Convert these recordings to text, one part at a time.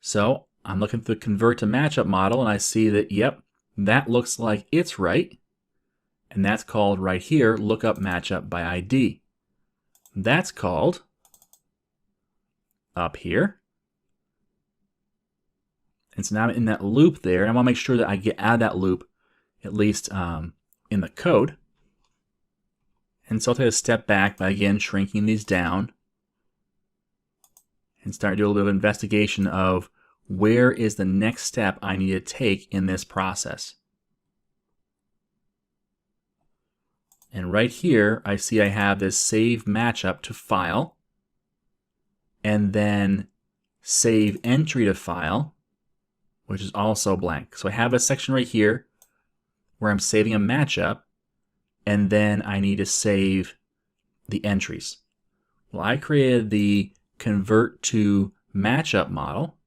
So I'm looking through the convert to matchup model and I see that, yep, that looks like it's right. And that's called right here, lookup matchup by ID. That's called up here. And so now I'm in that loop there, and I want to make sure that I get out of that loop, at least in the code. And so I'll take a step back by, again, shrinking these down and start to do a little bit of investigation of where is the next step I need to take in this process. And right here, I see I have this save matchup to file, and then save entry to file, which is also blank. So I have a section right here where I'm saving a matchup, and then I need to save the entries. Well, I created the convert to matchup model.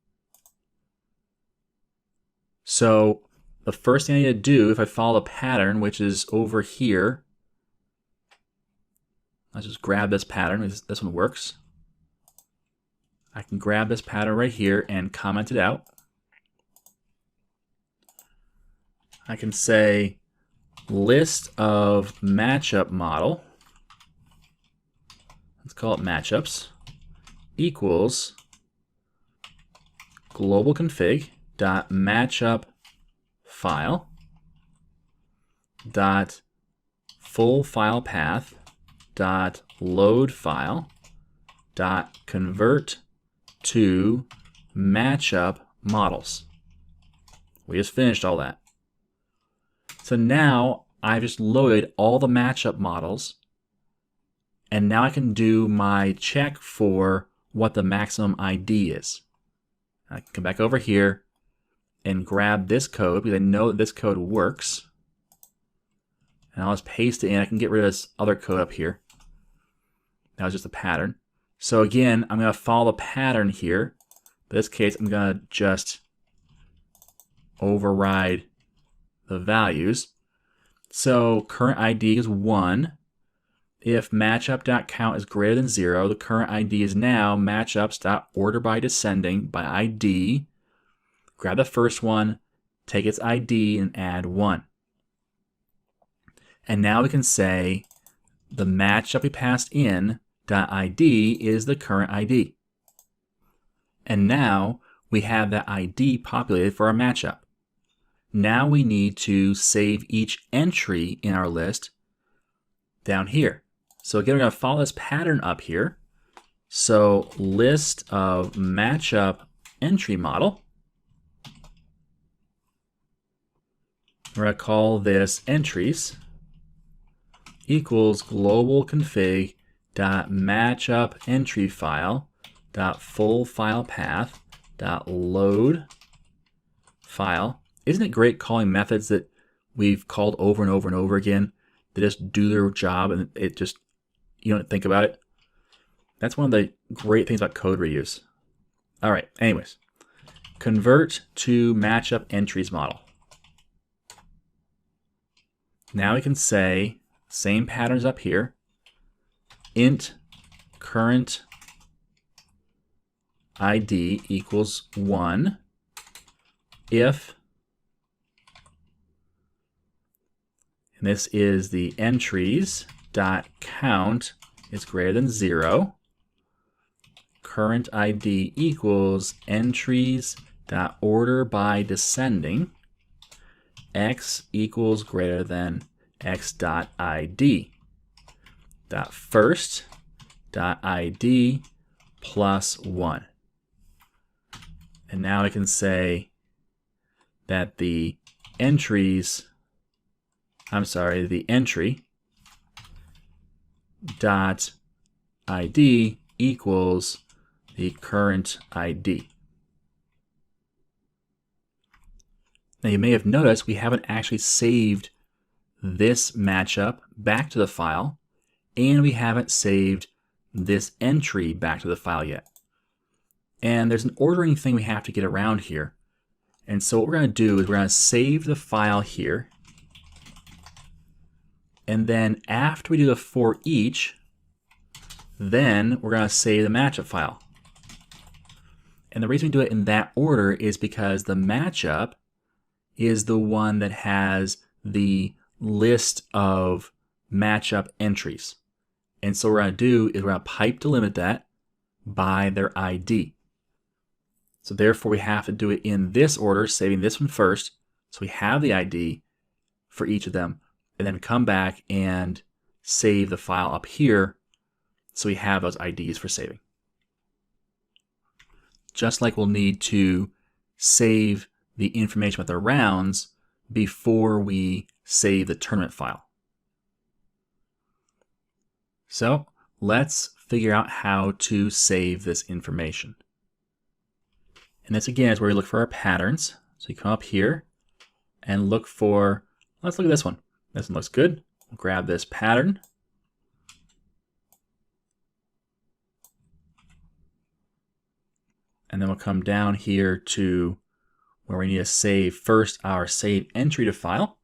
So the first thing I need to do, if I follow the pattern, which is over here, let's just grab this pattern. This one works. I can grab this pattern right here and comment it out. I can say list of matchup model, let's call it matchups, equals global config dot matchup file dot full file path dot load file dot convert to matchup models. We just finished all that. So now I've just loaded all the matchup models, and now I can do my check for what the maximum ID is. I can come back over here and grab this code because I know that this code works. And I'll just paste it in. I can get rid of this other code up here. That was just a pattern. So again, I'm going to follow the pattern here. In this case, I'm going to just override the values. So current ID is 1. If matchup.count is greater than 0, the current ID is now matchups.order by descending by ID. Grab the first one, take its ID, and add 1. And now we can say the matchup we passed in .id is the current ID. And now we have that ID populated for our matchup. Now we need to save each entry in our list down here. So again, we're going to follow this pattern up here. So list of matchup entry model. We're going to call this entries equals global config dot matchup entry file dot full file path dot load file. Isn't it great calling methods that we've called over and over and over again? They just do their job and it just, you don't think about it. That's one of the great things about code reuse. All right, anyways, convert to matchup entries model. Now we can say, same patterns up here, int current ID equals 1 if, and this is the entries dot count is greater than 0. Current ID equals entries dot order by descending. X equals greater than x dot ID. Dot first dot ID plus 1. And now I can say that the entry dot ID equals the current ID. Now you may have noticed we haven't actually saved this matchup back to the file, and we haven't saved this entry back to the file yet. And there's an ordering thing we have to get around here. And so what we're going to do is we're going to save the file here. And then after we do the for each, then we're going to save the matchup file. And the reason we do it in that order is because the matchup is the one that has the list of matchup entries. And so what we're going to do is we're going to pipe delimit that by their ID. So therefore we have to do it in this order, saving this one first. So we have the ID for each of them, and then come back and save the file up here so we have those IDs for saving. Just like we'll need to save the information about the rounds before we save the tournament file. So let's figure out how to save this information. And this again is where we look for our patterns. So you come up here and look for, let's look at this one. This one looks good. We'll grab this pattern. And then we'll come down here to where we need to save first our save entry to file.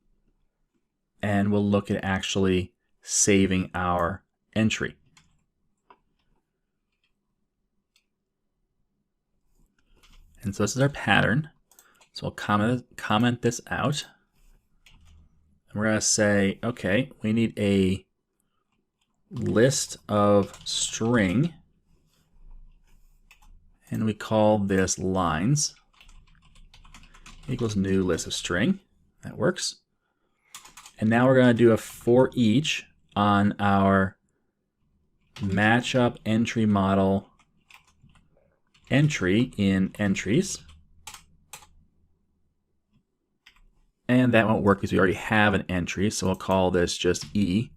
And we'll look at actually saving our entry. And so this is our pattern. So we'll comment this out. And we're going to say, okay, we need a list of string. And we call this lines equals new list of string. That works. And now we're going to do a for each on our matchup entry model entry in entries. And that won't work because we already have an entry, so we'll call this just E.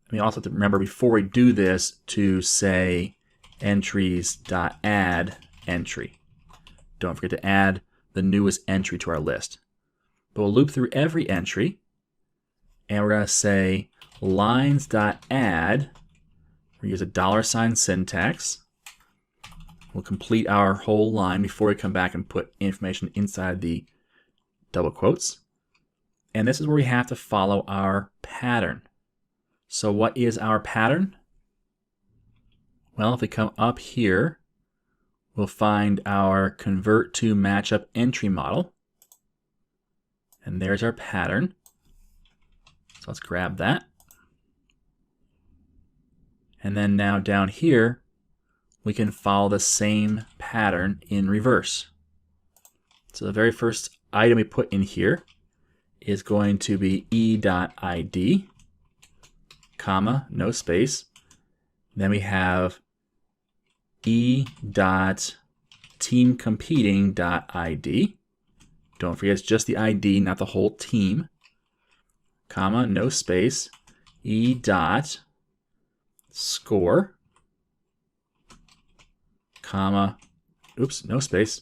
We also have to remember before we do this to say entries.add entry. Don't forget to add the newest entry to our list. But we'll loop through every entry, and we're going to say lines.add. We'll use a $sign syntax. We'll complete our whole line before we come back and put information inside the double quotes. And this is where we have to follow our pattern. So what is our pattern? Well, if we come up here, we'll find our convert to matchup entry model. And there's our pattern. So let's grab that. And then now down here, we can follow the same pattern in reverse. So the very first item we put in here is going to be e.id, comma, no space. Then we have e.teamcompeting.id. Don't forget it's just the ID, not the whole team. Comma, no space. e.score, comma, oops, no space.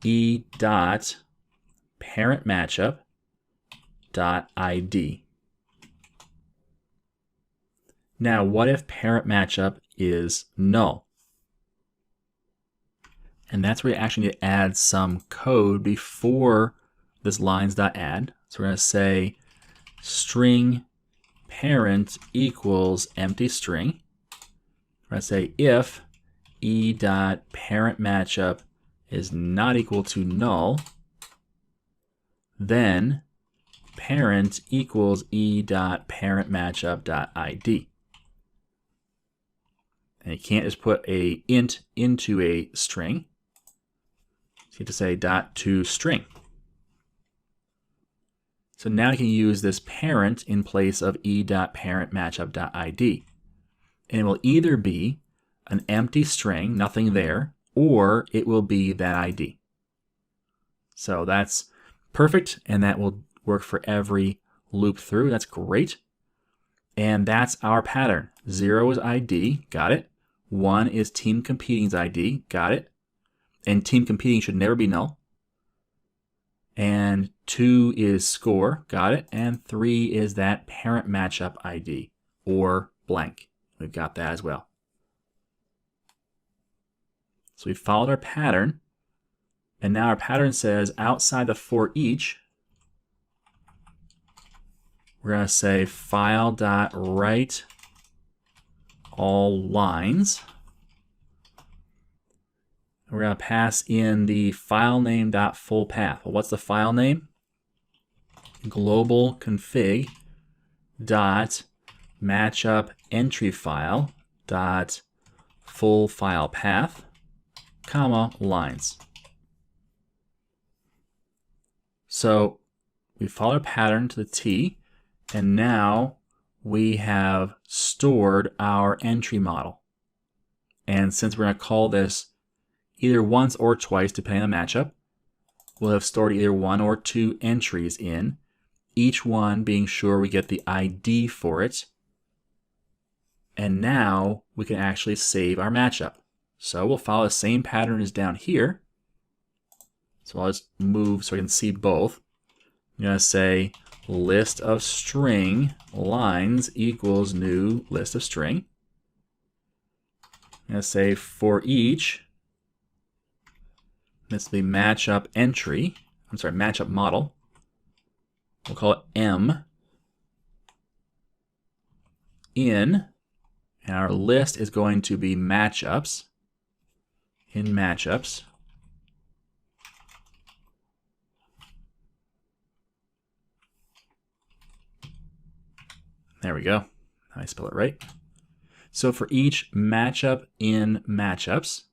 e.parentmatchup.id. Now, what if parent matchup is null? And that's where you actually need to add some code before this lines.add. So we're going to say string parent equals empty string. We're going to say if e.parentMatchup is not equal to null, then parent equals e.parentMatchup.id. And you can't just put a int into a string. So you have to say .toString. So now you can use this parent in place of e.parentMatchup.id. And it will either be an empty string, nothing there, or it will be that ID. So that's perfect, and that will work for every loop through. That's great. And that's our pattern. 0 is ID, got it. 1 is team competing's ID, got it. And team competing should never be null. And 2 is score, got it. And 3 is that parent matchup ID, or blank. We've got that as well. So we followed our pattern, and now our pattern says outside the for each, we're going to say file.write all lines. we're going to pass in the file name.fullPath. Well, what's the file name? Global config dot matchup entry file dot full file path, comma, lines. So we followed our pattern to the T, and now we have stored our entry model. And since we're going to call this either once or twice, depending on the matchup, we'll have stored either 1 or 2 entries in, each one being sure we get the ID for it. And now we can actually save our matchup. So we'll follow the same pattern as down here. So I'll just move so I can see both. I'm going to say list of string lines equals new list of string. I'm going to say for each, this will be matchup entry, matchup model. We'll call it M in, and our list is going to be matchups, in matchups. There we go. I spell it right. So for each matchup in matchups,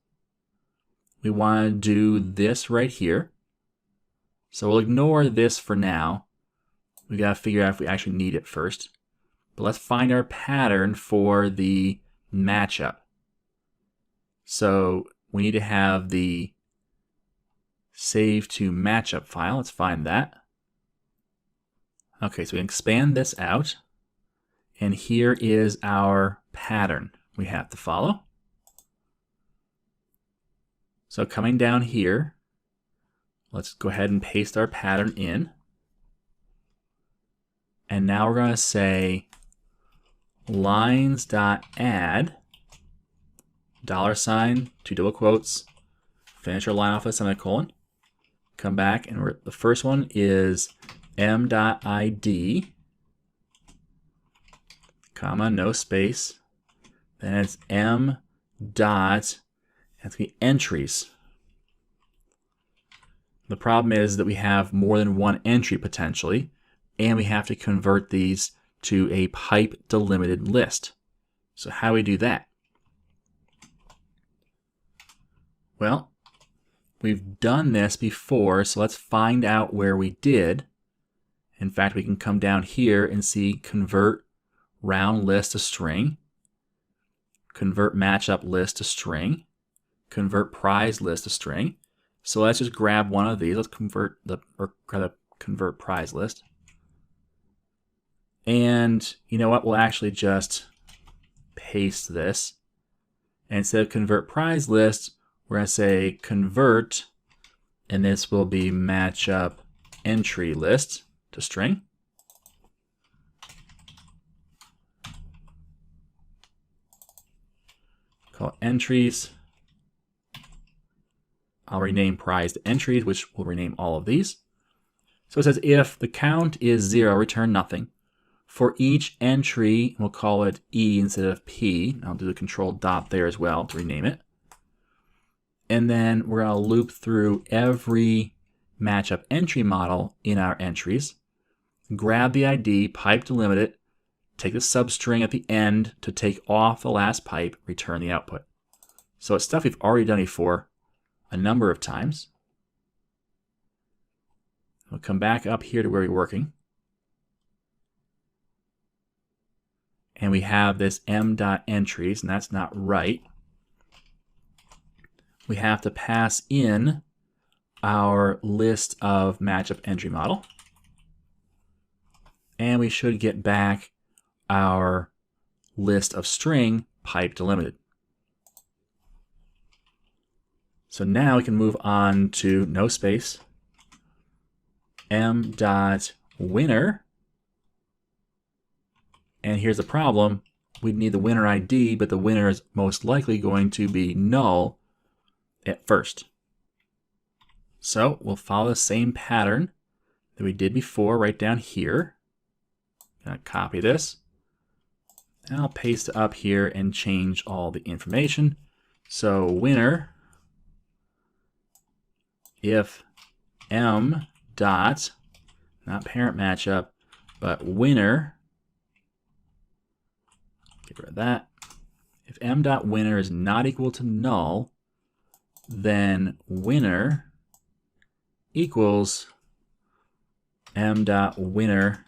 we want to do this right here. So we'll ignore this for now. We got to figure out if we actually need it first. But let's find our pattern for the matchup. So we need to have the save to matchup file. Let's find that. Okay, so we can expand this out. And here is our pattern we have to follow. So coming down here, let's go ahead and paste our pattern in. And now we're going to say lines.add, $, 2 double quotes, finish our line off with a semicolon. Come back, and the first one is m.id, comma, no space. Then it's m dot, that's going to be entries. The problem is that we have more than one entry potentially, and we have to convert these to a pipe delimited list. So how do we do that? Well, we've done this before, so let's find out where we did. In fact, we can come down here and see convert round list to string, convert matchup list to string, convert prize list to string. So let's just grab one of these. Let's convert convert prize list. And you know what? We'll actually just paste this. And instead of convert prize list, we're going to say convert, and this will be matchup entry list to string. Call it entries. I'll rename prize to entries, which will rename all of these. So it says if the count is 0, return nothing. For each entry, we'll call it E instead of P. I'll do the control dot there as well to rename it. And then we're going to loop through every matchup entry model in our entries, grab the ID, pipe delimit it, take the substring at the end to take off the last pipe, return the output. So it's stuff we've already done before a number of times. We'll come back up here to where we're working. And we have this m.entries, and that's not right. We have to pass in our list of matchup entry model. And we should get back our list of string pipe delimited. So now we can move on to no space, m.winner. And here's the problem. We need the winner ID, but the winner is most likely going to be null at first. So we'll follow the same pattern that we did before right down here. I'm going to copy this. And I'll paste it up here and change all the information. So winner if m dot, not parent matchup, but winner, get rid of that. If m dot winner is not equal to null, then winner equals m dot winner,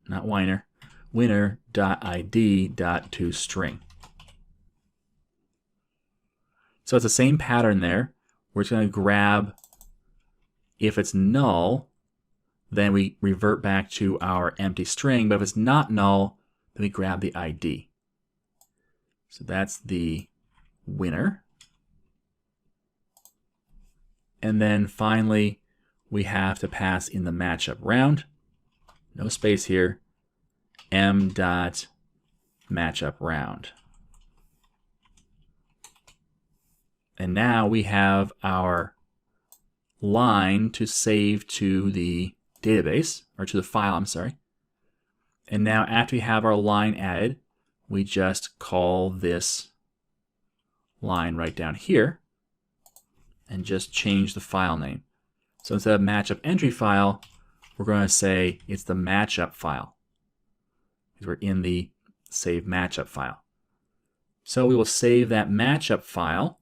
not whiner, winner dot id dot toString. So it's the same pattern there. We're just going to grab, if it's null, then we revert back to our empty string, but if it's not null, then we grab the ID. So that's the winner. And then finally, we have to pass in the matchup round, no space here, m dot matchup round. And now we have our line to save to the database, or to the file, I'm sorry. And now after we have our line added, we just call this line right down here and just change the file name. So instead of matchup entry file, we're going to say it's the matchup file, because we're in the save matchup file. So we will save that matchup file,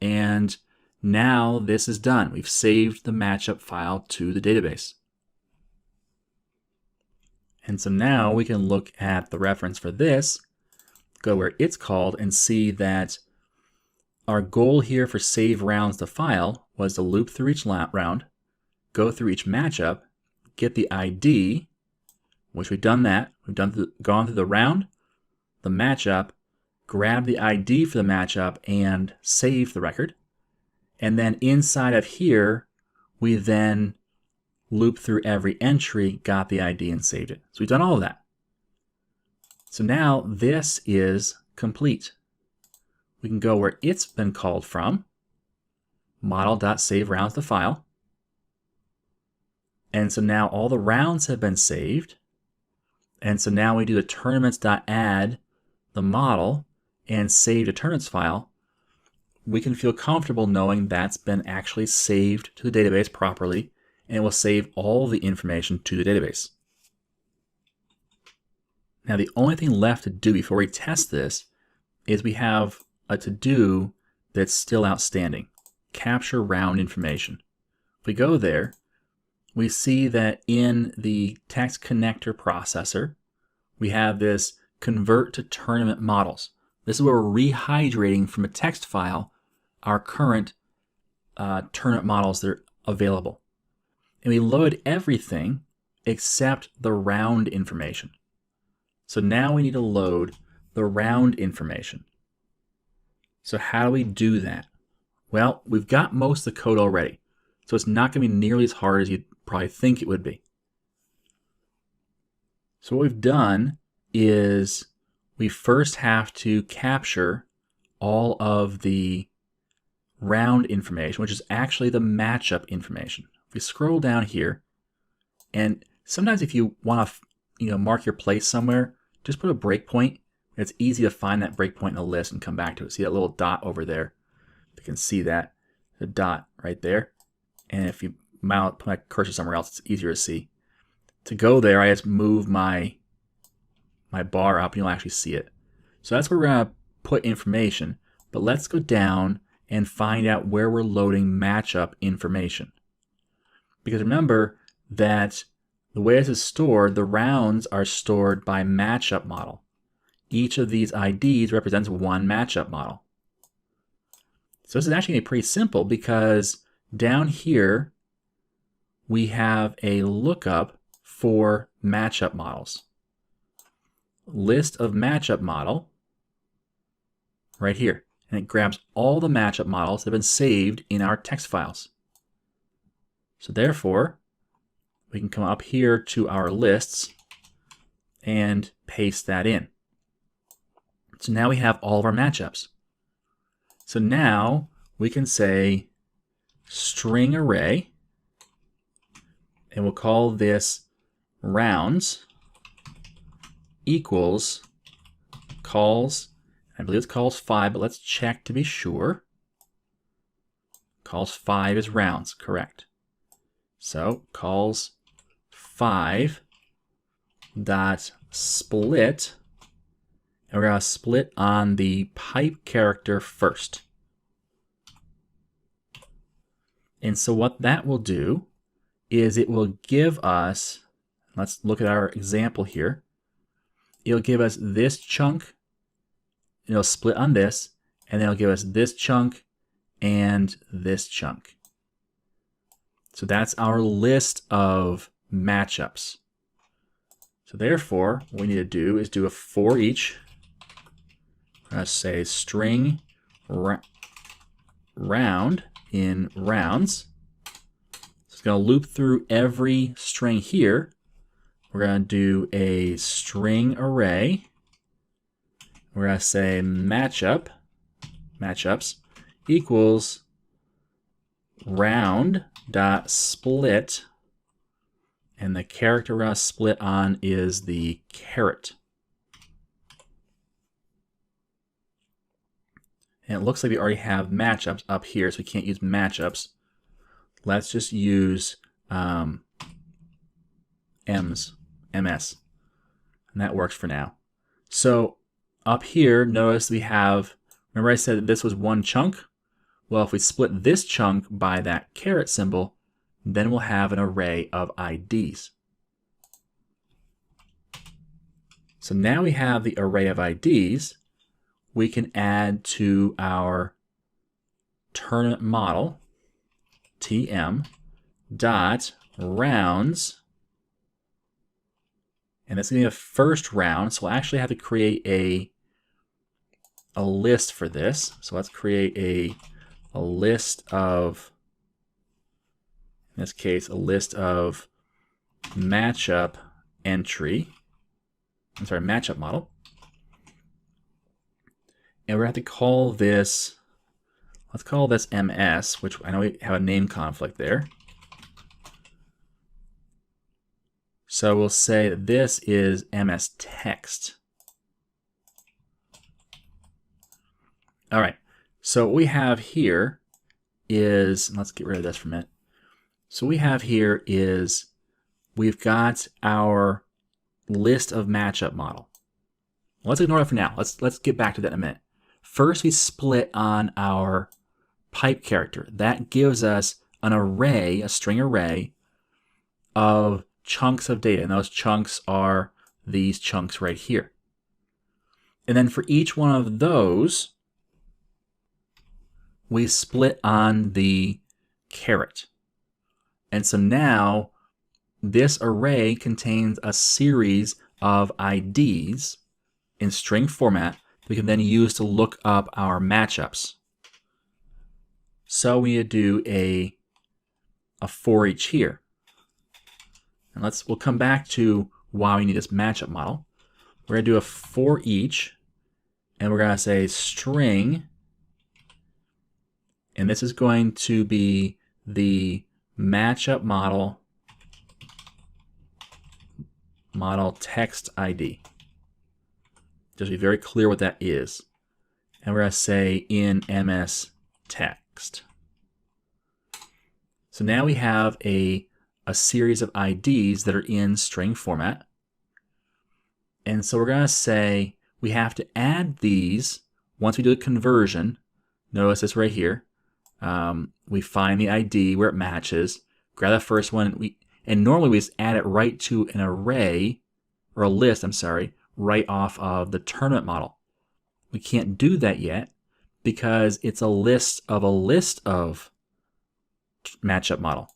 and now this is done. We've saved the matchup file to the database. And so now we can look at the reference for this, go where it's called, and see that our goal here for save rounds to file was to loop through each round, go through each matchup, get the ID, which we've done that. We've gone through the round, the matchup, grab the ID for the matchup, and save the record. And then inside of here, we then loop through every entry, got the ID, and saved it. So we've done all of that. So now this is complete. We can go where it's been called from, model.saveRounds to file. And so now all the rounds have been saved. And so now we do the tournaments.add the model and save to tournaments file. We can feel comfortable knowing that's been actually saved to the database properly, and it will save all the information to the database. Now the only thing left to do before we test this is we have a to-do that's still outstanding. Capture round information. If we go there, we see that in the text connector processor, we have this convert to tournament models. This is where we're rehydrating from a text file our current tournament models that are available. And we load everything except the round information. So now we need to load the round information. So how do we do that? Well, we've got most of the code already, so it's not going to be nearly as hard as you'd probably think it would be. So what we've done is we first have to capture all of the round information, which is actually the matchup information. If we scroll down here, and sometimes if you want to mark your place somewhere, just put a breakpoint. It's easy to find that breakpoint in the list and come back to it. See that little dot over there? You can see that, the dot right there. And if you put my cursor somewhere else, it's easier to see. To go there, I just move my bar up and you'll actually see it. So that's where we're going to put information. But let's go down and find out where we're loading matchup information. Because remember that the way this is stored, the rounds are stored by matchup model. Each of these IDs represents one matchup model. So this is actually pretty simple because down here we have a lookup for matchup models. List of matchup model right here. And it grabs all the matchup models that have been saved in our text files. So therefore, we can come up here to our lists and paste that in. So now we have all of our matchups. So now we can say string array, and we'll call this rounds equals calls. I believe it's calls 5, but let's check to be sure. Calls 5 is rounds, correct. So calls 5 dot split, and we're going to split on the pipe character first. And so what that will do is it will give us, let's look at our example here. It'll give us this chunk, it'll split on this, and then it'll give us this chunk and this chunk. So that's our list of matchups. So therefore, what we need to do is do a for each. Let's say string round in rounds. So it's going to loop through every string here. We're going to do a string array. We're going to say matchups equals round dot split, and the character we're going to split on is the caret. And it looks like we already have matchups up here, so we can't use matchups. Let's just use MS, and that works for now. So up here, notice we have, remember I said that this was one chunk? Well, if we split this chunk by that caret symbol, then we'll have an array of IDs. So now we have the array of IDs. We can add to our tournament model, TM, dot rounds, and that's going to be a first round, so we'll actually have to create a list for this. So let's create a list of, in this case, a list of matchup entry, matchup model. And we're going to have to call this, let's call this MS, which I know we have a name conflict there. So we'll say that this is MS text. All right, so what we have here is, let's get rid of this for a minute. So what we have here is we've got our list of matchup model. Let's ignore it for now. Let's get back to that in a minute. First, we split on our pipe character. That gives us an array, a string array of chunks of data, and those chunks are these chunks right here. And then for each one of those, we split on the caret. And so now this array contains a series of IDs in string format we can then use to look up our matchups. So we need to do a for each here. And we'll come back to why we need this matchup model. We're going to do a for each, and we're going to say string, and this is going to be the matchup model text ID. Just be very clear what that is. And we're going to say in MS text. So now we have a series of IDs that are in string format. And so we're going to say we have to add these once we do the conversion. Notice this right here. We find the ID where it matches, grab the first one, and normally we just add it right to an array, or a list, right off of the tournament model. We can't do that yet because it's a list of matchup model.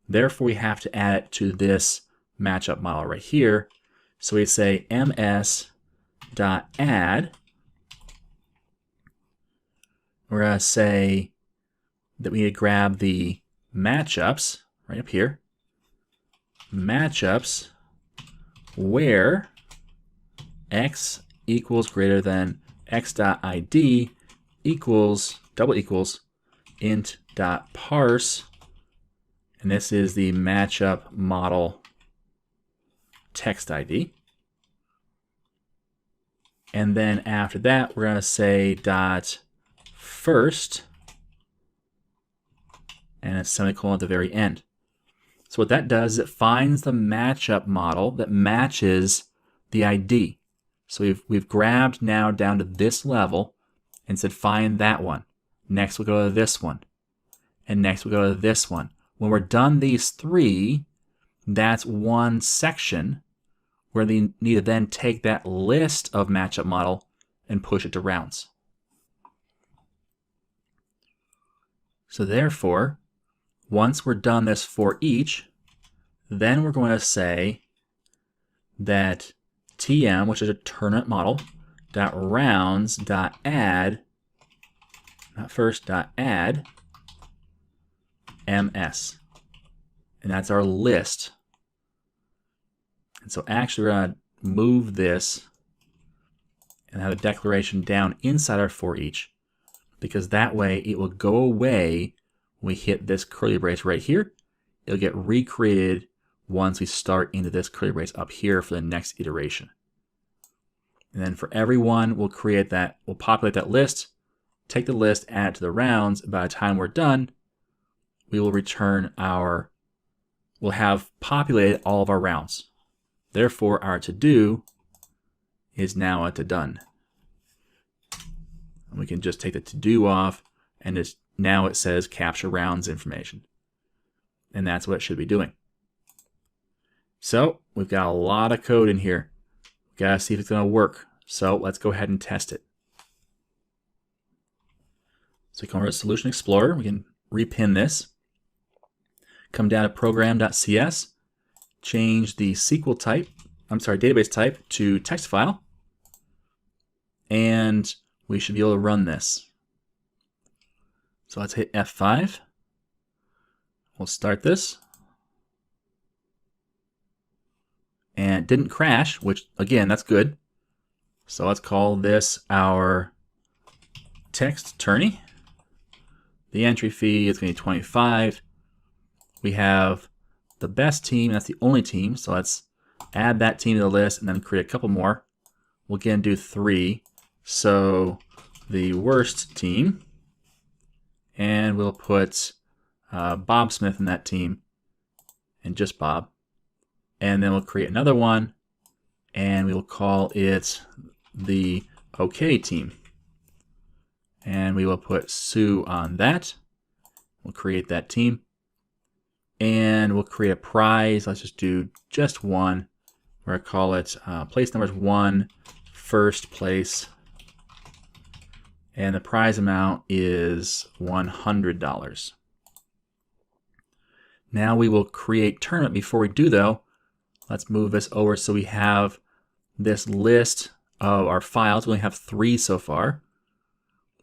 Therefore, we have to add it to this matchup model right here. So we say ms.add. We're going to say that we need to grab the matchups right up here. Matchups where x equals greater than x.id equals double equals int.parse, and this is the matchup model text ID. And then after that, we're going to say dot first and a semicolon at the very end. So what that does is it finds the matchup model that matches the ID. So we've grabbed now down to this level and said find that one. Next we'll go to this one. And next we'll go to this one. When we're done these three, that's one section where they need to then take that list of matchup model and push it to rounds. So therefore, once we're done this for each, then we're going to say that TM, which is a tournament model, .rounds.add, not first, .add MS. And that's our list. And so actually we're going to move this and have a declaration down inside our for each, because that way it will go away when we hit this curly brace right here. It'll get recreated once we start into this curly brace up here for the next iteration. And then for every one, we'll create that, we'll populate that list, take the list, add it to the rounds. By the time we're done, we will return our, we'll have populated all of our rounds. Therefore, our to-do is now a to-done. And we can just take the to-do off, and it's, now it says capture rounds information. And that's what it should be doing. So we've got a lot of code in here. We've got to see if it's going to work. So let's go ahead and test it. So we come over to Solution Explorer. We can repin this. Come down to program.cs. Change the SQL type, database type to text file. And we should be able to run this. So let's hit F5. We'll start this. And it didn't crash, which again, that's good. So let's call this our text tourney. The entry fee is going to be 25. We have the best team, that's the only team. So let's add that team to the list and then create a couple more. We'll again do 3. So the worst team, and we'll put Bob Smith in that team, and just Bob. And then we'll create another one, and we will call it the OK team. And we will put Sue on that. We'll create that team. And we'll create a prize. Let's just do just one. We're going to call it place numbers 1, first place. And the prize amount is $100. Now we will create tournament. Before we do though, let's move this over so we have this list of our files. We only have 3 so far.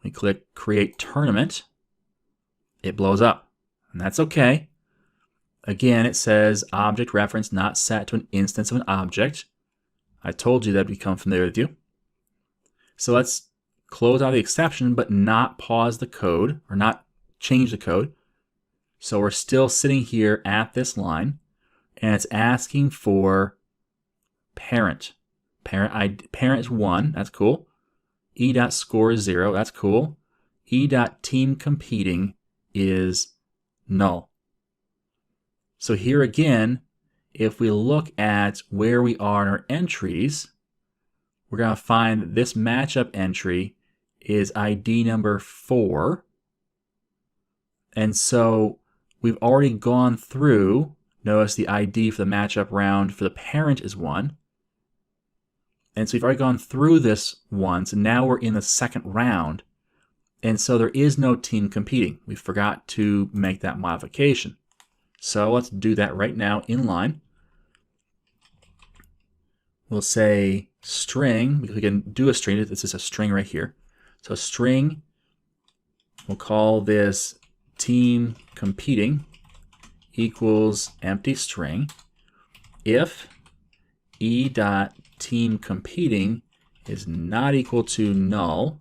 We click create tournament. It blows up, and that's okay. Again, it says object reference not set to an instance of an object. I told you that'd become familiar with you. So let's close out the exception, but not pause the code or not change the code. So we're still sitting here at this line, and it's asking for parent. Parent is 1, that's cool. E.score is 0, that's cool. E.teamcompeting is null. So here again, if we look at where we are in our entries, we're going to find that this matchup entry is ID number 4. And so we've already gone through, notice the ID for the matchup round for the parent is 1. And so we've already gone through this once, and now we're in the second round. And so there is no team competing. We forgot to make that modification. So let's do that right now in line. We'll say string, because we can do a string. This is a string right here. So string, we'll call this team competing equals empty string. If e.teamcompeting is not equal to null,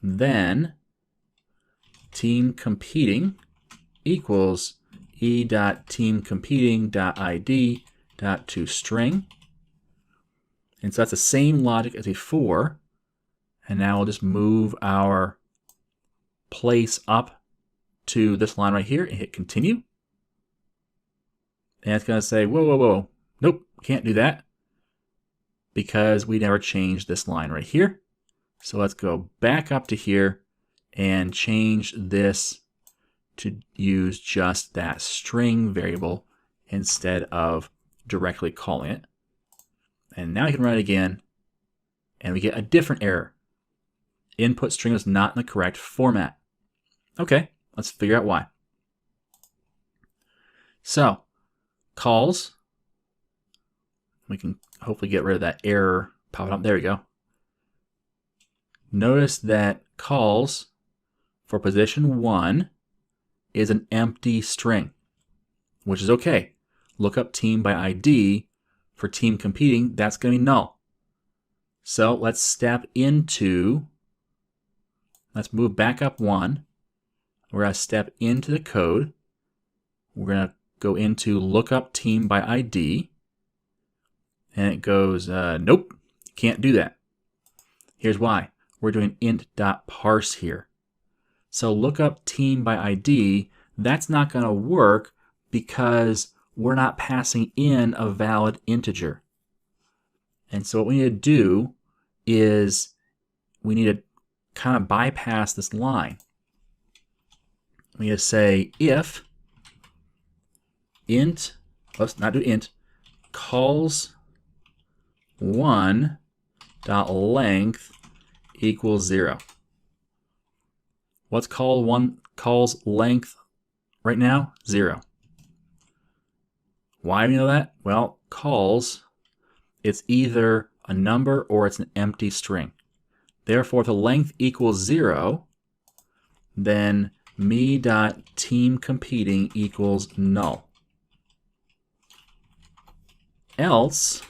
then team competing equals e.teamcompeting.id.toString. And so that's the same logic as before. And now we'll just move our place up to this line right here and hit continue. And it's going to say, whoa, whoa, whoa, nope, can't do that because we never changed this line right here. So let's go back up to here and change this to use just that string variable instead of directly calling it. And now we can run it again, and we get a different error. Input string is not in the correct format. Okay, let's figure out why. So, calls, we can hopefully get rid of that error popping up. There we go. Notice that calls for position 1 is an empty string, which is okay. Look up team by ID for team competing, that's going to be null. So let's move back up 1. We're going to step into the code. We're going to go into lookup team by ID. And it goes, nope, can't do that. Here's why. We're doing int.parse here. So lookup team by ID, that's not going to work because we're not passing in a valid integer. And so what we need to do is we need to kind of bypass this line. We need to say if int, let's not do int, calls 1.length equals 0. What's calls length right now? 0. Why do we know that? Well, calls, it's either a number or it's an empty string. Therefore, if the length equals 0, then me.teamCompeting equals null. Else,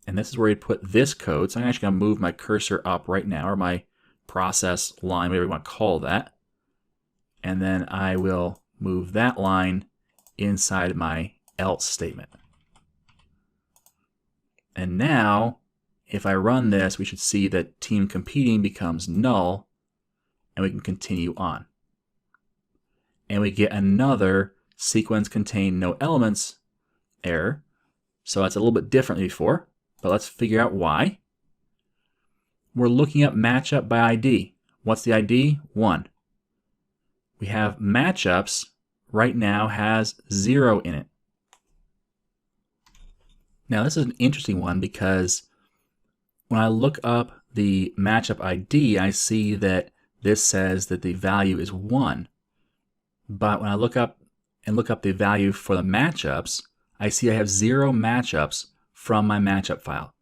and this is where we put this code, so I'm actually going to move my cursor up right now, or my process line, whatever you want to call that, and then I will move that line inside my else statement. And now, if I run this, we should see that team competing becomes null, and we can continue on. And we get another sequence contain no elements error. So that's a little bit different than before, but let's figure out why. We're looking up matchup by ID. What's the ID? 1. We have matchups right now has 0 in it. Now this is an interesting one because when I look up the matchup ID, I see that this says that the value is 1. But when I look up the value for the matchups, I see I have 0 matchups from my matchup file.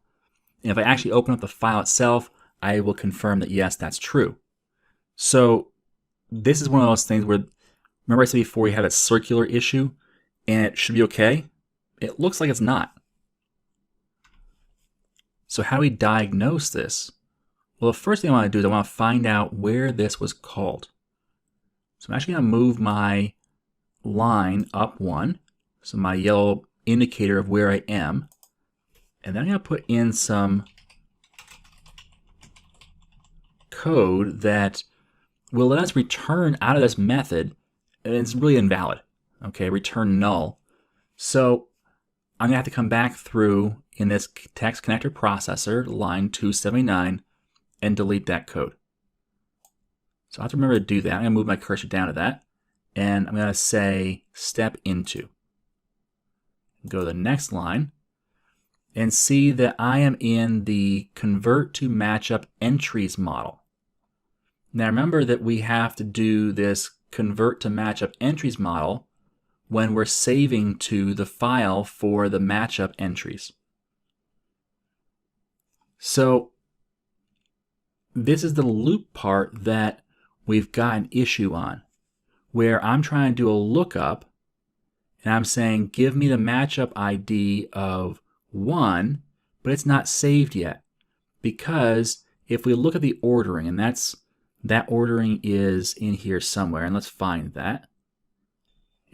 And if I actually open up the file itself, I will confirm that yes, that's true. So this is one of those things where, remember I said before we had a circular issue and it should be okay? It looks like it's not. So how do we diagnose this? Well, the first thing I want to do is I want to find out where this was called. So I'm actually going to move my line up 1, so my yellow indicator of where I am, and then I'm going to put in some code that will let us return out of this method, and it's really invalid. Okay, return null. So I'm going to have to come back through in this text connector processor, line 279, and delete that code. So I have to remember to do that. I'm going to move my cursor down to that, and I'm going to say step into. Go to the next line, and see that I am in the convert to matchup entries model. Now remember that we have to do this convert to matchup entries model when we're saving to the file for the matchup entries. So this is the loop part that we've got an issue on, where I'm trying to do a lookup and I'm saying give me the matchup ID of 1, but it's not saved yet, because if we look at the ordering, and that ordering is in here somewhere, and let's find that.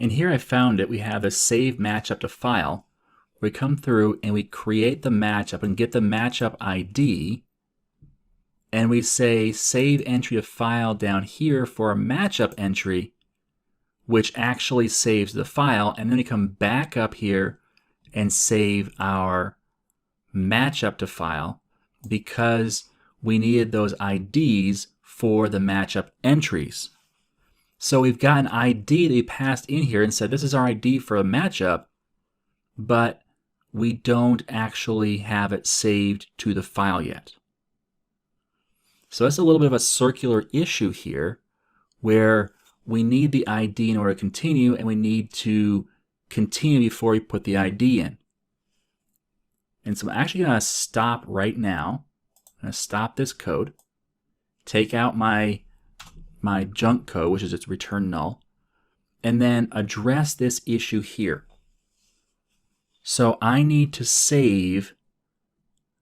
And here I found it. We have a save matchup to file. We come through and we create the matchup and get the matchup ID, and we say save entry to file down here for a matchup entry, which actually saves the file, and then we come back up here and save our matchup to file because we needed those IDs for the matchup entries. So we've got an ID that we passed in here and said this is our ID for a matchup, but we don't actually have it saved to the file yet. So that's a little bit of a circular issue here where we need the ID in order to continue, and we need to continue before we put the ID in. And so I'm actually going to stop right now. I'm going to stop this code, take out my junk code, which is its return null, and then address this issue here. So I need to save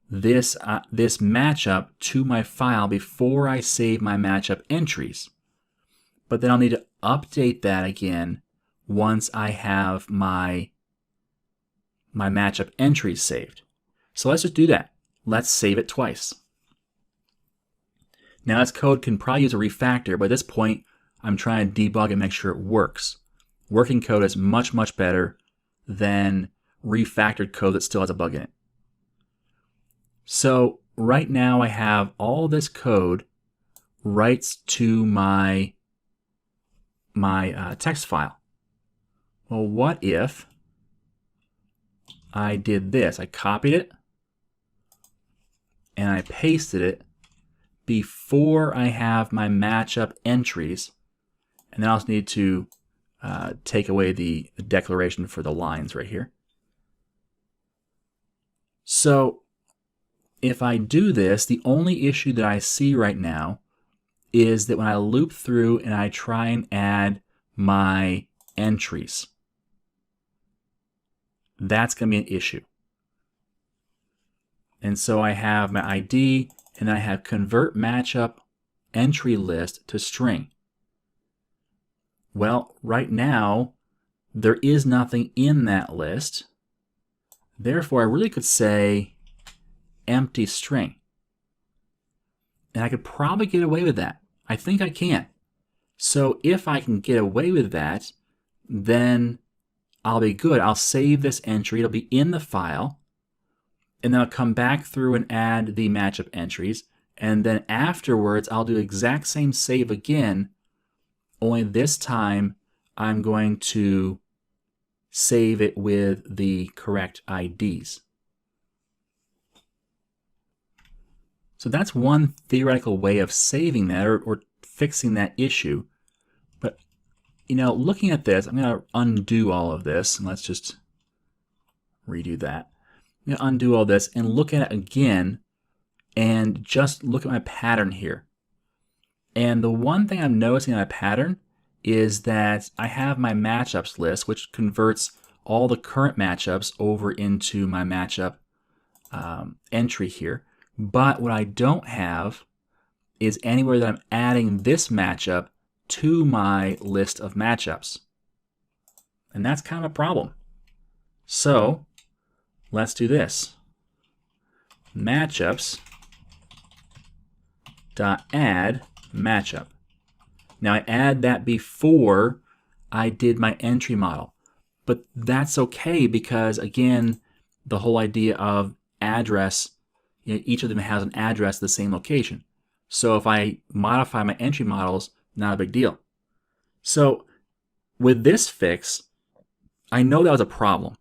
this matchup to my file before I save my matchup entries. But then I'll need to update that again once I have my matchup entries saved. So let's just do that. Let's save it twice. Now this code can probably use a refactor, but at this point I'm trying to debug and make sure it works. Working code is much, much better than refactored code that still has a bug in it. So right now I have all this code writes to my text file. Well, what if I did this? I copied it and I pasted it before I have my matchup entries, and then I also need to take away the declaration for the lines right here. So if I do this, the only issue that I see right now is that when I loop through and I try and add my entries, that's going to be an issue. And so I have my ID, and then I have convert matchup entry list to string. Well, right now, there is nothing in that list. Therefore, I really could say empty string. And I could probably get away with that. I think I can. So if I can get away with that, then I'll be good. I'll save this entry. It'll be in the file. And then I'll come back through and add the matchup entries. And then afterwards, I'll do the exact same save again, only this time I'm going to save it with the correct IDs. So that's one theoretical way of saving that or fixing that issue. But, looking at this, I'm going to undo all of this. And let's just redo that. I'm going to undo all this and look at it again and just look at my pattern here. And the one thing I'm noticing in my pattern is that I have my matchups list, which converts all the current matchups over into my matchup entry here. But what I don't have is anywhere that I'm adding this matchup to my list of matchups. And that's kind of a problem. So let's do this. Matchups.add matchup. Now I add that before I did my entry model. But that's okay because, again, the whole idea of address, each of them has an address at the same location. So if I modify my entry models, not a big deal. So with this fix, I know that was a problem.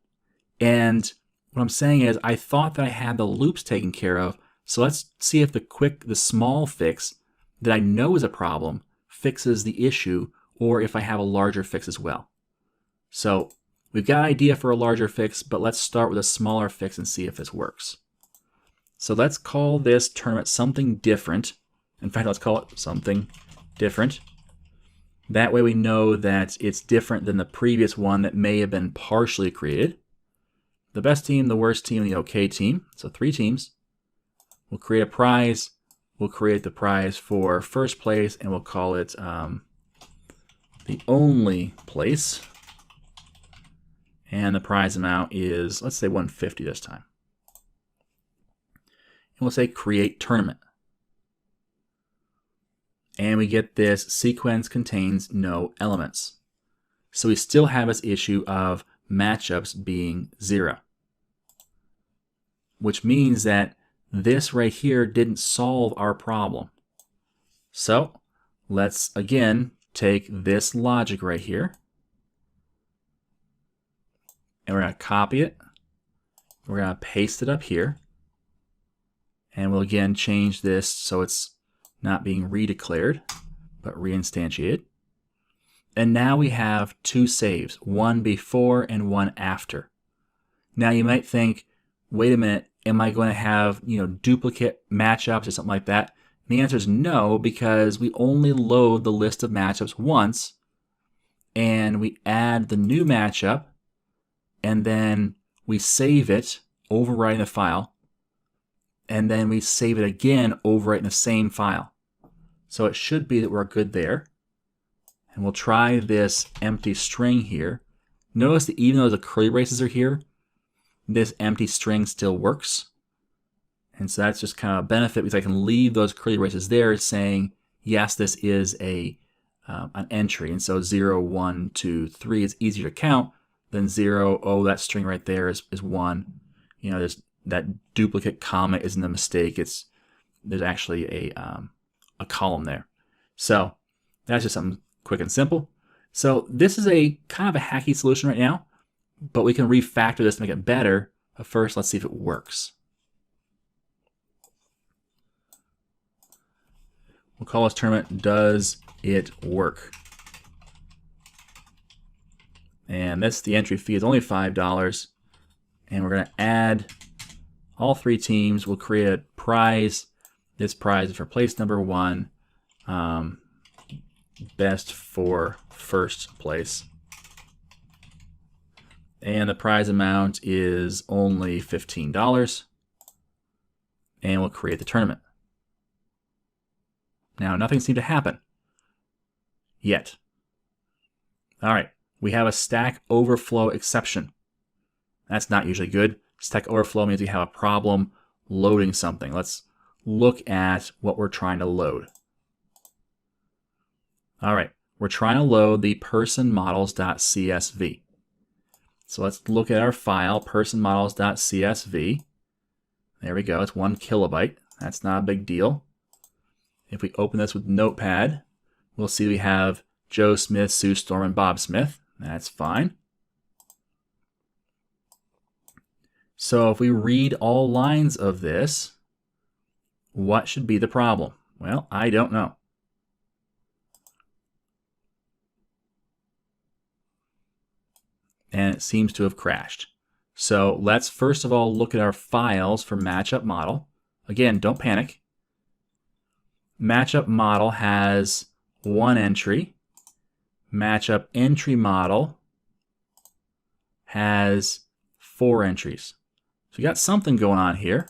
And what I'm saying is I thought that I had the loops taken care of. So let's see if the small fix that I know is a problem fixes the issue, or if I have a larger fix as well. So we've got an idea for a larger fix, but let's start with a smaller fix and see if this works. So let's call this tournament something different. In fact, let's call it something different. That way we know that it's different than the previous one that may have been partially created. The best team, the worst team, and the okay team. So 3 teams. We'll create a prize. We'll create the prize for first place, and we'll call it the only place. And the prize amount is, let's say 150 this time. And we'll say create tournament. and we get this sequence contains no elements. So we still have this issue of matchups being 0, which means that this right here didn't solve our problem. So let's again take this logic right here, and we're going to copy it. We're going to paste it up here, and we'll again change this so it's not being redeclared, but reinstantiated. And now we have 2 saves, one before and one after. Now you might think, wait a minute, am I going to have, duplicate matchups or something like that? And the answer is no, because we only load the list of matchups once, and we add the new matchup, and then we save it, overwriting the file, and then we save it again, overwriting the same file. So it should be that we're good there. And we'll try this empty string here. Notice that even though the curly braces are here, this empty string still works. And so that's just kind of a benefit, because I can leave those curly braces there saying, yes, this is an entry. And so 0, 1, 2, 3 is easier to count than 0. Oh, that string right there is 1. There's that duplicate comma isn't a mistake. There's actually a column there. So that's just something quick and simple. So this is a kind of a hacky solution right now, but we can refactor this to make it better. But first, let's see if it works. We'll call this tournament, does it work? And the entry fee is only $5. And we're going to add all 3 teams. We'll create a prize. This prize is for place number 1. Best for first place. And the prize amount is only $15. And we'll create the tournament. Now, nothing seemed to happen yet. All right, we have a Stack Overflow exception. That's not usually good. Stack Overflow means we have a problem loading something. Let's look at what we're trying to load. All right, we're trying to load the personmodels.csv. So let's look at our file, personmodels.csv. There we go, it's 1 kilobyte. That's not a big deal. If we open this with Notepad, we'll see we have Joe Smith, Sue Storm, and Bob Smith. That's fine. So if we read all lines of this, what should be the problem? Well, I don't know. And it seems to have crashed. So let's first of all look at our files for matchup model. Again, don't panic. Matchup model has 1 entry. Matchup entry model has 4 entries. So we got something going on here.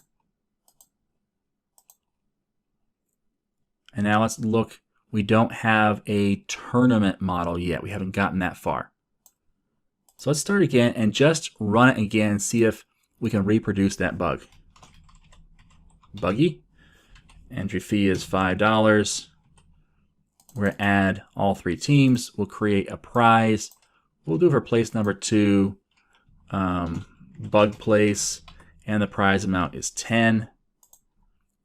And now let's look. We don't have a tournament model yet. We haven't gotten that far. So let's start again and just run it again and see if we can reproduce that bug. Buggy. Entry fee is $5. We're going to add all 3 teams. We'll create a prize. We'll do it for place number 2, bug place, and the prize amount is 10.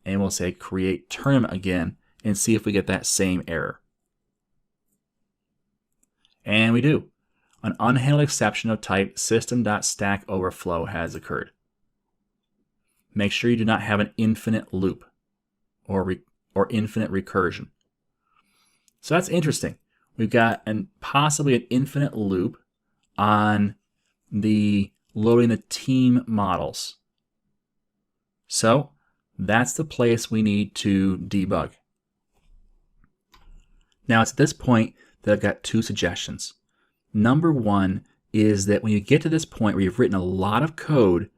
And we'll say create tournament again and see if we get that same error. And we do. An unhandled exception of type system.stackoverflow has occurred. Make sure you do not have an infinite loop or infinite recursion. So that's interesting. We've got possibly an infinite loop on the loading the team models. So that's the place we need to debug. Now it's at this point that I've got 2 suggestions. Number 1 is that when you get to this point where you've written a lot of code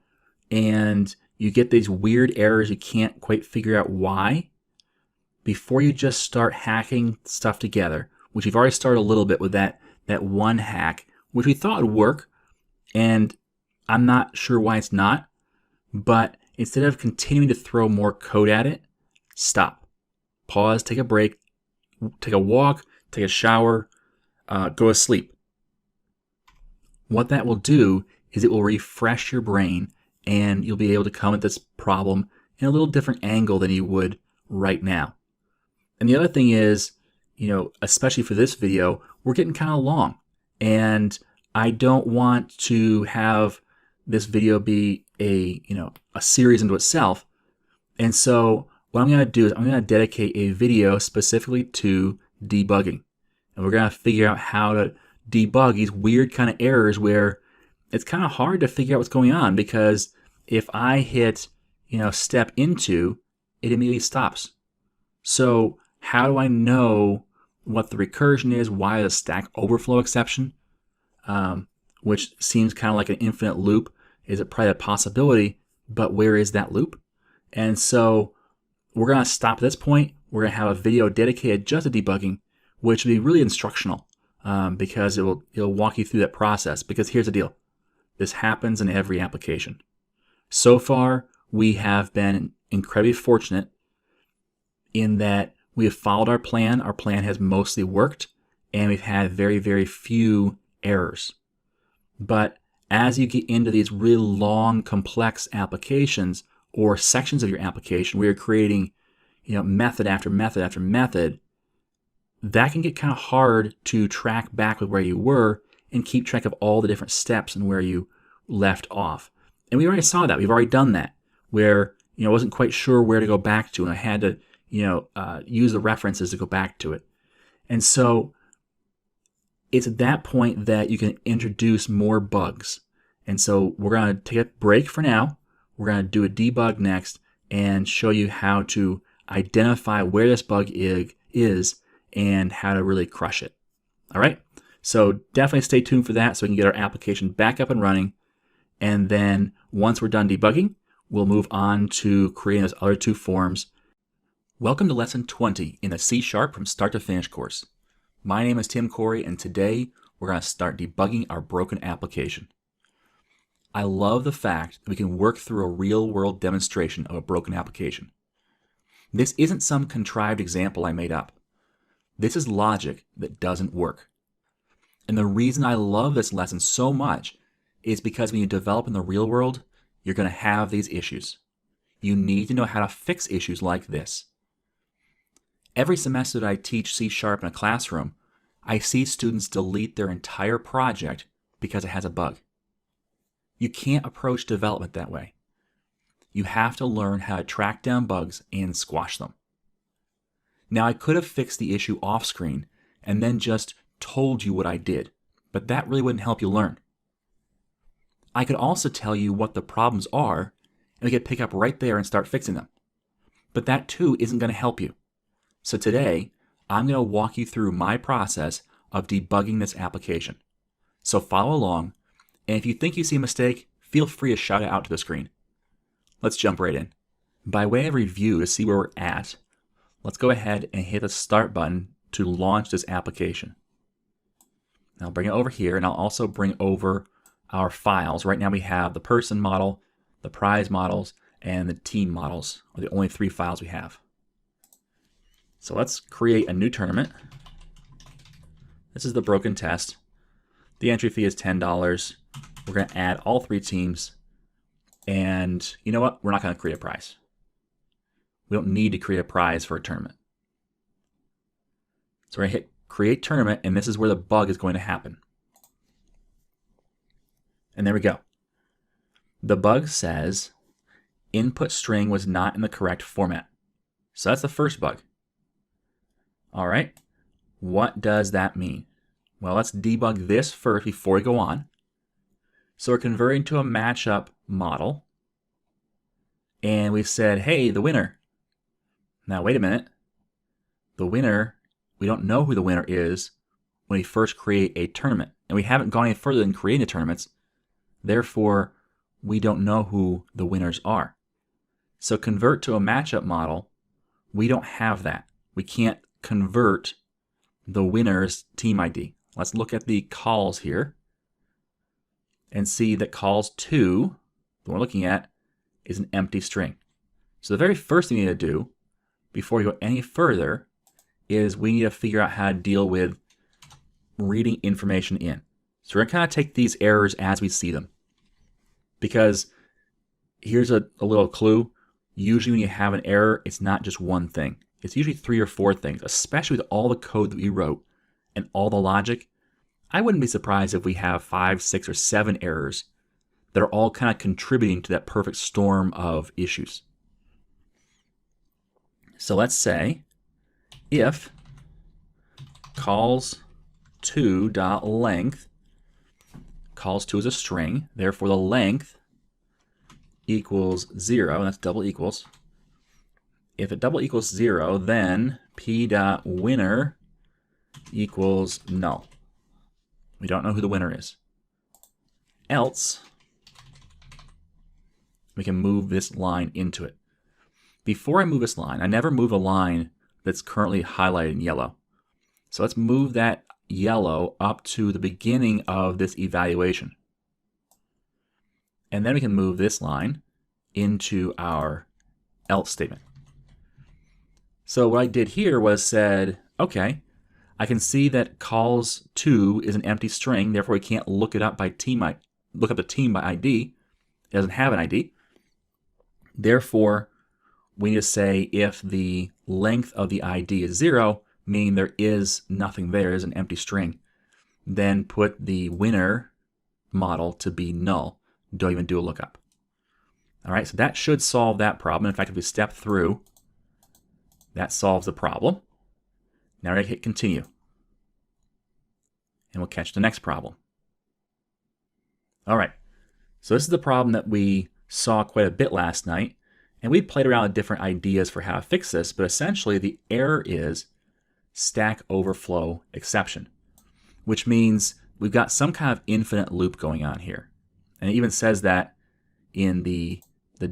and you get these weird errors you can't quite figure out why, before you just start hacking stuff together, which we've already started a little bit with that one hack, which we thought would work, and I'm not sure why it's not, but instead of continuing to throw more code at it, stop, pause, take a break, take a walk, take a shower, go to sleep. What that will do is it will refresh your brain, and you'll be able to come at this problem in a little different angle than you would right now. And the other thing is, especially for this video, we're getting kind of long, and I don't want to have this video be a series into itself. And so what I'm going to do is I'm going to dedicate a video specifically to debugging. And we're going to figure out how to debug these weird kind of errors where it's kind of hard to figure out what's going on, because if I hit, step into, it immediately stops. So how do I know what the recursion is? Why the Stack Overflow exception, which seems kind of like an infinite loop, is it probably a possibility, but where is that loop? And so we're going to stop at this point. We're going to have a video dedicated just to debugging, which will be really instructional, because it'll walk you through that process. Because here's the deal. This happens in every application. So far, we have been incredibly fortunate in that we have followed our plan. Our plan has mostly worked, and we've had very, very few errors. But as you get into these really long, complex applications or sections of your application where you're creating, method after method after method, that can get kind of hard to track back with where you were and keep track of all the different steps and where you left off. And we already saw that. We've already done that, where I wasn't quite sure where to go back to, and I had to use the references to go back to it. And so it's at that point that you can introduce more bugs. And so we're going to take a break for now. We're going to do a debug next and show you how to identify where this bug is and how to really crush it. All right? So definitely stay tuned for that so we can get our application back up and running. And then once we're done debugging, we'll move on to creating those other two forms. Welcome to Lesson 20 in the C# from Start to Finish course. My name is Tim Corey, and today we're going to start debugging our broken application. I love the fact that we can work through a real-world demonstration of a broken application. This isn't some contrived example I made up. This is logic that doesn't work. And the reason I love this lesson so much is because when you develop in the real world, you're going to have these issues. You need to know how to fix issues like this. Every semester that I teach C# in a classroom, I see students delete their entire project because it has a bug. You can't approach development that way. You have to learn how to track down bugs and squash them. Now, I could have fixed the issue off screen and then just told you what I did, but that really wouldn't help you learn. I could also tell you what the problems are, and we could pick up right there and start fixing them. But that too isn't going to help you. So today, I'm going to walk you through my process of debugging this application. So follow along, and if you think you see a mistake, feel free to shout it out to the screen. Let's jump right in. By way of review to see where we're at, let's go ahead and hit the Start button to launch this application. I'll bring it over here, and I'll also bring over our files. Right now we have the person model, the prize models, and the team models are the only three files we have. So let's create a new tournament. This is the broken test. The entry fee is $10. We're going to add all three teams. And you know what? We're not going to create a prize. We don't need to create a prize for a tournament. So we're going to hit Create Tournament, and this is where the bug is going to happen. And there we go. The bug says input string was not in the correct format. So that's the first bug. All right, what does that mean? Well, let's debug this first before we go on. So we're converting to a matchup model. And we said, hey, the winner. Now, wait a minute. The winner, we don't know who the winner is when we first create a tournament. And we haven't gone any further than creating the tournaments. Therefore, we don't know who the winners are. So convert to a matchup model, we don't have that. We can't convert the winner's team ID. Let's look at the calls here and see that calls 2, the one we're looking at, is an empty string. So the very first thing you need to do before you go any further is we need to figure out how to deal with reading information in. So we're going to kind of take these errors as we see them. Because here's a little clue. Usually when you have an error, it's not just one thing. It's usually 3 or 4 things, especially with all the code that we wrote and all the logic. I wouldn't be surprised if we have 5, 6, or 7 errors that are all kind of contributing to that perfect storm of issues. So let's say if calls2.length, calls2 is a string, therefore the length equals 0, and that's double equals. If it double equals 0, then p.winner equals null. We don't know who the winner is. Else, we can move this line into it. Before I move this line, I never move a line that's currently highlighted in yellow. So let's move that yellow up to the beginning of this evaluation. And then we can move this line into our else statement. So what I did here was said, okay, I can see that calls2 is an empty string, therefore we can't look it up by look up the team by ID. It doesn't have an ID. Therefore, we need to say if the length of the ID is 0, meaning there is nothing there, is an empty string, then put the winner model to be null. Don't even do a lookup. All right, so that should solve that problem. In fact, if we step through, that solves the problem. Now we're going to hit continue. And we'll catch the next problem. All right, so this is the problem that we saw quite a bit last night. And we played around with different ideas for how to fix this, but essentially the error is Stack Overflow exception, which means we've got some kind of infinite loop going on here. And it even says that in the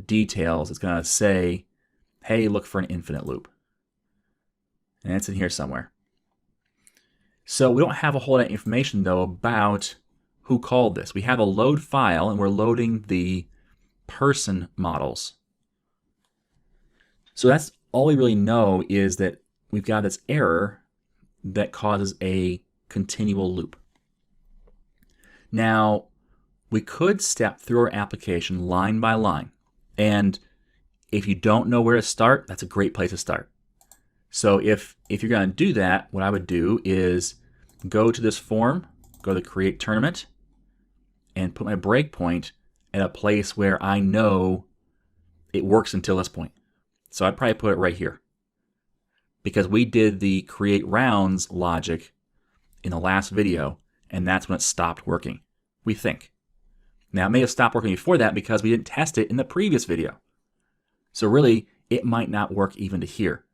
details. It's going to say, hey, look for an infinite loop. And it's in here somewhere. So we don't have a whole lot of information, though, about who called this. We have a load file, and we're loading the person models. So that's all we really know, is that we've got this error that causes a continual loop. Now, we could step through our application line by line. And if you don't know where to start, that's a great place to start. So if you're going to do that, what I would do is go to this form, go to create tournament, and put my breakpoint at a place where I know it works until this point. So I'd probably put it right here, because we did the create rounds logic in the last video, and that's when it stopped working, we think. Now, it may have stopped working before that because we didn't test it in the previous video. So really, it might not work even to here.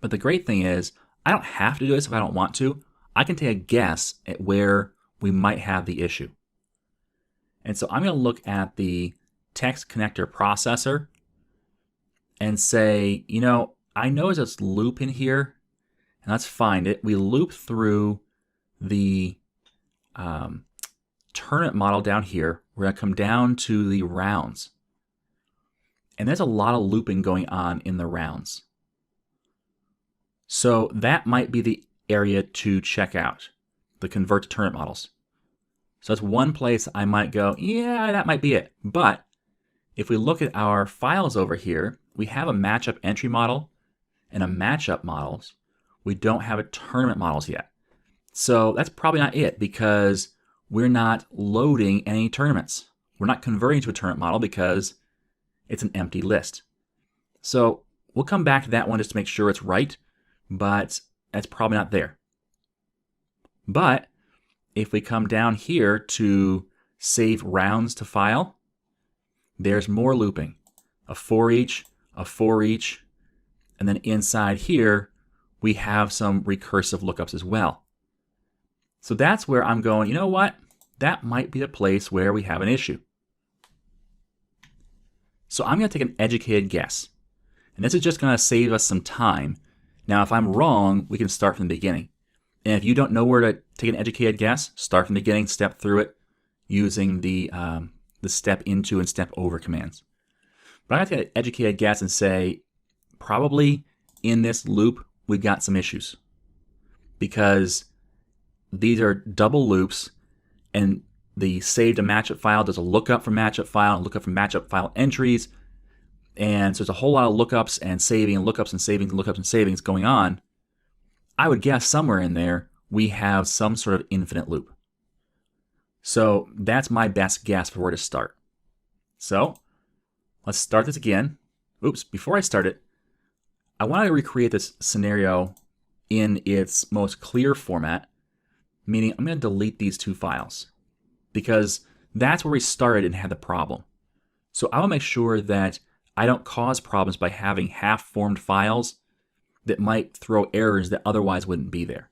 But the great thing is, I don't have to do this if I don't want to. I can take a guess at where we might have the issue. And so I'm going to look at the text connector processor and say, you know, I know there's this loop in here, and let's find it. We loop through the tournament model down here. We're going to come down to the rounds. And there's a lot of looping going on in the rounds. So that might be the area to check out, the convert to tournament models. So that's one place I might go, yeah, that might be it. But if we look at our files over here, we have a matchup entry model and a matchup models. We don't have a tournament models yet. So that's probably not it, because we're not loading any tournaments. We're not converting to a tournament model because it's an empty list. So we'll come back to that one just to make sure it's right, but that's probably not there. But if we come down here to save rounds to file, there's more looping. A for each, and then inside here, we have some recursive lookups as well. So that's where I'm going, you know what? That might be the place where we have an issue. So I'm going to take an educated guess. And this is just going to save us some time. Now, if I'm wrong, we can start from the beginning. And if you don't know where to take an educated guess, start from the beginning, step through it using the step into and step over commands. But I'm going to take an educated guess and say probably in this loop, we've got some issues because these are double loops, and the save to matchup file does a lookup from matchup file and lookup from matchup file entries. And so there's a whole lot of lookups and saving and lookups and savings and lookups and savings going on. I would guess somewhere in there we have some sort of infinite loop. So that's my best guess for where to start. So let's start this again. Oops, before I start it, I want to recreate this scenario in its most clear format, meaning I'm going to delete these two files because that's where we started and had the problem. So I want to make sure that I don't cause problems by having half-formed files that might throw errors that otherwise wouldn't be there.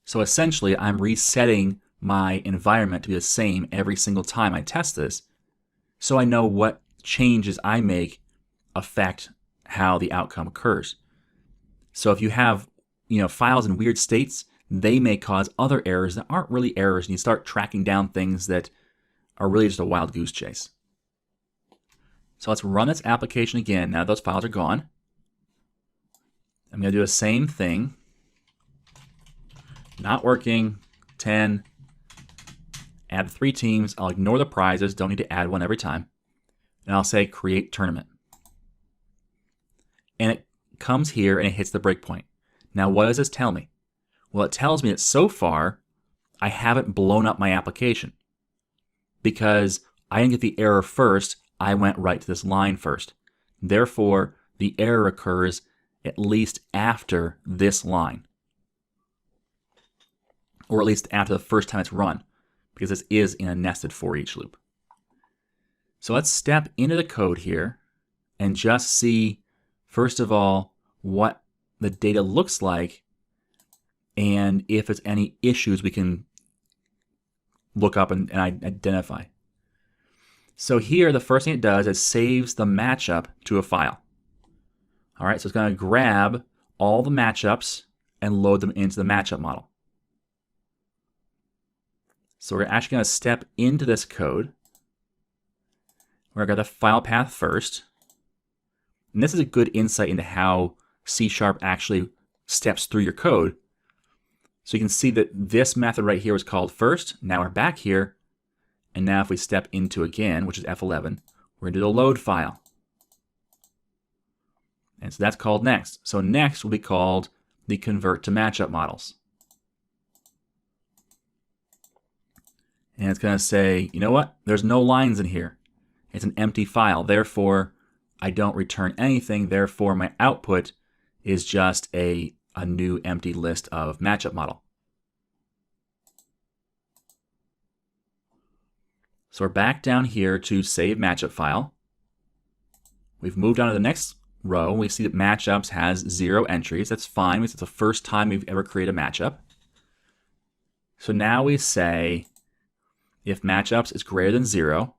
So essentially, I'm resetting my environment to be the same every single time I test this, so I know what changes I make affect how the outcome occurs. So if you have, files in weird states, they may cause other errors that aren't really errors, and you start tracking down things that are really just a wild goose chase. So let's run this application again. Now those files are gone. I'm going to do the same thing. Not working. 10. Add 3 teams. I'll ignore the prizes. Don't need to add one every time. And I'll say create tournament. And it comes here and it hits the breakpoint. Now what does this tell me? Well, it tells me that so far I haven't blown up my application because I didn't get the error first. I went right to this line first. Therefore, the error occurs at least after this line, or at least after the first time it's run, because this is in a nested for each loop. So let's step into the code here and just see, first of all, what the data looks like, and if there's any issues we can look up and identify. So here, the first thing it does is saves the matchup to a file. All right, so it's going to grab all the matchups and load them into the matchup model. So we're actually going to step into this code. We're going to go to the file path first. And this is a good insight into how C# actually steps through your code. So you can see that this method right here was called first. Now we're back here. And now if we step into again, which is F11, we're going to do the load file. And so that's called next. So next will be called the convert to matchup models. And it's going to say, you know what? There's no lines in here. It's an empty file. Therefore, I don't return anything. Therefore, my output is just a new empty list of matchup model. So we're back down here to save matchup file. We've moved on to the next row. We see that matchups has 0 entries. That's fine. It's the first time we've ever created a matchup. So now we say if matchups is greater than 0,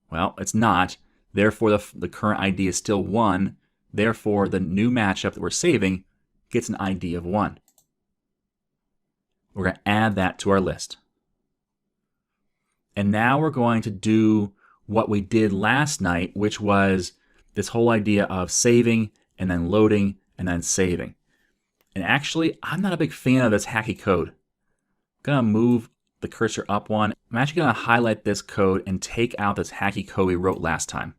well, it's not. Therefore, the current ID is still 1. Therefore, the new matchup that we're saving gets an ID of 1. We're going to add that to our list. And now we're going to do what we did last night, which was this whole idea of saving and then loading and then saving. And actually, I'm not a big fan of this hacky code. I'm going to move the cursor up one. I'm actually going to highlight this code and take out this hacky code we wrote last time.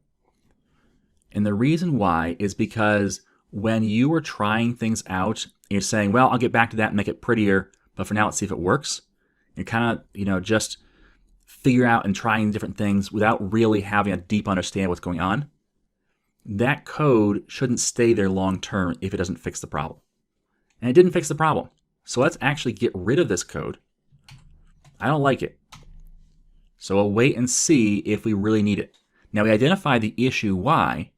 And the reason why is because when you were trying things out, you're saying, well, I'll get back to that and make it prettier, but for now, let's see if it works. You're kind of, just figure out and trying different things without really having a deep understanding of what's going on. That code shouldn't stay there long term if it doesn't fix the problem. And it didn't fix the problem. So let's actually get rid of this code. I don't like it. So we'll wait and see if we really need it. Now we identified the issue why,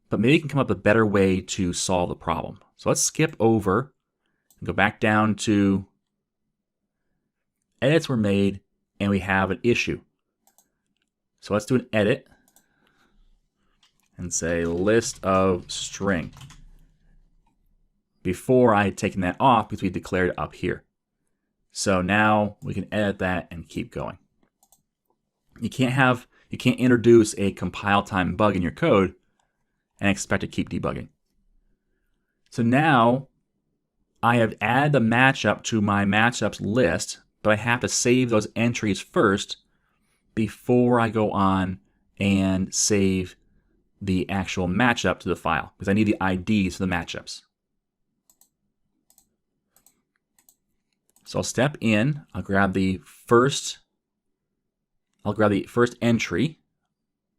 but maybe we can come up with a better way to solve the problem. So let's skip over and go back down to edits were made and we have an issue. So let's do an edit and say list of string before I had taken that off because we declared it up here. So now we can edit that and keep going. You can't introduce a compile time bug in your code and expect to keep debugging. So now I have added the matchup to my matchups list, but I have to save those entries first before I go on and save the actual matchup to the file, because I need the IDs for the matchups. So I'll step in, I'll grab the first entry.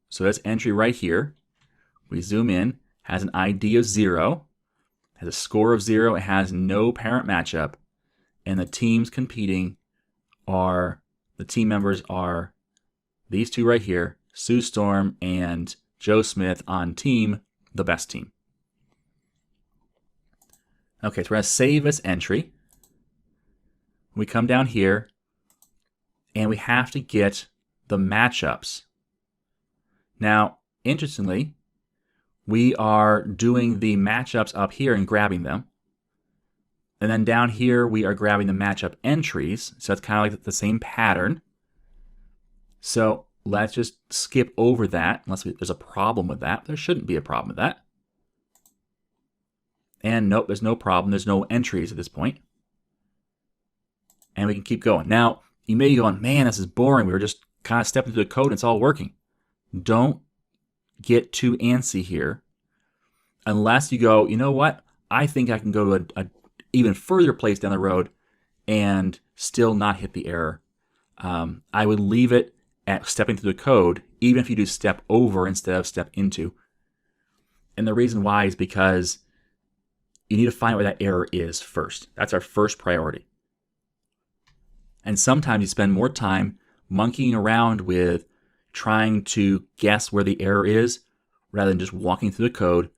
So this entry right here, we zoom in, has an ID of 0, has a score of 0, it has no parent matchup, and the teams competing are, the team members are these two right here, Sue Storm and Joe Smith on team, the best team. Okay, so we're going to save this entry. We come down here, and we have to get the matchups. Now, interestingly, we are doing the matchups up here and grabbing them. And then down here, we are grabbing the matchup entries. So it's kind of like the same pattern. So let's just skip over that, unless there's a problem with that. There shouldn't be a problem with that. And nope, there's no problem. There's no entries at this point. And we can keep going. Now, you may be going, man, this is boring. We were just kind of stepping through the code and it's all working. Don't get too antsy here unless you go, you know what? I think I can go to a even further place down the road and still not hit the error. I would leave it at stepping through the code, even if you do step over instead of step into. And the reason why is because you need to find where that error is first. That's our first priority. And sometimes you spend more time monkeying around with trying to guess where the error is rather than just walking through the code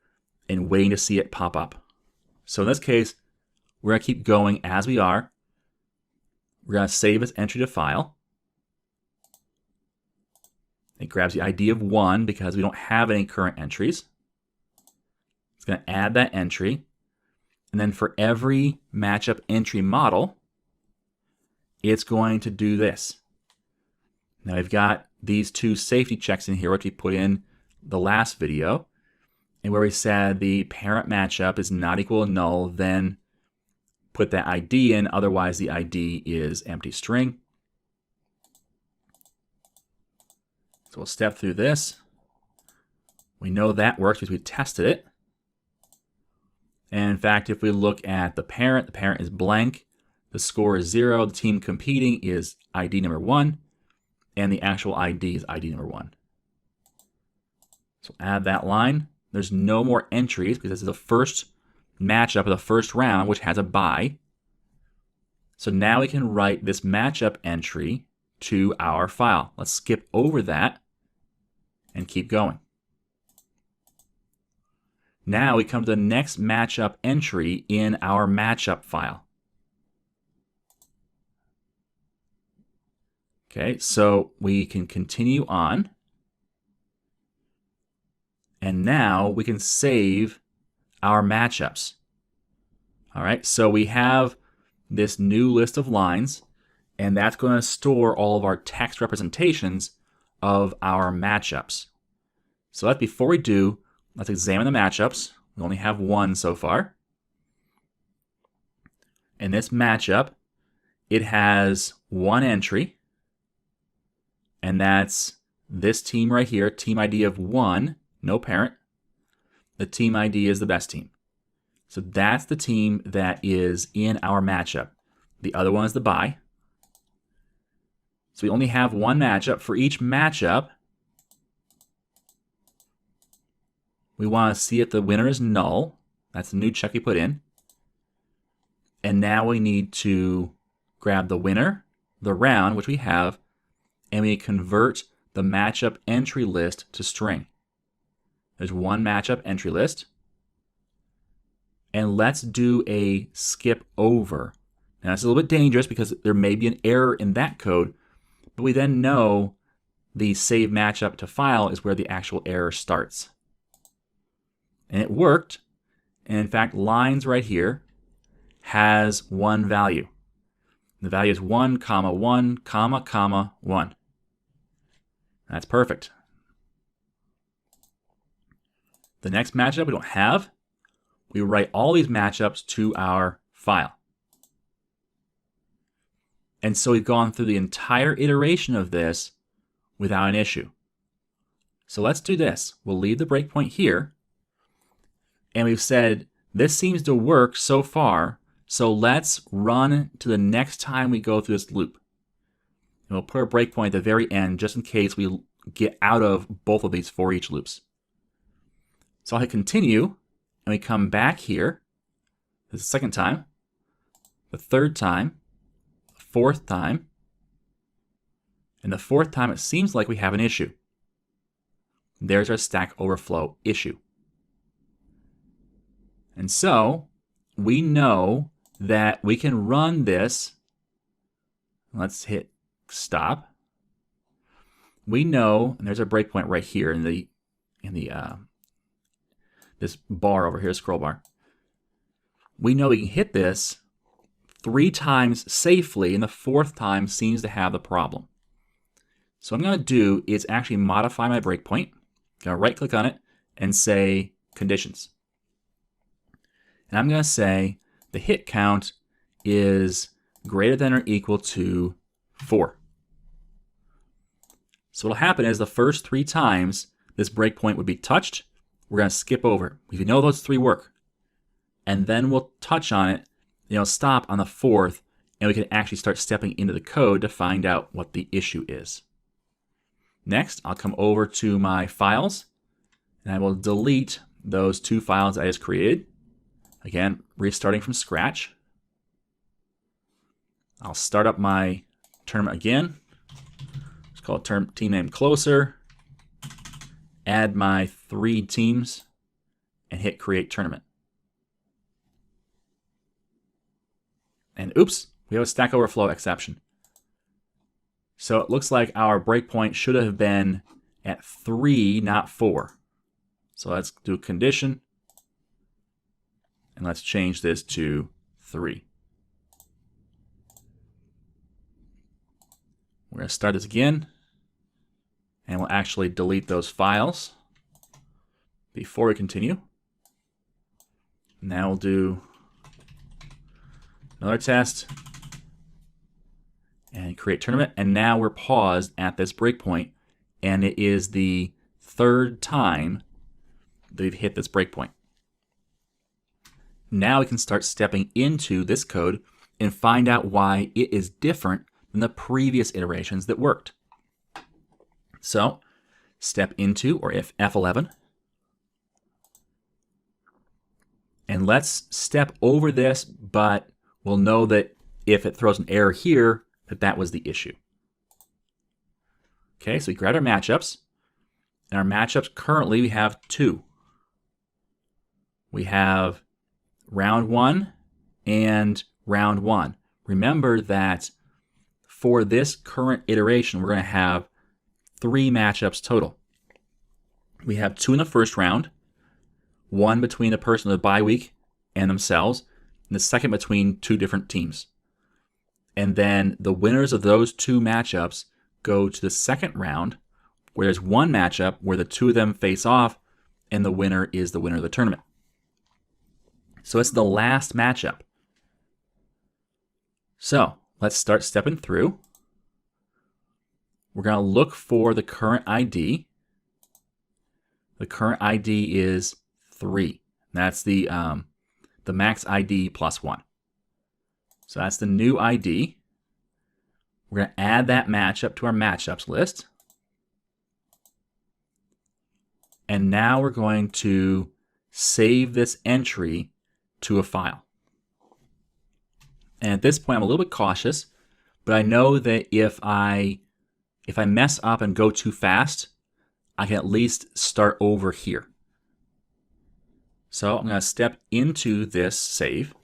and waiting to see it pop up. So in this case, we're going to keep going as we are. We're going to save this entry to file. It grabs the ID of 1 because we don't have any current entries. It's going to add that entry. And then for every matchup entry model, it's going to do this. Now we've got these two safety checks in here, which we put in the last video, and where we said the parent matchup is not equal to null, then put that ID in, otherwise the ID is empty string. So we'll step through this. We know that works because we tested it. And in fact, if we look at the parent is blank, the score is 0, the team competing is ID number 1, and the actual ID is ID number 1. So add that line. There's no more entries because this is the first matchup of the first round, which has a bye. So now we can write this matchup entry to our file. Let's skip over that and keep going. Now we come to the next matchup entry in our matchup file. Okay, so we can continue on. And now we can save our matchups. All right, so we have this new list of lines, and that's going to store all of our text representations of our matchups. So before we do, let's examine the matchups. We only have one so far. In this matchup, it has one entry, and that's this team right here, team ID of 1, no parent. The team ID is the best team. So that's the team that is in our matchup. The other one is the bye. So we only have one matchup. For each matchup, we want to see if the winner is null. That's the new check we put in. And now we need to grab the winner, the round, which we have, and we convert the matchup entry list to string. There's one matchup entry list. And let's do a skip over. Now it's a little bit dangerous because there may be an error in that code, but we then know the save matchup to file is where the actual error starts. And it worked. And in fact, lines right here has one value. The value is 1, 1, 1. That's perfect. The next matchup we don't have. we write all these matchups to our file. And so we've gone through the entire iteration of this without an issue. So let's do this. We'll leave the breakpoint here. And we've said, this seems to work so far, so let's run to the next time we go through this loop. And we'll put our breakpoint at the very end just in case we get out of both of these for each loops. So I'll hit continue, and we come back here. This is the second time, the third time, the fourth time, and the fourth time it seems like we have an issue. There's our Stack Overflow issue. And so we know that we can run this. Let's hit stop. We know, and there's a breakpoint right here in the this bar over here, scroll bar. We know we can hit this 3 times safely, and the 4th time seems to have the problem. So what I'm going to do is actually modify my breakpoint. I'm going to right click on it and say conditions. And I'm going to say the hit count is greater than or equal to 4. So what'll happen is the first 3 times this breakpoint would be touched, we're going to skip over. We know those 3 work. And then we'll touch on it, stop on the 4th, and we can actually start stepping into the code to find out what the issue is. Next, I'll come over to my files, and I will delete those 2 files I just created. Again, restarting from scratch. I'll start up my tournament again. Let's call it team name closer. Add my 3 teams and hit create tournament. And oops, we have a Stack Overflow exception. So it looks like our breakpoint should have been at 3, not 4. So let's do condition. And let's change this to 3. We're going to start this again. And we'll actually delete those files before we continue. Now we'll do another test and create tournament. And now we're paused at this breakpoint, and it is the 3rd time that we've hit this breakpoint. Now we can start stepping into this code and find out why it is different than the previous iterations that worked. So, step into, or if F11, and let's step over this, but we'll know that if it throws an error here, that was the issue. Okay, so we grab our matchups, and our matchups currently we have 2. We have round 1 and round 1. Remember that for this current iteration, we're going to have 3 matchups total. We have 2 in the first round, 1 between the person of the bye week and themselves, and the second between 2 different teams. And then the winners of those 2 matchups go to the second round, where there's 1 matchup where the 2 of them face off, and the winner is the winner of the tournament. So it's the last matchup. So let's start stepping through. We're going to look for the current ID. The current ID is 3. That's the max ID plus 1. So that's the new ID. We're going to add that matchup to our matchups list. And now we're going to save this entry to a file. And at this point, I'm a little bit cautious, but I know that if I mess up and go too fast, I can at least start over here. So I'm going to step into this save.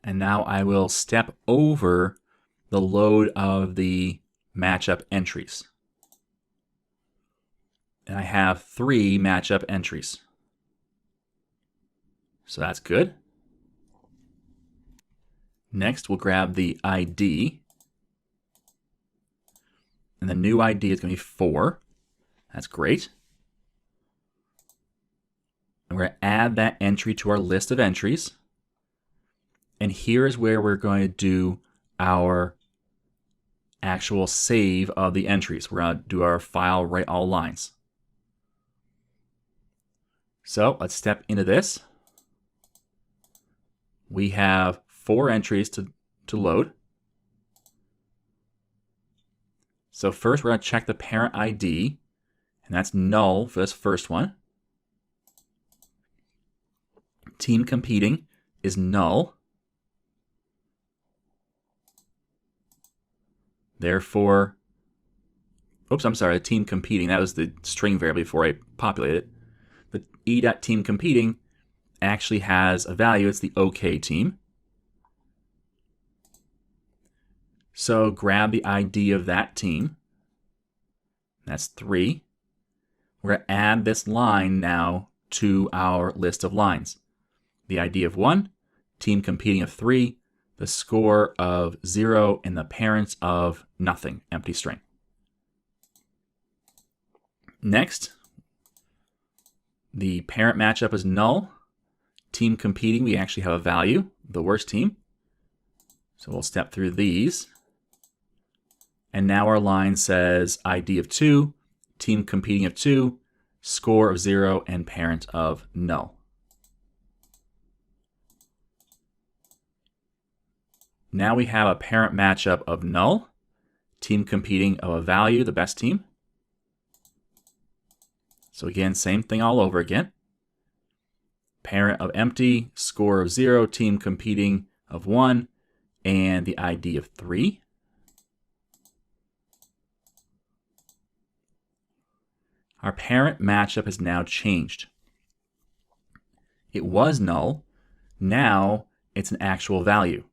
And now I will step over the load of the matchup entries. And I have 3 matchup entries. So that's good. Next, we'll grab the ID. And the new ID is going to be 4. That's great. We're going to add that entry to our list of entries. And here's where we're going to do our actual save of the entries. We're going to do our file write all lines. So let's step into this. We have 4 entries to load. So first we're going to check the parent ID, and that's null for this first one. Team competing is null. Therefore, oops, I'm sorry, team competing, that was the string variable before I populated it. The e.teamCompeting actually has a value, it's the OK team. So grab the ID of that team. That's 3. We're going to add this line now to our list of lines. The ID of 1, team competing of 3, the score of 0, and the parents of nothing, empty string. Next, the parent matchup is null. Team competing, we actually have a value, the worst team. So we'll step through these. And now our line says ID of 2, team competing of 2, score of 0, and parent of null. Now we have a parent matchup of null, team competing of a value, the best team. So again, same thing all over again. Parent of empty, score of 0, team competing of 1, and the ID of 3. Our parent matchup has now changed. It was null. Now it's an actual value.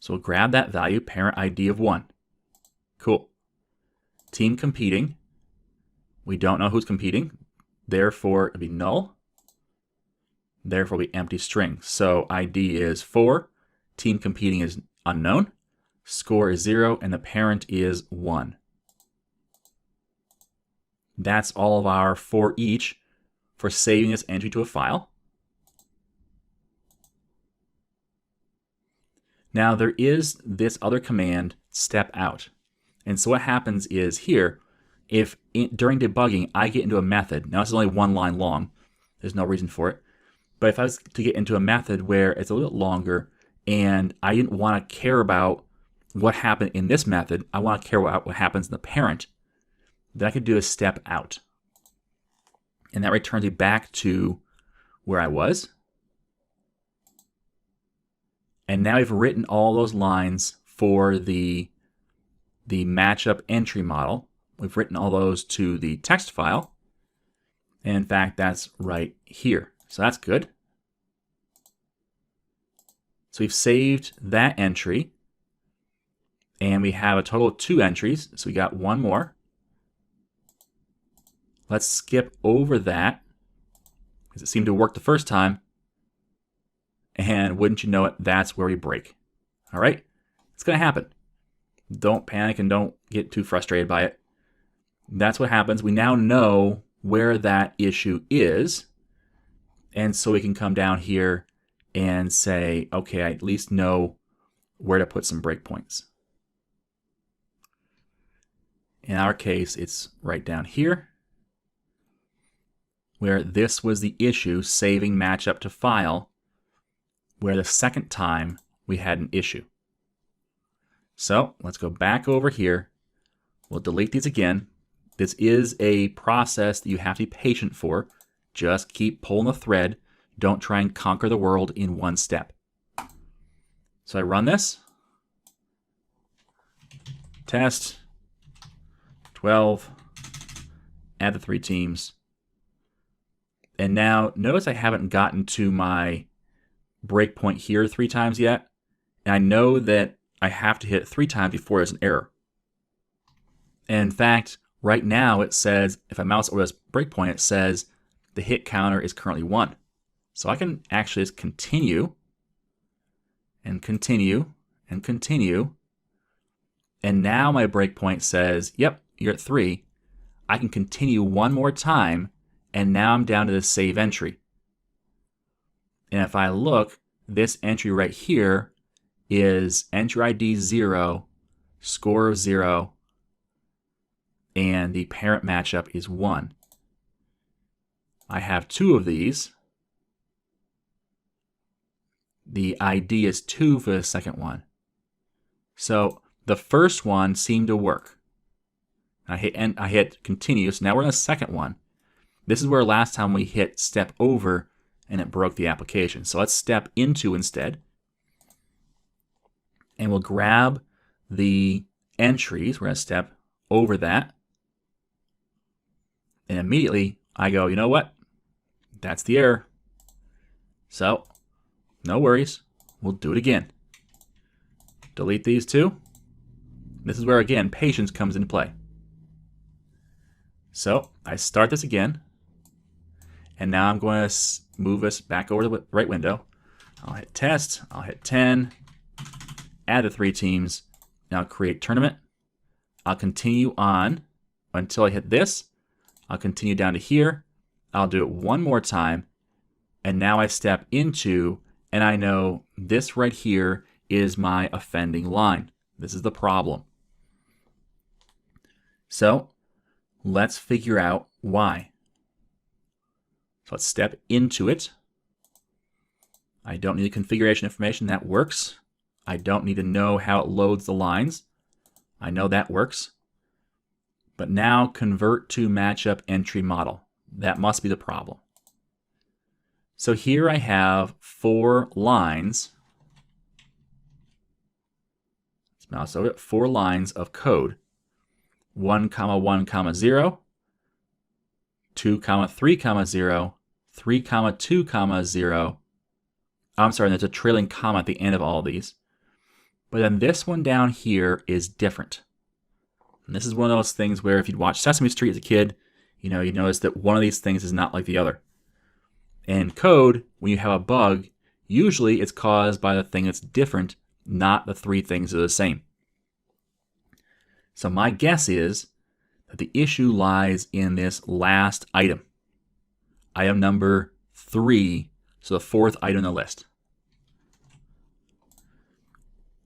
So we'll grab that value, parent ID of 1. Cool. Team competing. We don't know who's competing. Therefore, it'll be null. Therefore, it'll be empty string. So ID is 4. Team competing is unknown. Score is 0, and the parent is 1. That's all of our for each for saving this entry to a file. Now there is this other command, step out. And so what happens is here, if during debugging I get into a method, now this is only 1 line long, there's no reason for it, but if I was to get into a method where it's a little bit longer and I didn't want to care about what happened in this method, I want to care about what happens in the parent, then I could do a step out. And that returns me back to where I was. And now we've written all those lines for the matchup entry model. We've written all those to the text file. And in fact, that's right here. So that's good. So we've saved that entry. And we have a total of 2 entries. So we got 1 more. Let's skip over that because it seemed to work the first time. And wouldn't you know it, that's where we break. All right? It's going to happen. Don't panic and don't get too frustrated by it. That's what happens. We now know where that issue is. And so we can come down here and say, okay, I at least know where to put some breakpoints. In our case, it's right down here, where this was the issue, saving matchup to file, where the second time we had an issue. So let's go back over here. We'll delete these again. This is a process that you have to be patient for. Just keep pulling the thread. Don't try and conquer the world in one step. So I run this. Test. 12. Add the 3 teams. And now notice I haven't gotten to my breakpoint here 3 times yet. And I know that I have to hit it 3 times before there's an error. And in fact, right now it says, if I mouse over this breakpoint, it says the hit counter is currently 1. So I can actually just continue and continue and continue. And now my breakpoint says, yep, you're at 3. I can continue one more time, and now I'm down to the save entry. And if I look, this entry right here is entry ID 0, score of 0, and the parent matchup is 1. I have 2 of these. The ID is 2 for the second one. So the first one seemed to work. I hit continue, so now we're in the second one. This is where last time we hit step over and it broke the application. So let's step into instead. And we'll grab the entries. We're going to step over that. And immediately I go, you know what? That's the error. So no worries. We'll do it again. Delete these two. This is where, again, patience comes into play. So I start this again. And now I'm going to move us back over to the right window. I'll hit test. I'll hit 10. Add the 3 teams. Now create tournament. I'll continue on until I hit this. I'll continue down to here. I'll do it one more time. And now I step into, and I know this right here is my offending line. This is the problem. So let's figure out why. So let's step into it. I don't need the configuration information. That works. I don't need to know how it loads the lines. I know that works. But now convert to matchup entry model. That must be the problem. So here I have 4 lines. Let's mouse over it. 4 lines of code. 1, 1, 0, 2, 3, 0, 3, 2, 0. I'm sorry, there's a trailing comma at the end of all these. But then this one down here is different. And this is one of those things where if you'd watched Sesame Street as a kid, you notice that one of these things is not like the other. In code, when you have a bug, usually it's caused by the thing that's different, not the 3 things that are the same. So my guess is that the issue lies in this last item. Item number 3, so the 4th item on the list.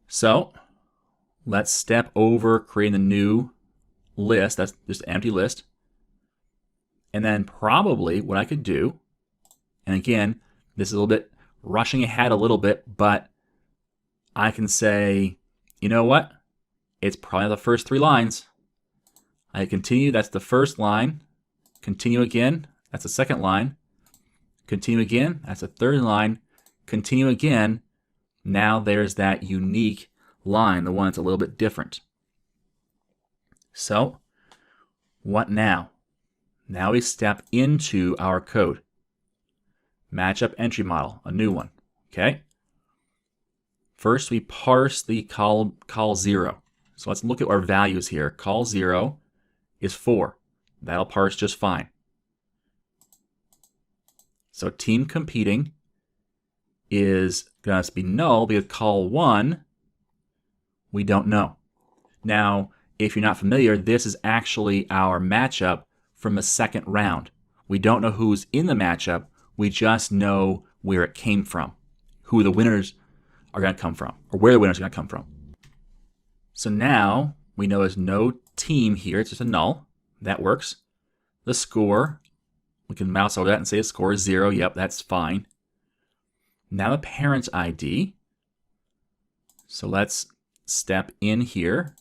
So let's step over creating a new list. That's just an empty list. And then probably what I could do, and again, this is a little bit rushing ahead a little bit, but I can say, you know what? It's probably the first 3 lines. I continue, that's the first line. Continue again, that's the second line. Continue again, that's the third line. Continue again, now there's that unique line, the one that's a little bit different. So, what now? Now we step into our code. Matchup entry model, a new one, okay? First, we parse the call 0. So let's look at our values here. Call 0 is 4. That'll parse just fine. So team competing is going to be null because call 1, we don't know. Now, if you're not familiar, this is actually our matchup from the second round. We don't know who's in the matchup. We just know where it came from, who the winners are going to come from, or where the winners are going to come from. So now we know there's no team here. It's just a null. That works. The score, we can mouse over that and say the score is 0. Yep, that's fine. Now the parent ID. So let's step in here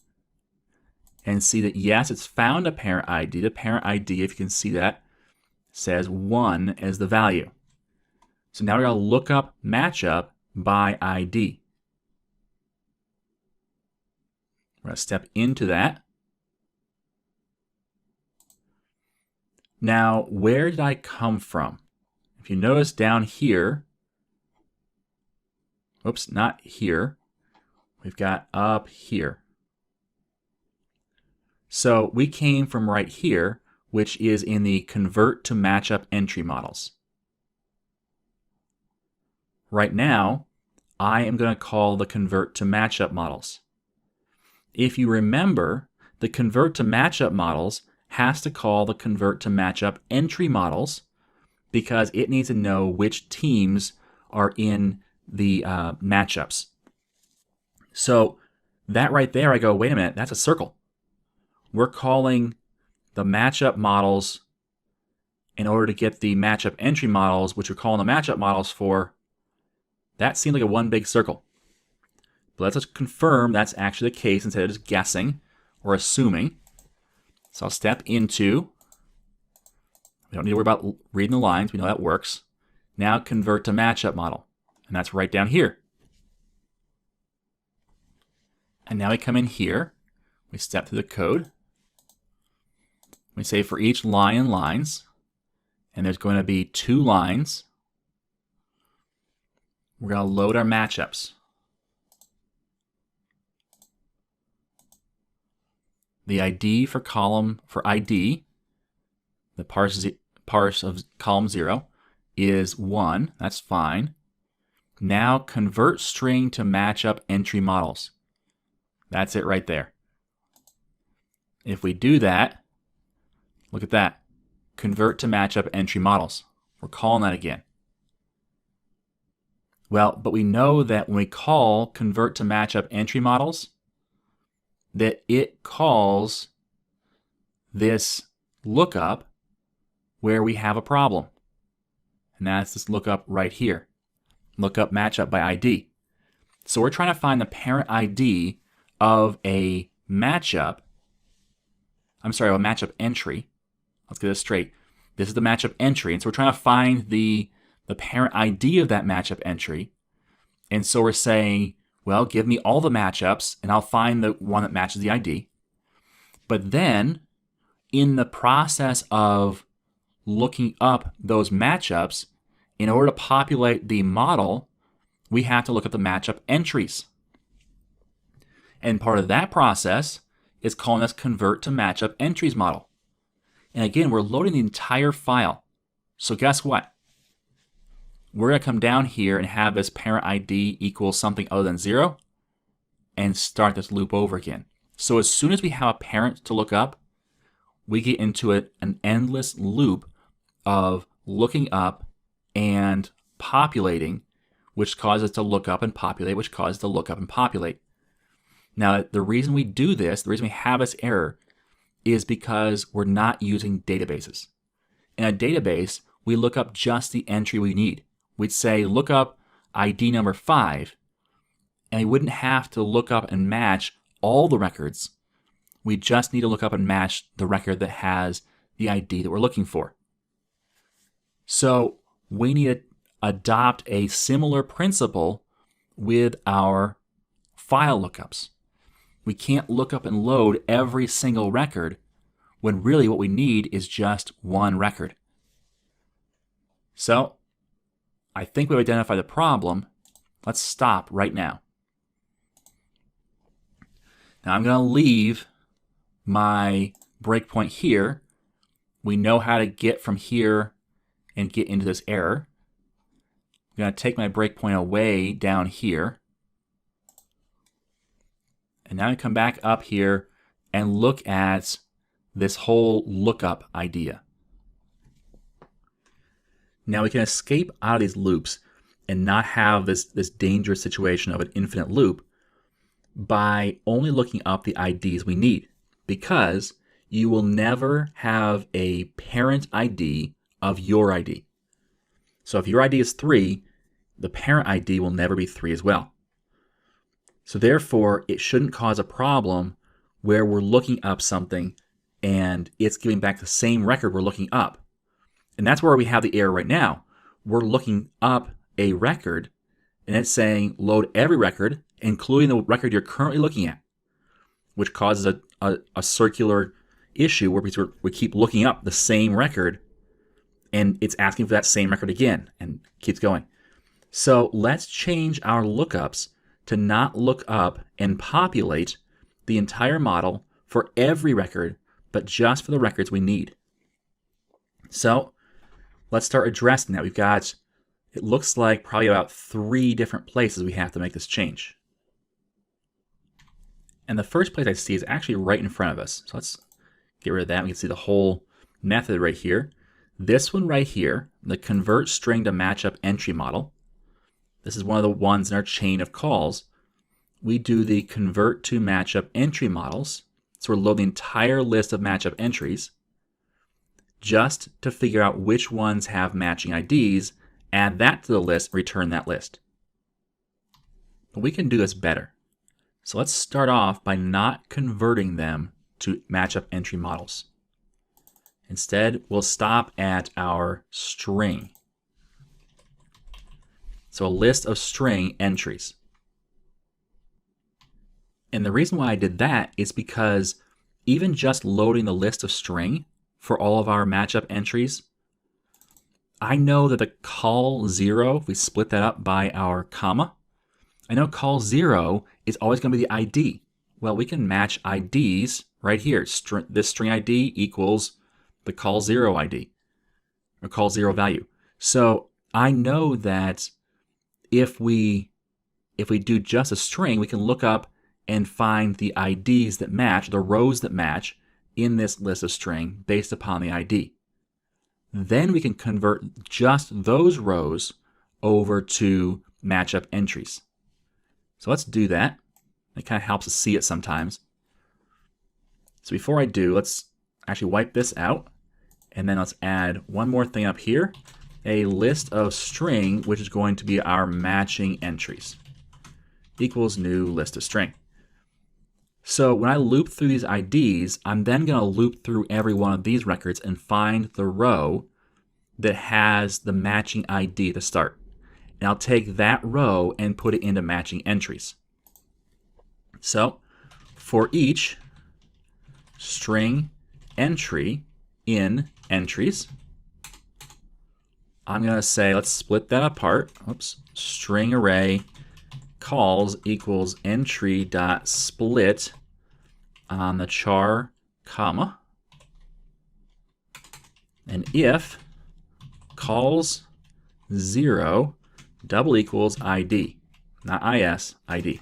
and see that, yes, it's found a parent ID. The parent ID, if you can see that, says 1 as the value. So now we're going to look up matchup by ID. We're going to step into that. Now, where did I come from? If you notice down here, oops, not here. We've got up here. So we came from right here, which is in the convert to matchup entry models. Right now, I am going to call the convert to matchup models. If you remember, the convert to matchup models has to call the convert to matchup entry models because it needs to know which teams are in the matchups. So that right there, I go, wait a minute, that's a circle. We're calling the matchup models in order to get the matchup entry models, which we're calling the matchup models for. That seems like a one big circle. But let's just confirm that's actually the case instead of just guessing or assuming. So I'll step into, we don't need to worry about reading the lines, we know that works. Now convert to matchup model, and that's right down here. And now we come in here, we step through the code, we say for each line in lines, and there's going to be 2 lines, we're going to load our matchups. The ID for column, for ID, the parse of column 0 is 1, that's fine. Now convert string to matchup entry models. That's it right there. If we do that, look at that. Convert to matchup entry models. We're calling that again. Well, but we know that when we call convert to matchup entry models, that it calls this lookup where we have a problem. And that's this lookup right here. Lookup matchup by ID. So we're trying to find the parent ID of a matchup. I'm sorry, a matchup entry. Let's get this straight. This is the matchup entry. And so we're trying to find the parent ID of that matchup entry. And so we're saying, well, give me all the matchups and I'll find the one that matches the ID. But then in the process of looking up those matchups, in order to populate the model, we have to look at the matchup entries. And part of that process is calling this convert to matchup entries model. And again, we're loading the entire file. So guess what? We're going to come down here and have this parent ID equals something other than 0 and start this loop over again. So as soon as we have a parent to look up, we get into an endless loop of looking up and populating, which causes it to look up and populate, which causes it to look up and populate. Now, the reason we do this, the reason we have this error, is because we're not using databases. In a database, we look up just the entry we need. We'd say, look up ID number 5, and we wouldn't have to look up and match all the records. We just need to look up and match the record that has the ID that we're looking for. So we need to adopt a similar principle with our file lookups. We can't look up and load every single record when really what we need is just one record. So I think we've identified the problem. Let's stop right now. Now I'm going to leave my breakpoint here. We know how to get from here and get into this error. I'm going to take my breakpoint away down here. And now I come back up here and look at this whole lookup idea. Now we can escape out of these loops and not have this dangerous situation of an infinite loop by only looking up the IDs we need, because you will never have a parent ID of your ID. So if your ID is 3, the parent ID will never be 3 as well. So therefore, it shouldn't cause a problem where we're looking up something and it's giving back the same record we're looking up. And that's where we have the error right now. We're looking up a record and it's saying load every record, including the record you're currently looking at, which causes a circular issue where we keep looking up the same record and it's asking for that same record again and keeps going. So let's change our lookups to not look up and populate the entire model for every record, but just for the records we need. So let's start addressing that. We've got, it looks like probably about 3 different places we have to make this change. And the first place I see is actually right in front of us. So let's Get rid of that. We can see the whole method right here. This one right here, the convert string to matchup entry model, this is one of the ones in our chain of calls. We do the convert to matchup entry models. So we're loading the entire list of matchup entries just to figure out which ones have matching IDs, add that to the list, return that list. But we can do this better. So let's start off by not converting them to matchup entry models. Instead, we'll stop at our string. So a list of string entries. And the reason why I did that is because even just loading the list of string for all of our matchup entries, I know that the call 0, if we split that up by our comma, I know call 0 is always going to be the ID. Well, we can match IDs right here. This string ID equals the call 0 ID, or call 0 value. So I know that if we do just a string, we can look up and find the IDs that match, the rows that match in this list of string based upon the ID. Then we can convert just those rows over to matchup entries. So let's do that. It kind of helps us see it sometimes. So before I do, let's actually wipe this out. And then let's add one more thing up here, a list of string, which is going to be our matching entries, equals new list of string. So when I loop through these IDs, I'm then going to loop through every one of these records and find the row that has the matching ID to start. And I'll take that row and put it into matching entries. So for each string entry in entries, I'm going to say, let's split that apart. Oops. String array calls equals entry dot split on the char comma, and if calls 0 double equals ID, not IS, ID.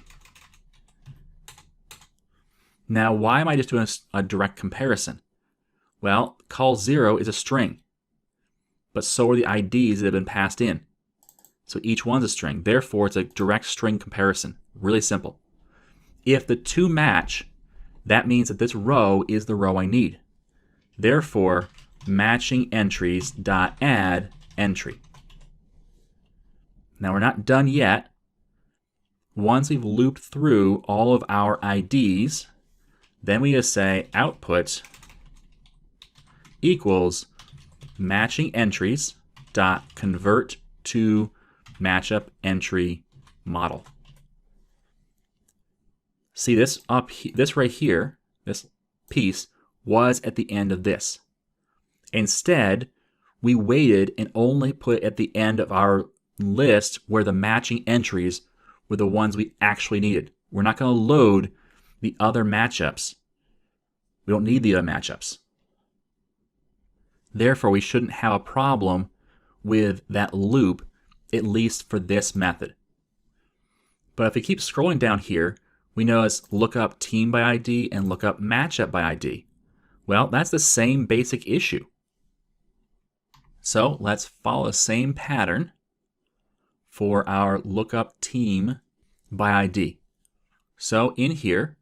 Now, why am I just doing a direct comparison? Well, call 0 is a string, but so are the IDs that have been passed in. So each one's a string. Therefore, it's a direct string comparison. Really simple. If the two match, that means that this row is the row I need. Therefore, matching entries dot add entry. Now we're not done yet. Once we've looped through all of our IDs, then we just say output equals matching entries dot convert to matchup entry model. See this this right here, this piece was at the end of this. Instead, we waited and only put at the end of our list where the matching entries were the ones we actually needed. We're not going to load the other matchups. We don't need the other matchups. Therefore, we shouldn't have a problem with that loop, at least for this method. But if we keep scrolling down here, we notice look up team by ID and look up matchup by ID. Well, that's the same basic issue. So let's follow the same pattern for our lookup team by ID. So in here,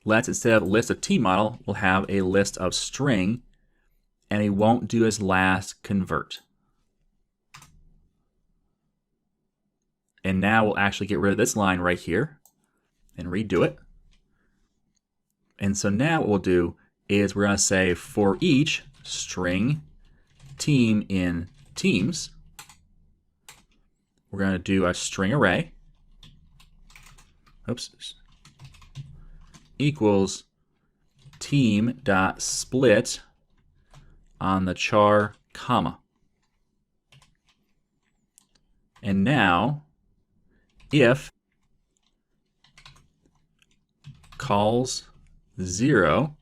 let's, instead of list of team model, we'll have a list of string, and we won't do as last convert. And now we'll actually get rid of this line right here and redo it. And so now what we'll do is we're going to say for each string team in teams, we're going to do a string array, equals team dot split on the char comma. And now if calls 0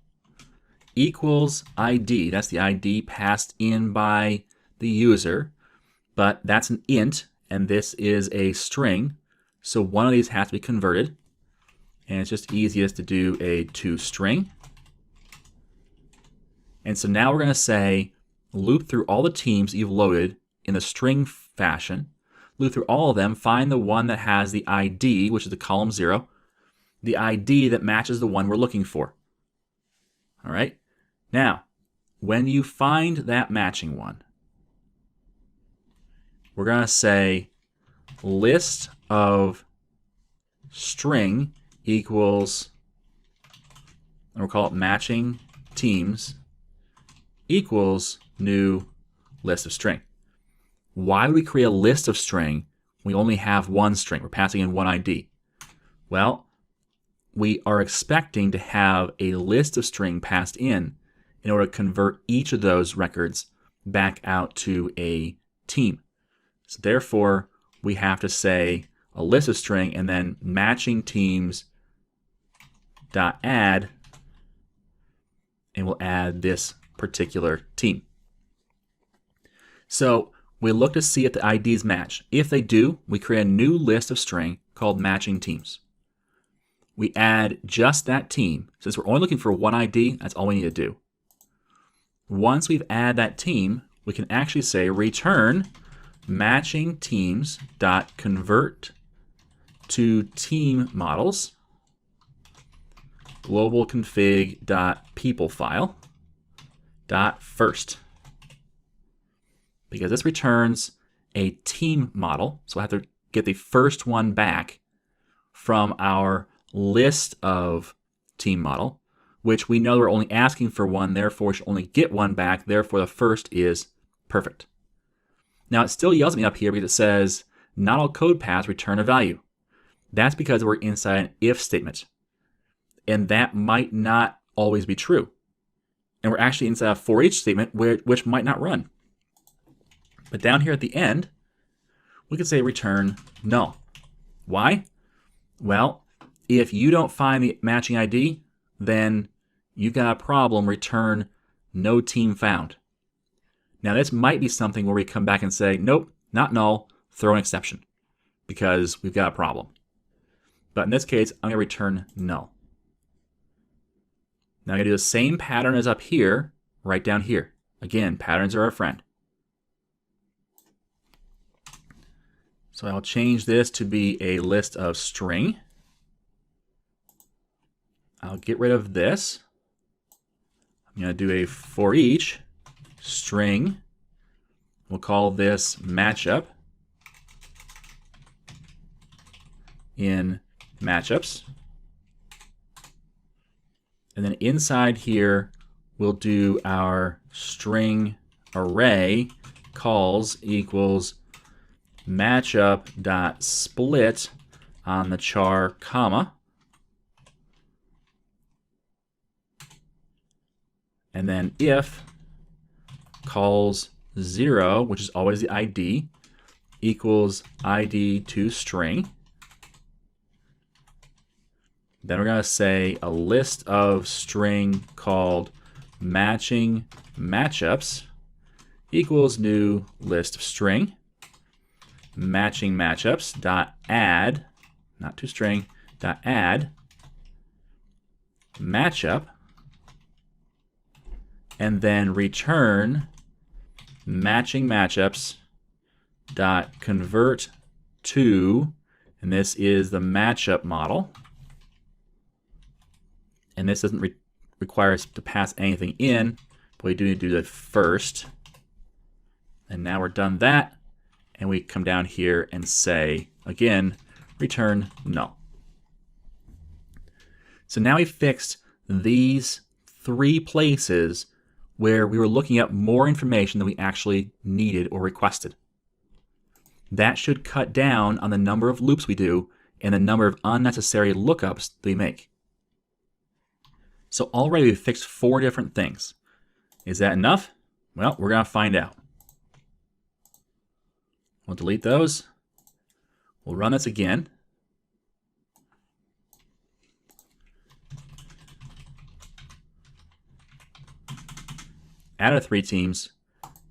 equals ID, that's the ID passed in by the user, but that's an int and this is a string, so one of these has to be converted, and it's just easiest to do a toString And so now we're going to say loop through all the teams you've loaded in the string fashion. Loop through all of them, find the one that has the ID, which is the column 0, the ID that matches the one we're looking for. All right? Now, when you find that matching one, we're going to say list of string equals, and we'll call it matching teams equals new list of string. Why do we create a list of string when we only have one string? We're passing in one ID. Well, we are expecting to have a list of string passed in order to convert each of those records back out to a team. So therefore, we have to say a list of string and then matching teams dot add, and we'll add this particular team. So we look to see if the IDs match. If they do, we create a new list of string called matching teams. We add just that team. Since we're only looking for one ID, that's all we need to do. Once we've added that team, we can actually say return matching teams dot convert to team models global config dot people file dot first, because this returns a team model, so I have to get the first one back from our list of team model, which we know we're only asking for one, therefore we should only get one back, therefore the first is perfect. Now it still yells at me up here because it says not all code paths return a value. That's because we're inside an if statement, and that might not always be true. And we're actually inside a for each statement which might not run. But down here at the end, we could say return null. Why? Well, if you don't find the matching ID, then you've got a problem, return no team found. Now this might be something where we come back and say, nope, not null, throw an exception, because we've got a problem. But in this case, I'm going to return null. Now I'm going to do the same pattern as up here, right down here. Again, patterns are our friend. So I'll change this to be a list of string. I'll get rid of this. I'm going to do a for each string. We'll call this matchup in matchups. And then inside here, we'll do our string array calls equals matchup dot split on the char comma. And then if calls 0, which is always the ID, equals ID to string. Then we're going to say a list of string called matching matchups equals new list of string. Matching matchups dot add, not to string, dot add matchup, and then return matching matchups dot convert to, and this is the matchup model. And this doesn't require us to pass anything in, but we do need to do that first. And now we're done that, and we come down here and say, again, return null. So now we fixed these 3 places where we were looking up more information than we actually needed or requested. That should cut down on the number of loops we do and the number of unnecessary lookups that we make. So already we've fixed 4 different things. Is that enough? Well, we're going to find out. We'll delete those. We'll run this again. Add our 3 teams,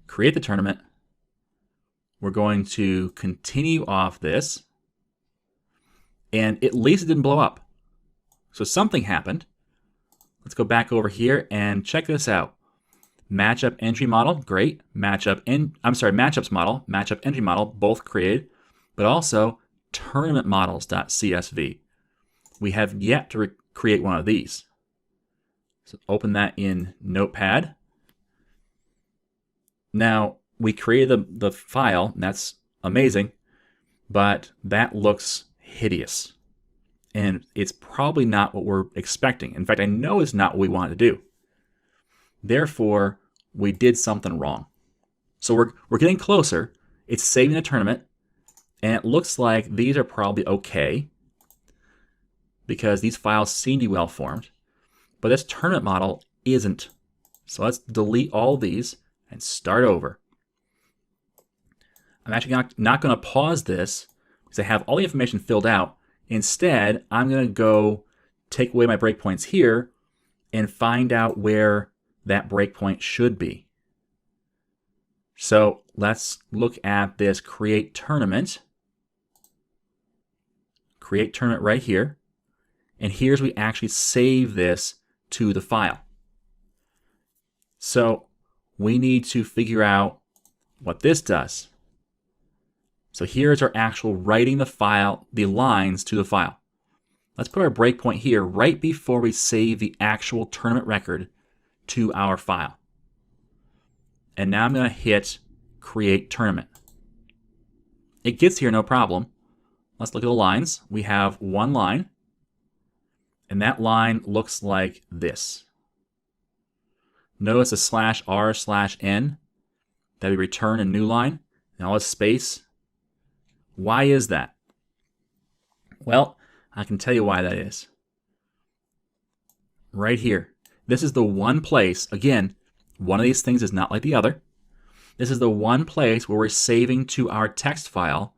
create the tournament. We're going to continue off this. And at least it didn't blow up. So something happened. Let's go back over here and check this out. Matchup entry model, great. Matchups model, matchup entry model, both created, but also tournament models.csv. We have yet to create one of these. So open that in Notepad. Now, we created the file, and that's amazing, but that looks hideous. And it's probably not what we're expecting. In fact, I know it's not what we wanted to do. Therefore, we did something wrong. So we're getting closer. It's saving the tournament, and it looks like these are probably okay because these files seem to be well formed, but this tournament model isn't. So let's delete all these and start over. I'm actually not going to pause this because I have all the information filled out. Instead, I'm going to go take away my breakpoints here and find out where that breakpoint should be. So let's look at this create tournament. Create tournament right here. And here's we actually save this to the file. So we need to figure out what this does. So here's our actual writing the file, the lines to the file. Let's put our breakpoint here right before we save the actual tournament record to our file. And now I'm going to hit create tournament. It gets here no problem. Let's look at the lines. We have one line, and that line looks like this. Notice a /r/n that we return a new line, and all this space. Why is that? Well, I can tell you why that is. Right here. This is the one place, again, one of these things is not like the other. This is the one place where we're saving to our text file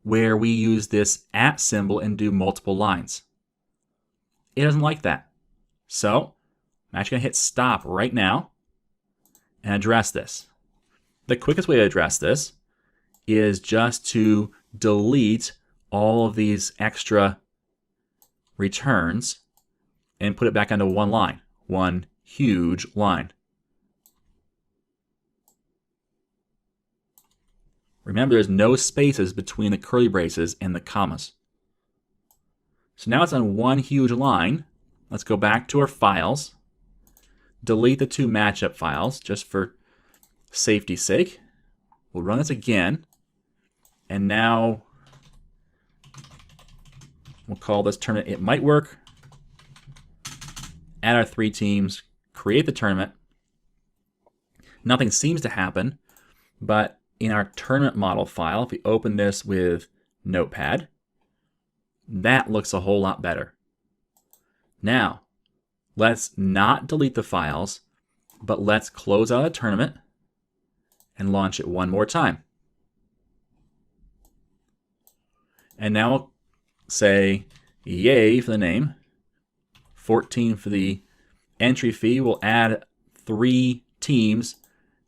where we use this @ symbol and do multiple lines. It doesn't like that. So I'm actually going to hit stop right now and address this. The quickest way to address this is just to delete all of these extra returns and put it back onto one line, one huge line. Remember, there's no spaces between the curly braces and the commas. So now it's on one huge line. Let's go back to our files, delete the two matchup files just for safety's sake. We'll run this again. And now we'll call this tournament It Might Work. Add our 3 teams, create the tournament. Nothing seems to happen, but in our tournament model file, if we open this with Notepad, that looks a whole lot better. Now, let's not delete the files, but let's close out a tournament and launch it one more time. And now we'll say yay for the name, 14 for the entry fee. We'll add 3 teams,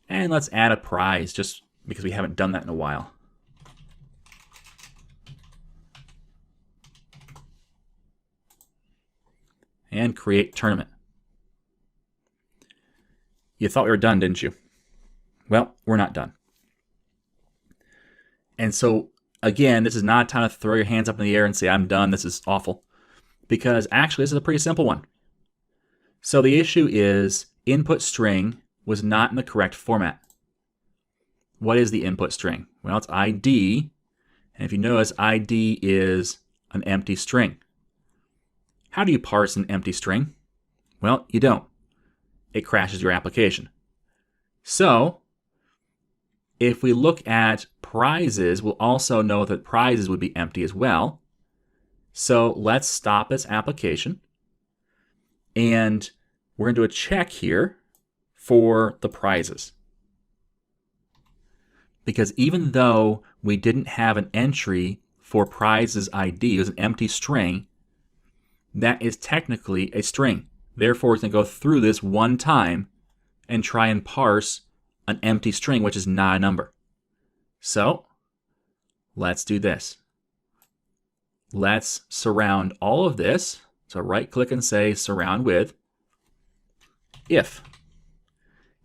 and let's add a prize just because we haven't done that in a while. And create tournament. You thought we were done, didn't you? Well, we're not done. And so, again, this is not a time to throw your hands up in the air and say, I'm done, this is awful. Because actually, this is a pretty simple one. So the issue is input string was not in the correct format. What is the input string? Well, it's ID. And if you notice, ID is an empty string. How do you parse an empty string? Well, you don't. It crashes your application. So, if we look at prizes, we'll also know that prizes would be empty as well. So let's stop this application. And we're going to do a check here for the prizes. Because even though we didn't have an entry for prizes ID, it was an empty string, that is technically a string. Therefore, it's going to go through this one time and try and parse an empty string, which is not a number. So, let's do this. Let's surround all of this. So right-click and say surround with if.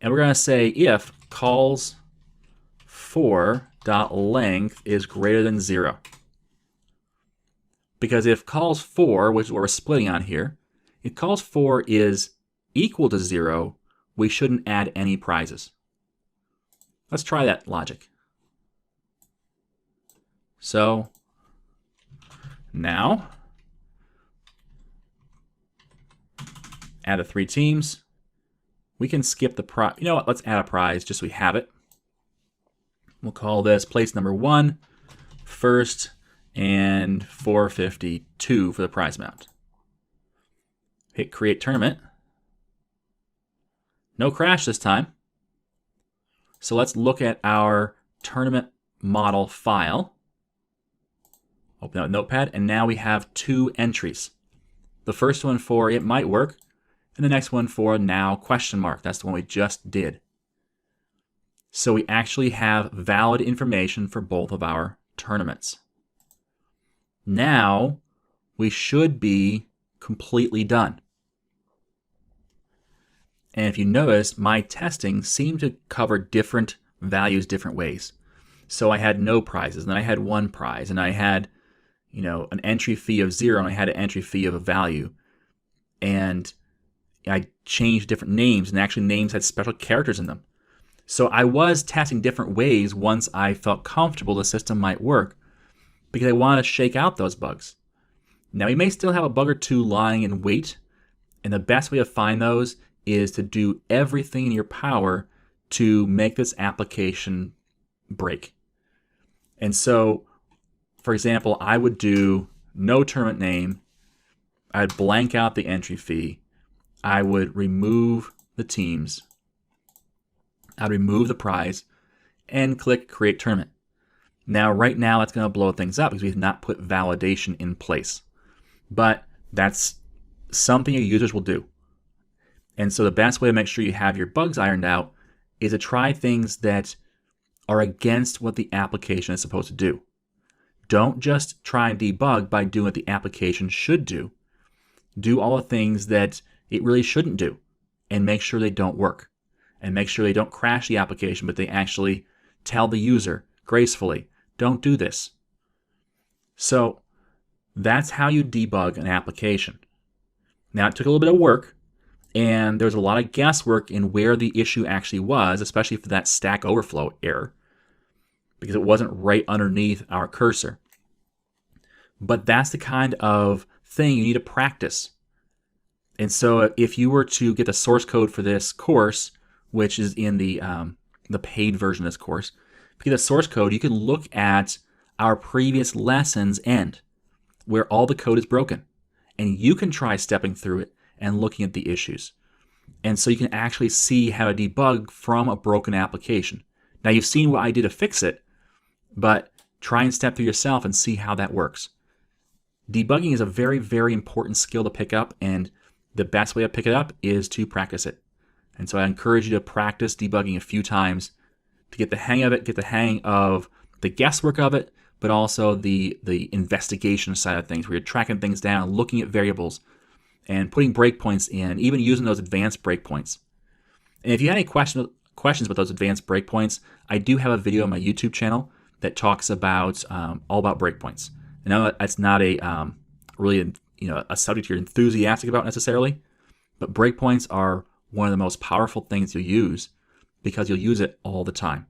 And we're going to say if calls for dot length is greater than 0. Because if calls for, which is what we're splitting on here, if calls for is equal to 0, we shouldn't add any prizes. Let's try that logic. So now add the 3 teams. We can skip the prize. You know what? Let's add a prize just so we have it. We'll call this place number 1, first, and 452 for the prize amount. Hit create tournament. No crash this time. So let's look at our tournament model file. Open up Notepad, and now we have 2 entries. The first one for it might work, and the next one for now question mark. That's the one we just did. So we actually have valid information for both of our tournaments. Now we should be completely done. And if you notice, my testing seemed to cover different values different ways. So I had no prizes, and then I had 1 prize, and I had, you know, an entry fee of 0, and I had an entry fee of a value. And I changed different names, and actually names had special characters in them. So I was testing different ways once I felt comfortable the system might work, because I wanted to shake out those bugs. Now, you may still have a bug or 2 lying in wait, and the best way to find those is to do everything in your power to make this application break. And so, for example, I would do no tournament name, I'd blank out the entry fee, I would remove the teams, I'd remove the prize, and click create tournament. Now, right now, that's going to blow things up because we've not put validation in place. But that's something your users will do. And so the best way to make sure you have your bugs ironed out is to try things that are against what the application is supposed to do. Don't just try and debug by doing what the application should do. Do all the things that it really shouldn't do and make sure they don't work. And make sure they don't crash the application, but they actually tell the user gracefully, don't do this. So that's how you debug an application. Now, it took a little bit of work, and there was a lot of guesswork in where the issue actually was, especially for that Stack Overflow error, because it wasn't right underneath our cursor. But that's the kind of thing you need to practice. And so if you were to get the source code for this course, which is in the paid version of this course, if you get the source code, you can look at our previous lessons end, where all the code is broken. And you can try stepping through it and looking at the issues. And so you can actually see how to debug from a broken application. Now, you've seen what I did to fix it, but try and step through yourself and see how that works. Debugging is a very, very important skill to pick up, and the best way to pick it up is to practice it. And so I encourage you to practice debugging a few times to get the hang of it, get the hang of the guesswork of it, but also the investigation side of things, where you're tracking things down, looking at variables, and putting breakpoints in, even using those advanced breakpoints. And if you had any questions about those advanced breakpoints, I do have a video on my YouTube channel that talks about all about breakpoints. I know that's not a really a subject you're enthusiastic about necessarily, but breakpoints are one of the most powerful things you'll use because you'll use it all the time.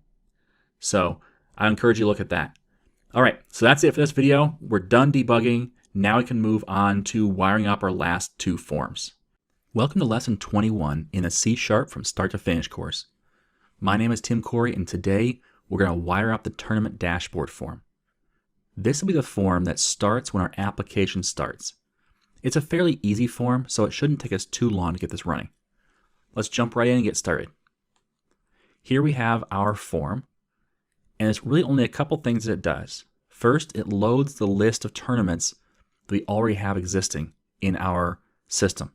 So I encourage you to look at that. All right, so that's it for this video. We're done debugging. Now we can move on to wiring up our last 2 forms. Welcome to lesson 21 in a C# from start to finish course. My name is Tim Corey, and today we're going to wire up the tournament dashboard form. This will be the form that starts when our application starts. It's a fairly easy form, so it shouldn't take us too long to get this running. Let's jump right in and get started. Here we have our form, and it's really only a couple things that it does. First, it loads the list of tournaments that we already have existing in our system.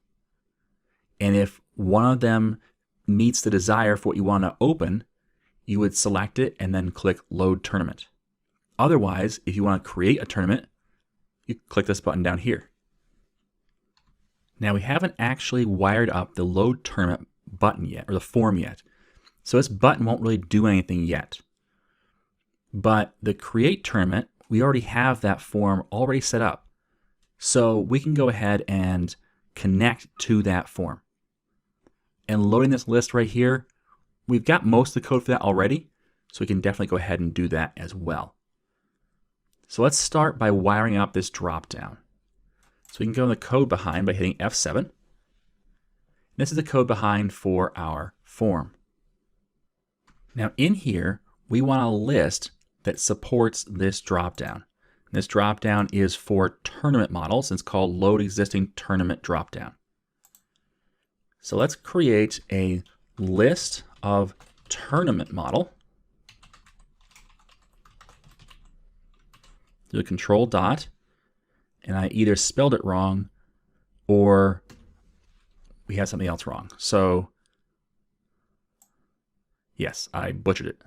And if one of them meets the desire for what you want to open, you would select it and then click Load Tournament. Otherwise, if you want to create a tournament, you click this button down here. Now, we haven't actually wired up the Load Tournament button yet, or the form yet, So this button won't really do anything yet. But the create tournament, we already have that form already set up. So we can go ahead and connect to that form. And loading this list right here, we've got most of the code for that already, so we can definitely go ahead and do that as well. So let's start by wiring up this dropdown. So we can go in the code behind by hitting F7. This is the code behind for our form. Now in here, we want a list that supports this dropdown. This dropdown is for tournament models. It's called Load Existing Tournament Dropdown. So let's create a list of tournament model. Do a control dot, and I either spelled it wrong or we had something else wrong. So yes, I butchered it.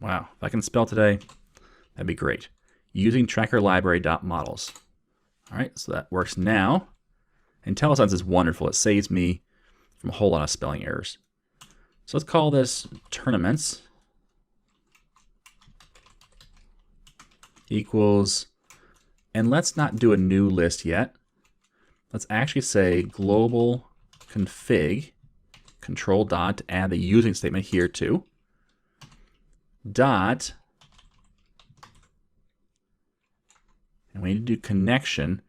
Wow, if I can spell today, that'd be great. Using tracker library.models. All right, so that works now. IntelliSense is wonderful. It saves me from a whole lot of spelling errors. So let's call this tournaments equals, and let's not do a new list yet. Let's actually say global config, control dot, to add the using statement here too, dot, and we need to do connection,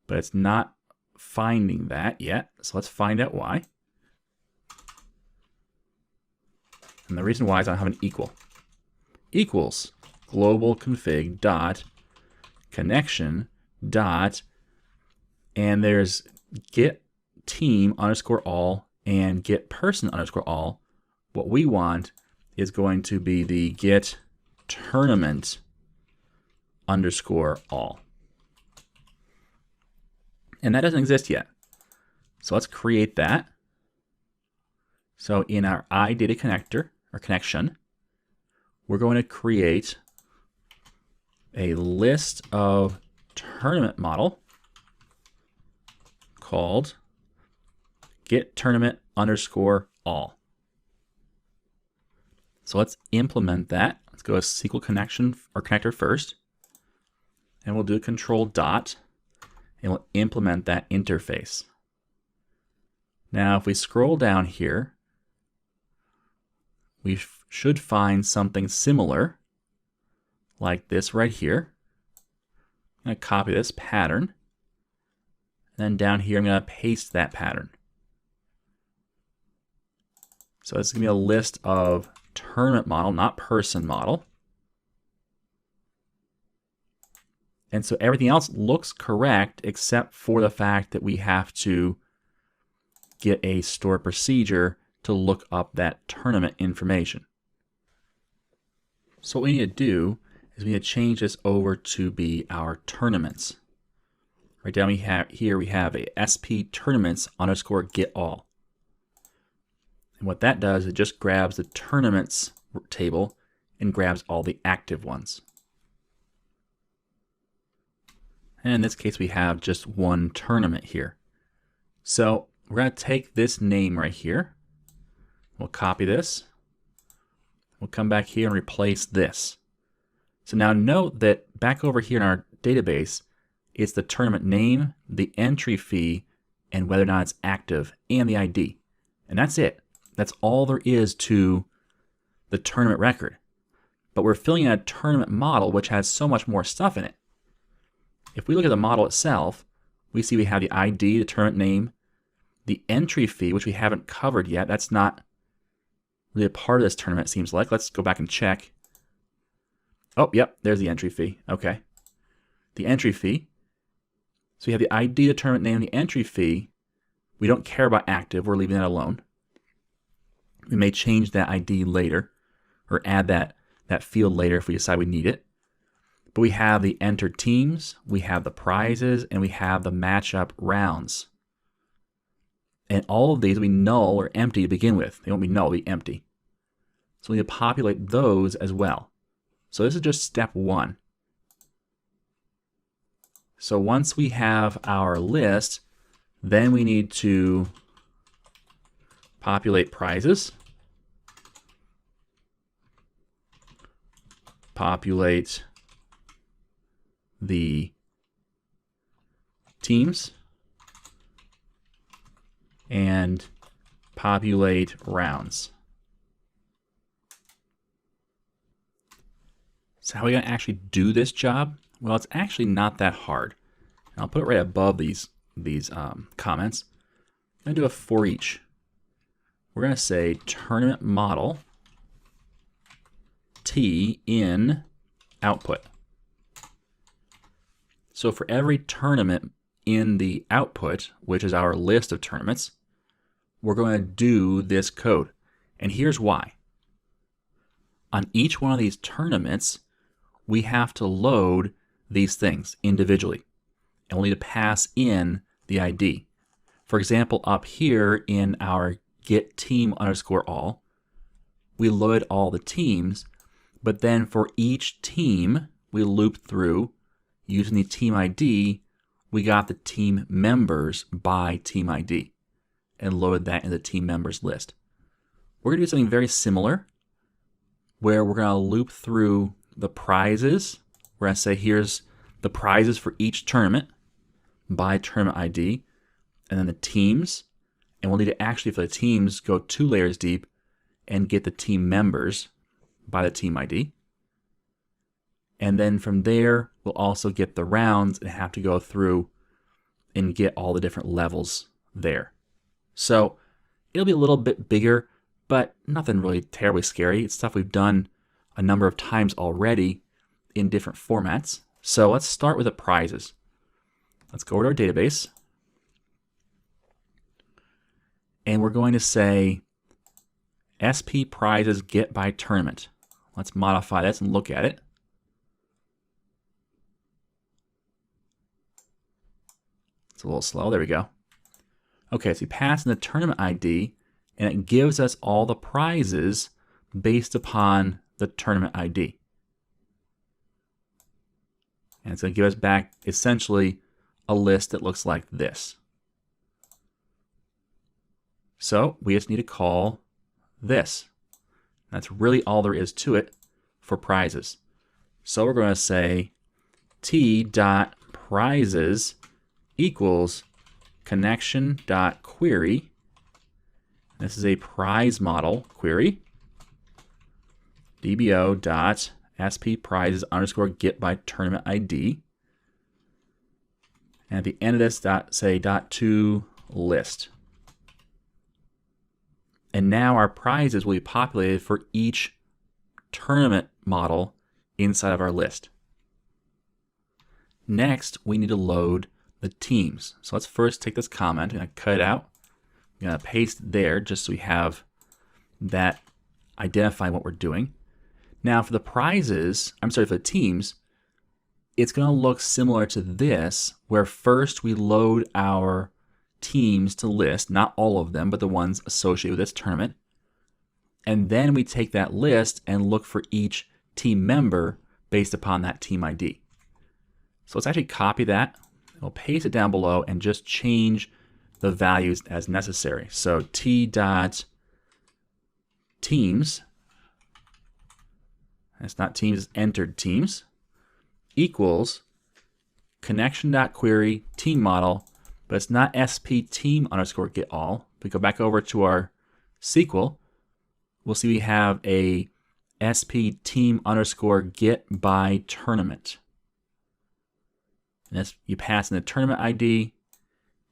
but it's not finding that yet. So let's find out why. And the reason why is I don't have an equal. Equals global config dot connection dot, and there's get team underscore all and get person underscore all. What we want is going to be the get tournament underscore all. And that doesn't exist yet. So let's create that. So in our iData connector or connection, we're going to create a list of tournament model called get tournament underscore all. So let's implement that. Let's go to SQL connection or connector first, and we'll do a control dot, and we'll implement that interface. Now, if we scroll down here, we should find something similar like this right here. I'm going to copy this pattern. And then down here, I'm going to paste that pattern. So this is going to be a list of tournament model, not person model. And so everything else looks correct except for the fact that we have to get a stored procedure to look up that tournament information. So what we need to do is we need to change this over to be our tournaments. Right down here we have a sp tournaments underscore get all. And what that does is it just grabs the tournaments table and grabs all the active ones. And in this case we have just one tournament here. So we're going to take this name right here. We'll copy this. We'll come back here and replace this. So now note that back over here in our database, it's the tournament name, the entry fee, and whether or not it's active, and the ID. And that's it. That's all there is to the tournament record. But we're filling in a tournament model which has so much more stuff in it. If we look at the model itself, we see we have the ID, the tournament name, the entry fee, which we haven't covered yet. That's not really a part of this tournament, it seems like. Let's go back and check. Oh, yep, there's the entry fee. Okay. The entry fee. So we have the ID, the tournament name, the entry fee. We don't care about active. We're leaving that alone. We may change that ID later or add that field later if we decide we need it. But we have the entered teams, we have the prizes, and we have the matchup rounds. And all of these will be null or empty to begin with. They won't be null, they'll be empty. So we need to populate those as well. So this is just step one. So once we have our list, then we need to populate prizes, populate the teams, and populate rounds. So how are we going to actually do this job? Well, it's actually not that hard. And I'll put it right above these comments. I'm going to do a for each. We're going to say tournament model T in output. So for every tournament in the output, which is our list of tournaments, we're going to do this code. And here's why. On each one of these tournaments, we have to load these things individually. And we need to pass in the ID. For example, up here in our get team underscore all, we load all the teams, but then for each team, we loop through using the team ID, we got the team members by team ID and loaded that in the team members list. We're going to do something very similar where we're going to loop through the prizes. We're going to say here's the prizes for each tournament by tournament ID, and then the teams. And we'll need to actually, for the teams, go 2 layers deep and get the team members by the team ID. And then from there, we'll also get the rounds and have to go through and get all the different levels there. So it'll be a little bit bigger, but nothing really terribly scary. It's stuff we've done a number of times already in different formats. So let's start with the prizes. Let's go to our database. And we're going to say SP prizes get by tournament. Let's modify this and look at it. It's a little slow. There we go. Okay, so you pass in the tournament ID, and it gives us all the prizes based upon the tournament ID. And it's going to give us back essentially a list that looks like this. So we just need to call this. That's really all there is to it for prizes. So we're going to say t.prizes equals connection.query. This is a prize model query. dbo.spprizes underscore get by tournament ID. And at the end of this, say .to list. And now our prizes will be populated for each tournament model inside of our list. Next, we need to load the teams. So let's first take this comment. I'm going to cut it out. I'm going to paste it there just so we have that identifying what we're doing. Now for the prizes, for the teams, it's going to look similar to this, where first we load our teams to list, not all of them, but the ones associated with this tournament. And then we take that list and look for each team member based upon that team ID. So let's actually copy that. We'll paste it down below and just change the values as necessary. So t.teams, that's not teams, it's entered teams, equals connection.query team model, but it's not sp team underscore get all. If we go back over to our SQL, we'll see we have a sp team underscore get by tournament. And that's, you pass in the tournament ID,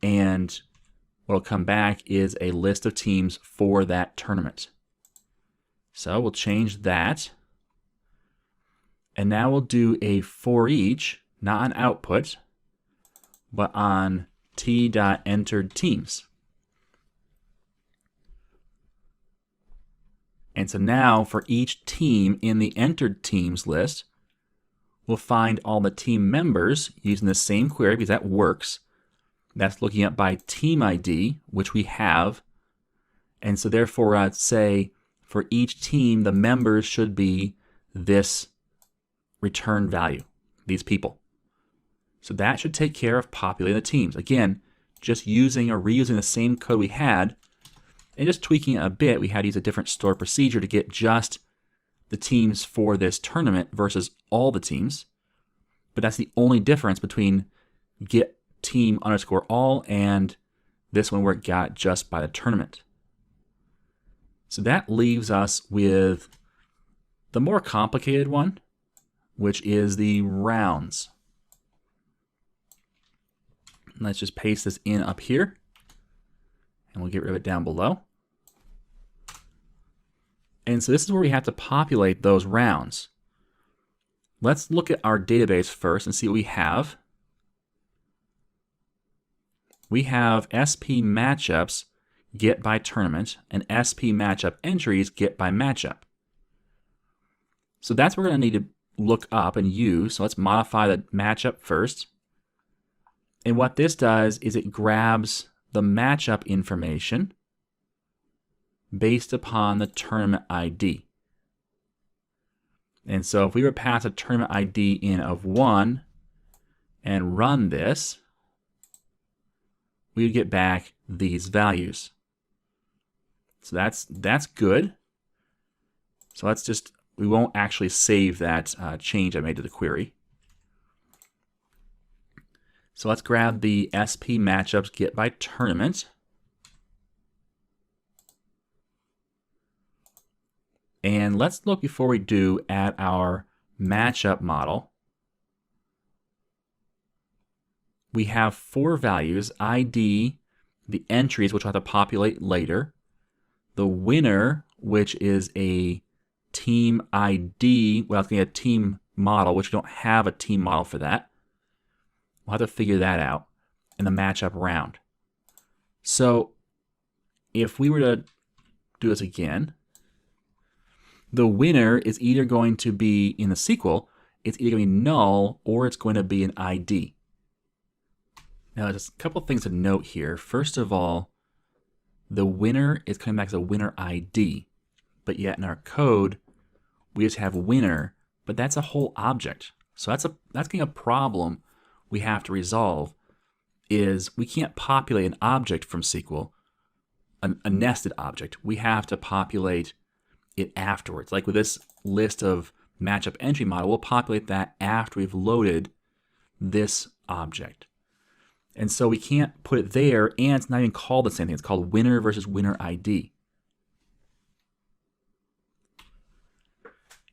and what will come back is a list of teams for that tournament. So we'll change that. And now we'll do a for each, not on output, but on t.entered teams. And so now for each team in the entered teams list, we'll find all the team members using the same query because that works. That's looking up by team ID, which we have. And so therefore I'd say for each team, the members should be this return value, these people. So that should take care of populating the teams. Again, just using or reusing the same code we had and just tweaking it a bit. We had to use a different stored procedure to get just the teams for this tournament versus all the teams. But that's the only difference between get team underscore all and this one where it got just by the tournament. So that leaves us with the more complicated one, which is the rounds. Let's just paste this in up here, and we'll get rid of it down below. And so this is where we have to populate those rounds. Let's look at our database first and see what we have. We have SP matchups get by tournament and SP matchup entries get by matchup. So that's what we're going to need to look up and use. So let's modify the matchup first. And what this does is it grabs the matchup information based upon the tournament ID. And so if we were to pass a tournament ID in of 1 and run this, we would get back these values. So that's good. So let's just, we won't actually save that change I made to the query. So let's grab the SP matchups get by tournament. And let's look before we do at our matchup model. We have 4 values: ID, the entries, which we'll have to populate later, the winner, which is a team ID. Well, it's going to be a team model, which we don't have a team model for that. We'll have to figure that out, and the matchup round. So if we were to do this again, the winner is either going to be in the SQL, it's either going to be null or it's going to be an ID. Now, there's a couple things to note here. First of all, the winner is coming back as a winner ID, but yet in our code, we just have winner, but that's a whole object. So that's going to be a problem we have to resolve, is we can't populate an object from SQL, a nested object. We have to populate it afterwards. Like with this list of matchup entry model, we'll populate that after we've loaded this object. And so we can't put it there, and it's not even called the same thing. It's called winner versus winner ID.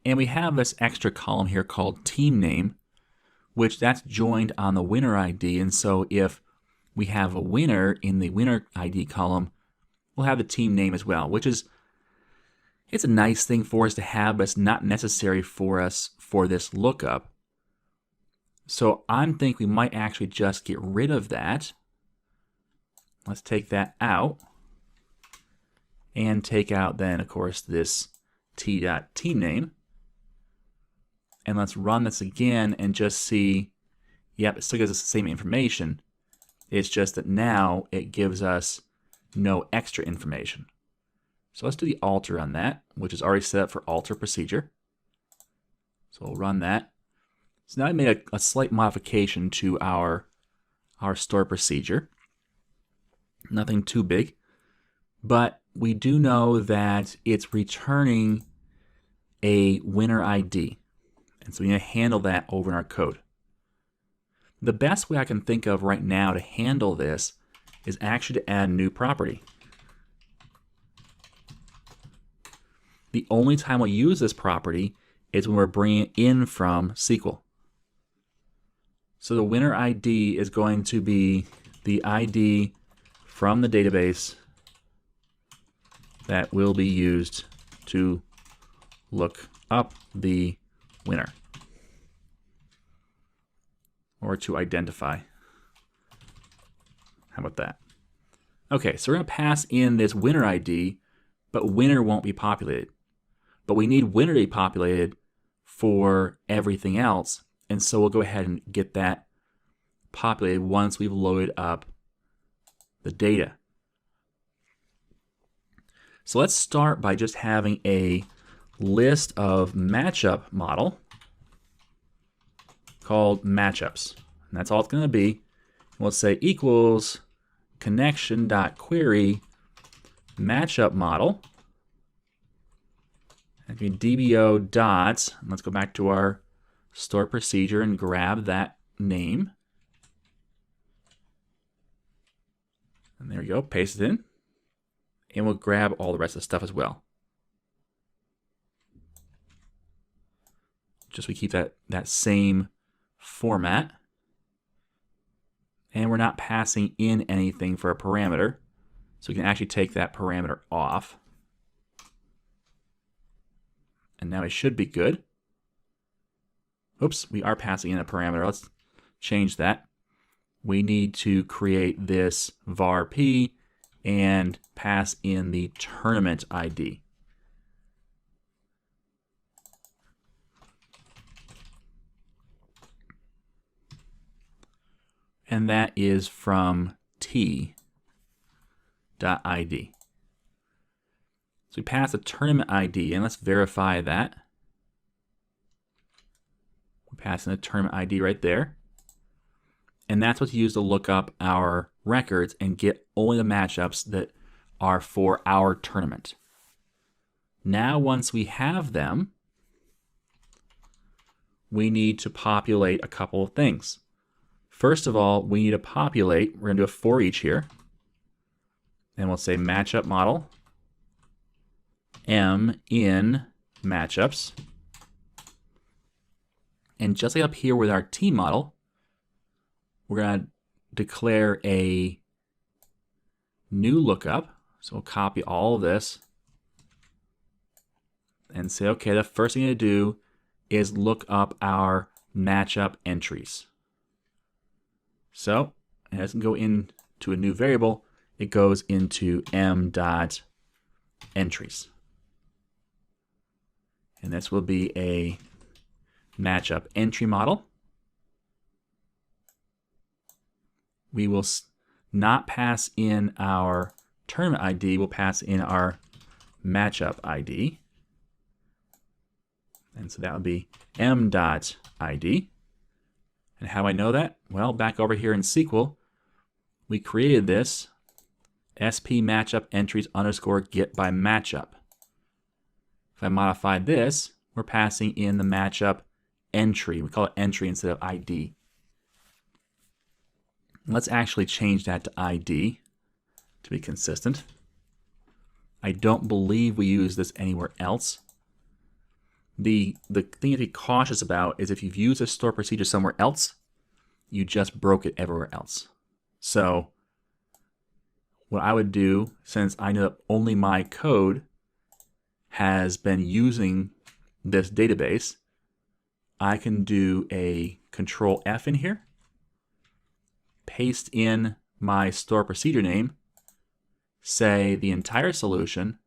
And we have this extra column here called team name, which that's joined on the winner ID. And so if we have a winner in the winner ID column, we'll have the team name as well, which is, it's a nice thing for us to have, but it's not necessary for us for this lookup. So I'm thinking we might actually just get rid of that. Let's take that out and take out then, of course, this t.teamName. And let's run this again and just see, yep, it still gives us the same information. It's just that now it gives us no extra information. So let's do the alter on that, which is already set up for alter procedure. So we'll run that. So now I made a slight modification to our store procedure. Nothing too big, but we do know that it's returning a winner ID. And so we need to handle that over in our code. The best way I can think of right now to handle this is actually to add a new property. The only time we'll use this property is when we're bringing it in from SQL. So the winner ID is going to be the ID from the database that will be used to look up the winner, or to identify. How about that? Okay, so we're going to pass in this winner ID, but winner won't be populated. But we need winner to be populated for everything else, and so we'll go ahead and get that populated once we've loaded up the data. So let's start by just having a list of matchup model called matchups. And that's all it's going to be. We'll say equals connection.query matchup model. And DBO dot, let's go back to our store procedure and grab that name. And there we go, paste it in. And we'll grab all the rest of the stuff as well. Just we keep that same format. And we're not passing in anything for a parameter. So we can actually take that parameter off. And now it should be good. Oops, we are passing in a parameter. Let's change that. We need to create this var p and pass in the tournament ID. And that is from t.id. So we pass a tournament ID, and let's verify that. We pass in a tournament ID right there. And that's what's used to look up our records and get only the matchups that are for our tournament. Now, once we have them, we need to populate a couple of things. First of all, we need to populate, we're going to do a for each here. And we'll say matchup model m in matchups. And just like up here with our team model, we're going to declare a new lookup. So we'll copy all of this and say, okay, the first thing to do is look up our matchup entries. So it doesn't go into a new variable, it goes into m.entries. And this will be a matchup entry model. We will not pass in our tournament ID, we'll pass in our matchup ID. And so that would be m.id. And how do I know that? Well, back over here in SQL, we created this sp matchup entries underscore get by matchup. If I modify this, we're passing in the matchup entry. We call it entry instead of ID. Let's actually change that to ID to be consistent. I don't believe we use this anywhere else. The thing to be cautious about is if you've used a store procedure somewhere else, you just broke it everywhere else. So what I would do, since I know that only my code has been using this database, I can do a control F in here, paste in my store procedure name, say the entire solution,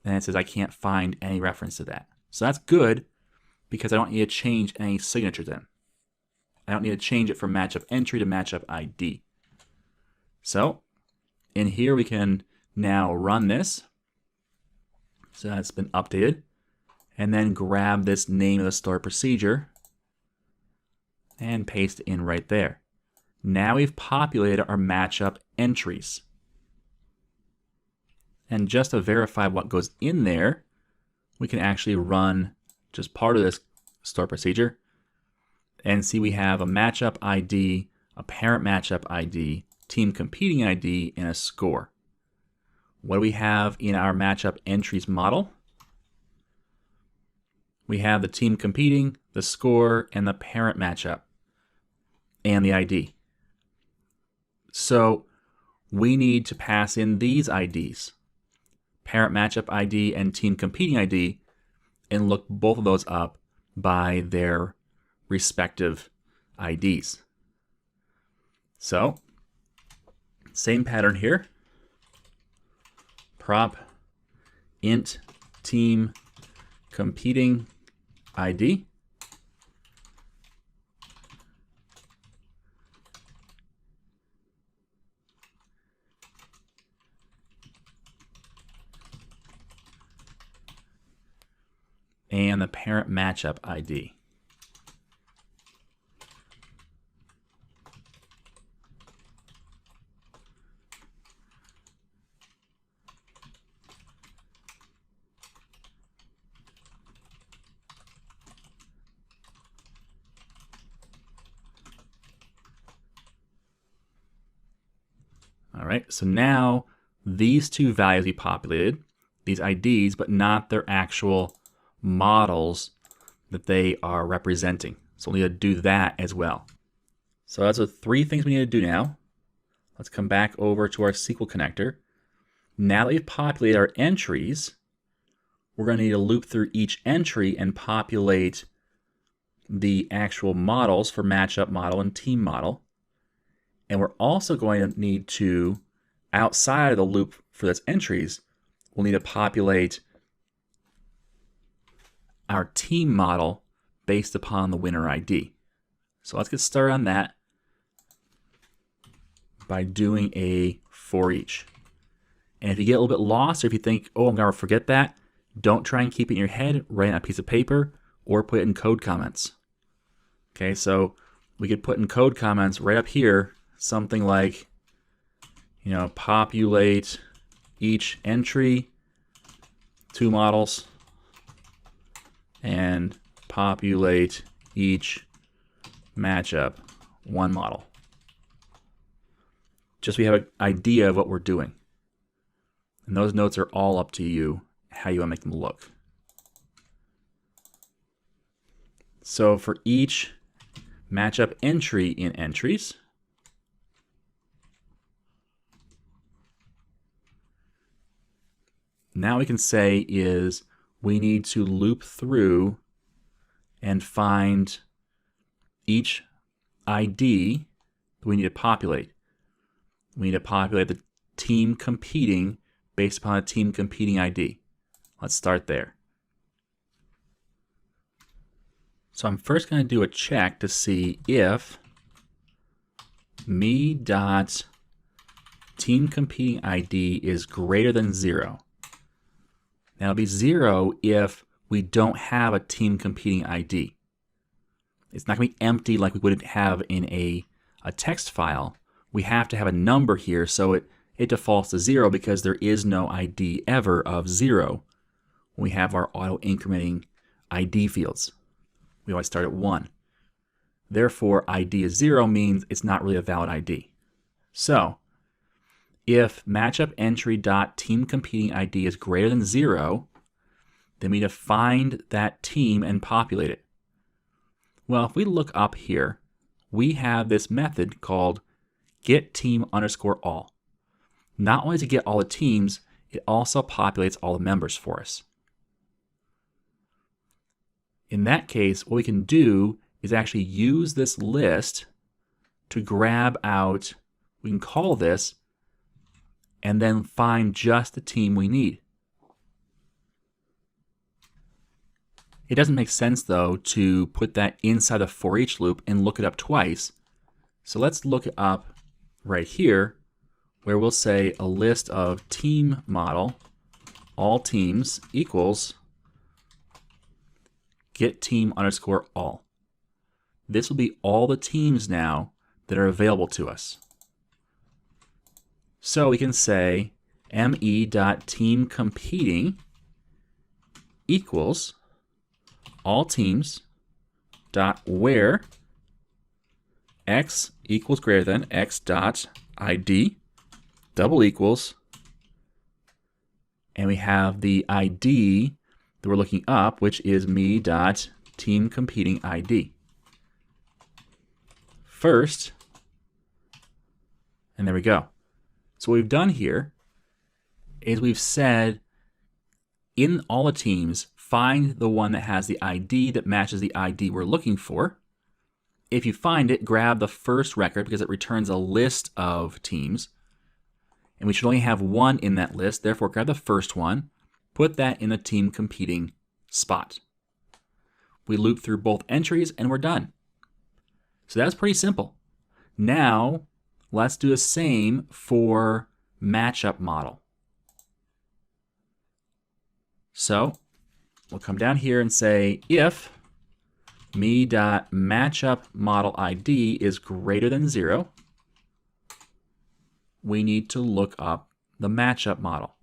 and it says I can't find any reference to that. So that's good because I don't need to change any signatures in. I don't need to change it from matchup entry to matchup ID. So in here we can now run this. So that's been updated. And then grab this name of the store procedure and paste it in right there. Now we've populated our matchup entries. And just to verify what goes in there, we can actually run just part of this store procedure and see we have a matchup ID, a parent matchup ID, team competing ID, and a score. What do we have in our matchup entries model? We have the team competing, the score, and the parent matchup, and the ID. So we need to pass in these IDs, parent matchup ID and team competing ID, and look both of those up by their respective IDs. So same pattern here. Prop int team competing ID. And the parent matchup ID. All right, so now these two values we populated, these IDs, but not their actual models that they are representing. So we'll need to do that as well. So that's the three things we need to do now. Let's come back over to our SQL connector. Now that we've populated our entries, we're going to need to loop through each entry and populate the actual models for matchup model and team model. And we're also going to need to, outside of the loop for those entries, we'll need to populate our team model based upon the winner ID. So let's get started on that by doing a for each. And if you get a little bit lost, or if you think, oh, I'm going to forget that, don't try and keep it in your head. Write it on a piece of paper or put it in code comments. Okay, so we could put in code comments right up here something like, populate each entry 2 models and populate each matchup 1 model. Just so we have an idea of what we're doing. And those notes are all up to you, how you want to make them look. So for each matchup entry in entries, now we can say is we need to loop through and find each ID that we need to populate. We need to populate the team competing based upon a team competing ID. Let's start there. So I'm first going to do a check to see if me.teamCompetingID is greater than 0. Now it'll be 0 if we don't have a team competing ID. It's not going to be empty like we would have in a text file. We have to have a number here, so it defaults to 0 because there is no ID ever of 0 when we have our auto-incrementing ID fields. We always start at 1. Therefore, ID is 0 means it's not really a valid ID. So, if matchup entry.teamCompetingID is greater than 0, then we need to find that team and populate it. Well, if we look up here, we have this method called getTeam_all. Not only to get all the teams, it also populates all the members for us. In that case, what we can do is actually use this list to grab out, we can call this, and then find just the team we need. It doesn't make sense, though, to put that inside a for each loop and look it up twice. So let's look it up right here, where we'll say a list of team model, all teams equals getTeam_all. This will be all the teams now that are available to us. So we can say me.teamCompeting equals all teams dot where x equals greater than x dot ID double equals, and we have the ID that we're looking up, which is me.teamCompetingID. First, and there we go. So what we've done here is we've said in all the teams, find the one that has the ID that matches the ID we're looking for. If you find it, grab the first record because it returns a list of teams. And we should only have one in that list, therefore grab the first one, put that in the team competing spot. We loop through both entries and we're done. So that's pretty simple. Now, let's do the same for matchup model. So we'll come down here and say if me.matchupModelID is greater than 0, we need to look up the matchup model.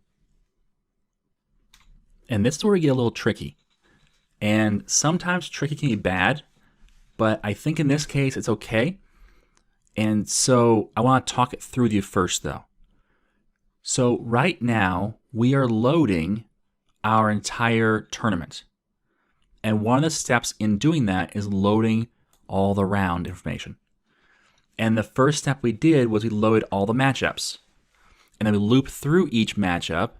And this is where we get a little tricky. And sometimes tricky can be bad, but I think in this case it's okay. And so I want to talk it through with you first though. So right now, we are loading our entire tournament. And one of the steps in doing that is loading all the round information. And the first step we did was we loaded all the matchups. And then we looped through each matchup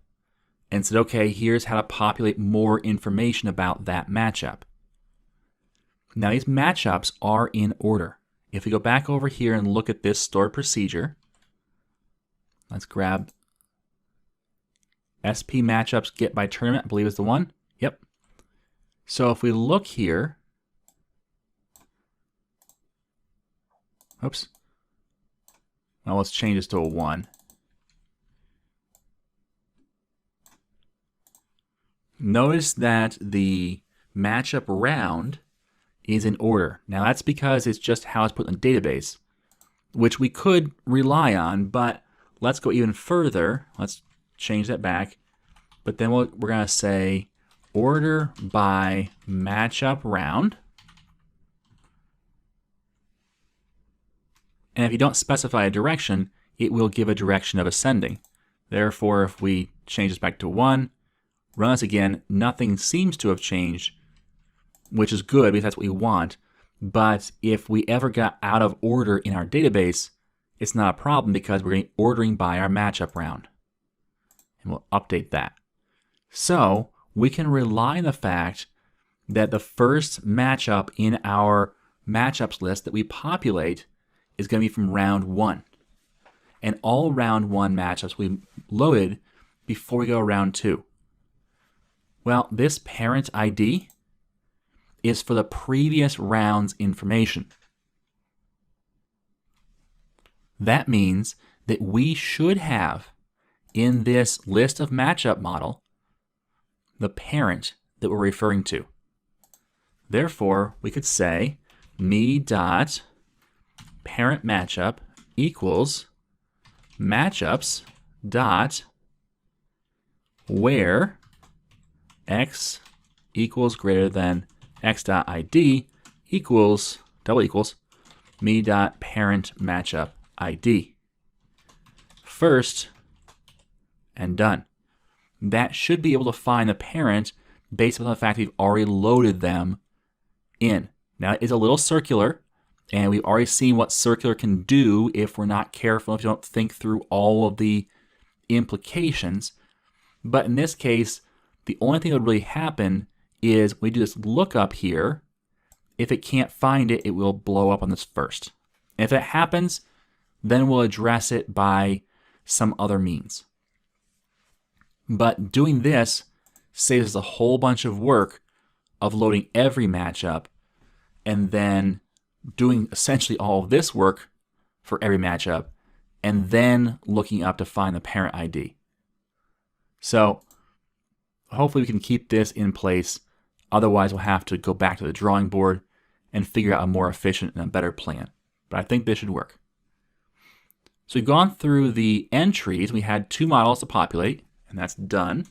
and said, okay, here's how to populate more information about that matchup. Now these matchups are in order. If we go back over here and look at this stored procedure, let's grab SP matchups get by tournament, I believe is the one. Yep. So if we look here, oops. Well, let's change this to a 1. Notice that the matchup round is in order. Now that's because it's just how it's put in the database, which we could rely on, but let's go even further. Let's change that back. But then we're going to say order by matchup round. And if you don't specify a direction, it will give a direction of ascending. Therefore, if we change this back to 1, run this again, nothing seems to have changed, which is good because that's what we want. But if we ever got out of order in our database, it's not a problem because we're ordering by our matchup round. And we'll update that. So we can rely on the fact that the first matchup in our matchups list that we populate is going to be from round 1. And all round 1 matchups we loaded before we go round 2. Well, this parent ID is for the previous round's information. That means that we should have in this list of matchup model the parent that we're referring to. Therefore, we could say me.parent matchup equals matchups dot where x equals greater than x.id equals double equals me.parent matchup ID. First and done. That should be able to find the parent based on the fact we've already loaded them in. Now it's a little circular, and we've already seen what circular can do if we're not careful, if you don't think through all of the implications. But in this case, the only thing that would really happen is we do this lookup here. If it can't find it, it will blow up on this first. And if that happens, then we'll address it by some other means. But doing this saves us a whole bunch of work of loading every matchup and then doing essentially all of this work for every matchup and then looking up to find the parent ID. So hopefully we can keep this in place. Otherwise, we'll have to go back to the drawing board and figure out a more efficient and a better plan. But I think this should work. So we've gone through the entries. We had 2 models to populate, and that's done.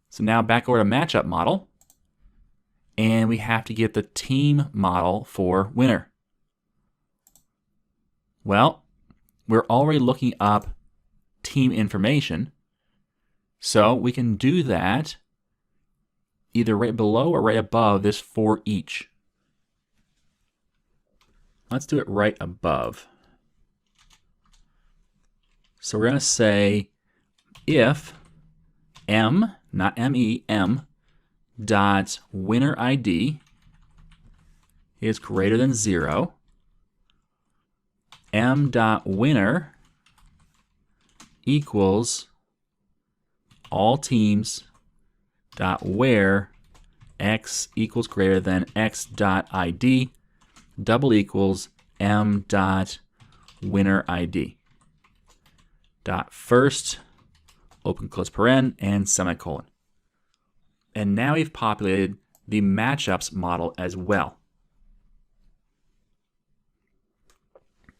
So now back over to matchup model, and we have to get the team model for winner. Well, we're already looking up team information, so we can do that either right below or right above this for each. Let's do it right above. So we're going to say if m, not me, m, dot winner ID is greater than 0, m dot winner equals all teams dot where x equals greater than x dot id double equals m dot winner ID dot first open close paren and semicolon. And now we've populated the matchups model as well.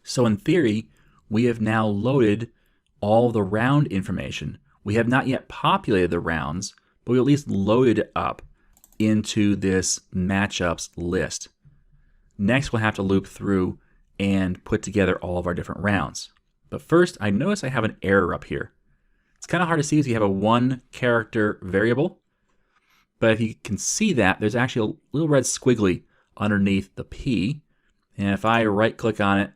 So in theory, we have now loaded all the round information. We have not yet populated the rounds, but we at least loaded it up into this matchups list. Next, we'll have to loop through and put together all of our different rounds. But first, I notice I have an error up here. It's kind of hard to see because you have a 1-character variable. But if you can see that, there's actually a little red squiggly underneath the P. And if I right-click on it,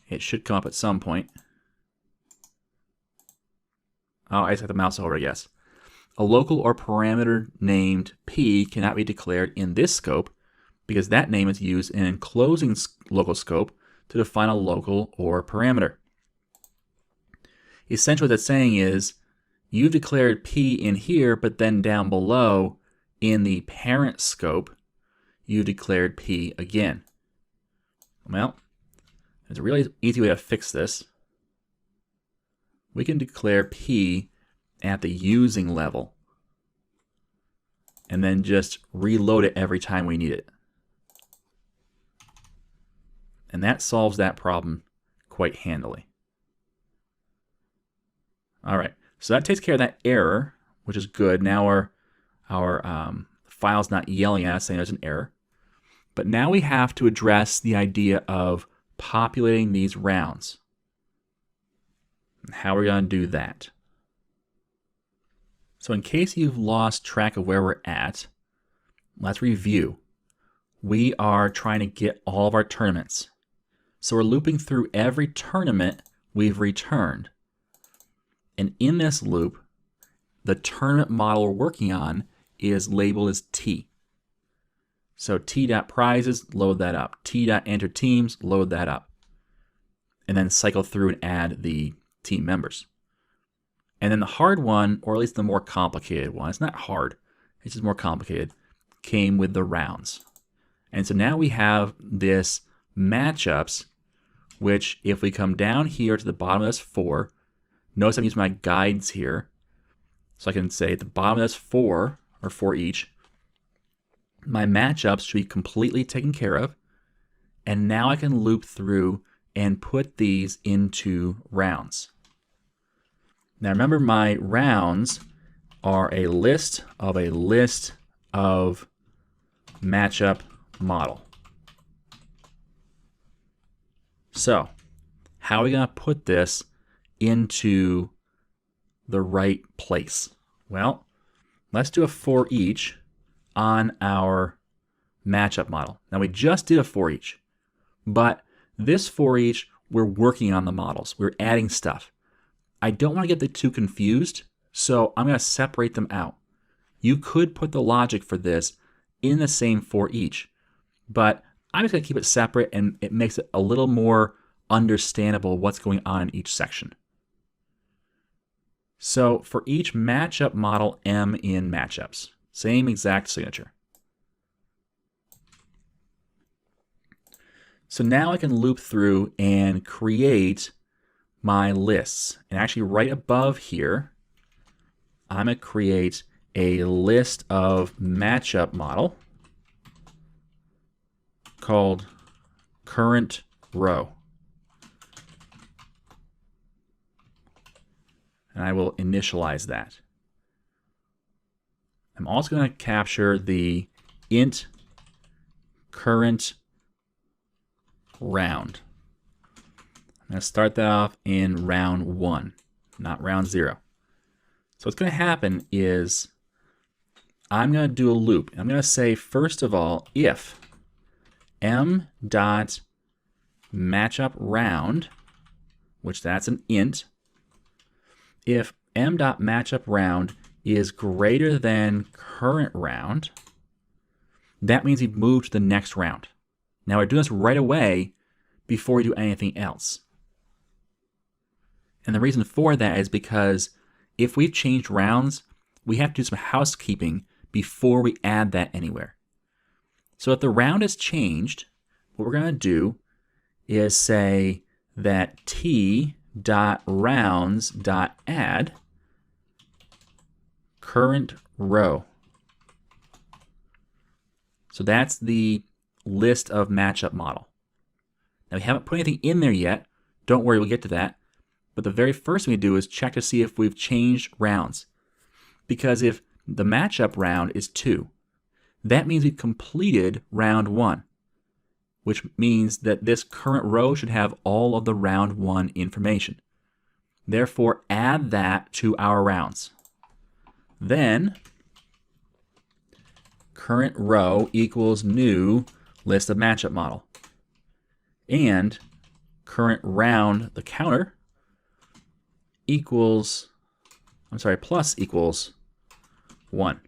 it should come up at some point. Oh, I just have the mouse over, I guess. A local or parameter named P cannot be declared in this scope because that name is used in enclosing local scope to define a local or parameter. Essentially what that's saying is you've declared P in here, but then down below in the parent scope, you declared P again. Well, there's a really easy way to fix this. We can declare P at the using level and then just reload it every time we need it. And that solves that problem quite handily. All right, so that takes care of that error, which is good. Now our file's not yelling at us saying there's an error. But now we have to address the idea of populating these rounds. How are we going to do that? So in case you've lost track of where we're at, let's review. We are trying to get all of our tournaments. So we're looping through every tournament we've returned. And in this loop, the tournament model we're working on is labeled as T. So T.prizes, load that up. T.enterteams, load that up. And then cycle through and add the team members. And then the hard one, or at least the more complicated one, it's not hard, it's just more complicated, came with the rounds. And so now we have this matchups, which if we come down here to the bottom of this 4, notice I'm using my guides here. So I can say at the bottom of this 4, or 4 each, my matchups should be completely taken care of. And now I can loop through and put these into rounds. Now remember, my rounds are a list of matchup model. So how are we going to put this into the right place? Well, let's do a for each on our matchup model. Now we just did a for each, but this for each, we're working on the models. We're adding stuff. I don't want to get the two confused, so I'm going to separate them out. You could put the logic for this in the same for each, but I'm just going to keep it separate, and it makes it a little more understandable what's going on in each section. So for each matchup model M in matchups, same exact signature. So now I can loop through and create my lists. And actually right above here, I'm going to create a list of matchup model called current row. And I will initialize that. I'm also going to capture the int current round. I'm going to start that off in round 1, not round 0. So what's going to happen is I'm going to do a loop. I'm going to say, first of all, if m.matchup_round, which that's an int, if m.matchup_round is greater than current round, that means we've moved to the next round. Now we're doing this right away before we do anything else. And the reason for that is because if we've changed rounds, we have to do some housekeeping before we add that anywhere. So if the round has changed, what we're going to do is say that t.rounds.add current row. So that's the list of matchup model. Now we haven't put anything in there yet. Don't worry, we'll get to that. But the very first thing we do is check to see if we've changed rounds. Because if the matchup round is 2, that means we've completed round 1, which means that this current row should have all of the round 1 information. Therefore, add that to our rounds. Then, current row equals new list of matchup model. And current round, the counter, plus equals 1.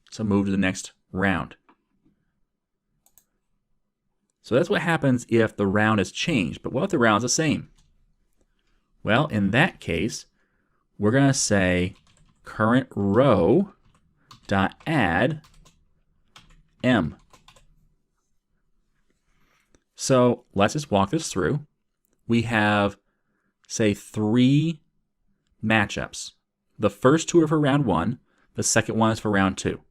So move to the next round. So that's what happens if the round is changed. But what if the round's the same? Well, in that case, we're going to say current row dot add m. So let's just walk this through. We have, say, 3 matchups. The first 2 are for round 1. The second one is for round 2.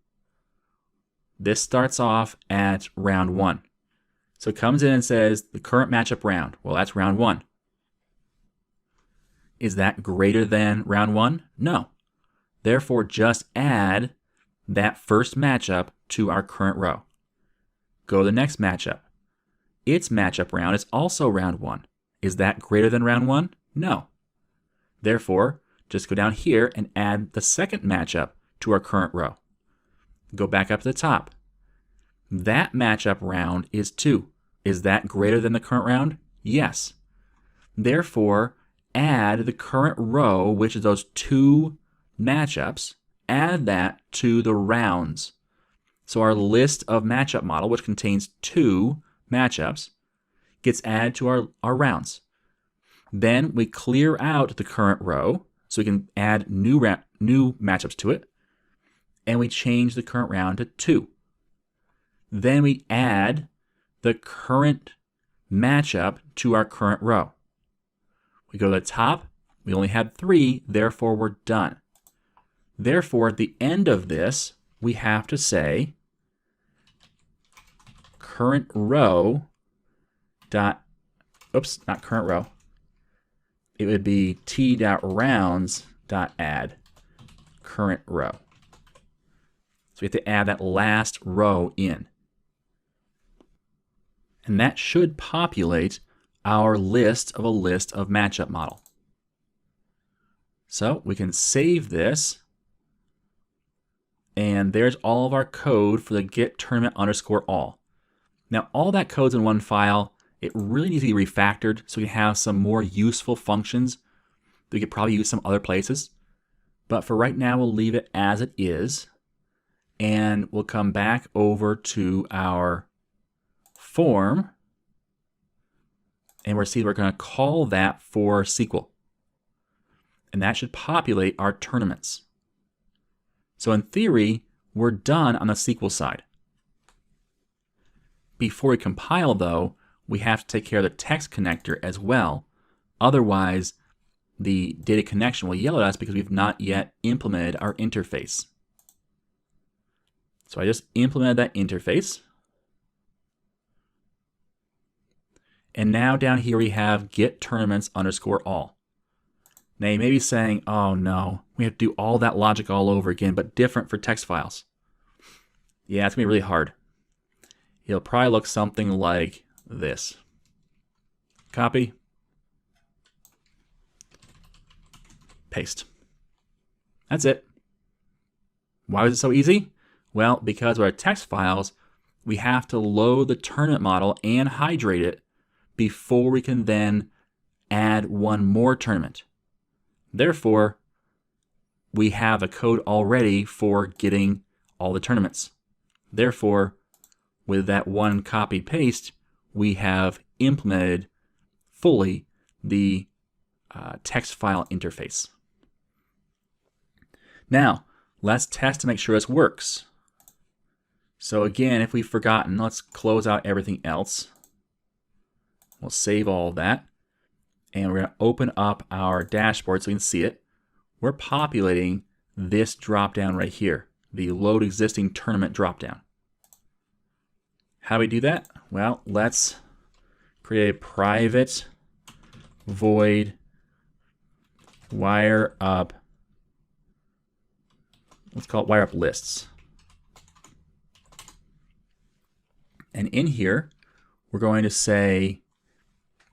This starts off at round 1. So it comes in and says the current matchup round. Well, that's round 1. Is that greater than round 1? No. Therefore, just add that first matchup to our current row. Go to the next matchup. Its matchup round is also round 1. Is that greater than round 1? No. Therefore, just go down here and add the second matchup to our current row. Go back up to the top. That matchup round is 2. Is that greater than the current round? Yes. Therefore, add the current row, which is those 2 matchups, add that to the rounds. So our list of matchup model, which contains 2 matchups, gets added to our rounds. Then we clear out the current row so we can add new matchups to it, and we change the current round to 2. Then we add the current matchup to our current row. We go to the top, we only had 3, therefore we're done. Therefore, at the end of this, we have to say current row dot, not current row. It would be t.rounds dot add current row. So we have to add that last row in. And that should populate our list of matchup model. So we can save this. And there's all of our code for the get tournament _all. Now, all that code's in one file. It really needs to be refactored so we can have some more useful functions that we could probably use some other places. But for right now, we'll leave it as it is. And we'll come back over to our form. And we're going to call that for SQL. And that should populate our tournaments. So in theory, we're done on the SQL side. Before we compile, though, we have to take care of the text connector as well. Otherwise, the data connection will yell at us because we've not yet implemented our interface. So I just implemented that interface. And now down here we have get tournaments _all. Now you may be saying, oh no, we have to do all that logic all over again, but different for text files. Yeah, it's going to be really hard. It'll probably look something like this. Copy. Paste. That's it. Why was it so easy? Well, because with our text files, we have to load the tournament model and hydrate it before we can then add one more tournament. Therefore, we have a code already for getting all the tournaments. Therefore, with that one copy paste, we have implemented fully the text file interface. Now, let's test to make sure this works. So again, if we've forgotten, let's close out everything else. We'll save all of that. And we're going to open up our dashboard so we can see it. We're populating this dropdown right here, the load existing tournament dropdown. How do we do that? Well, let's create a private void wire up. Let's call it wire up lists. And in here, we're going to say,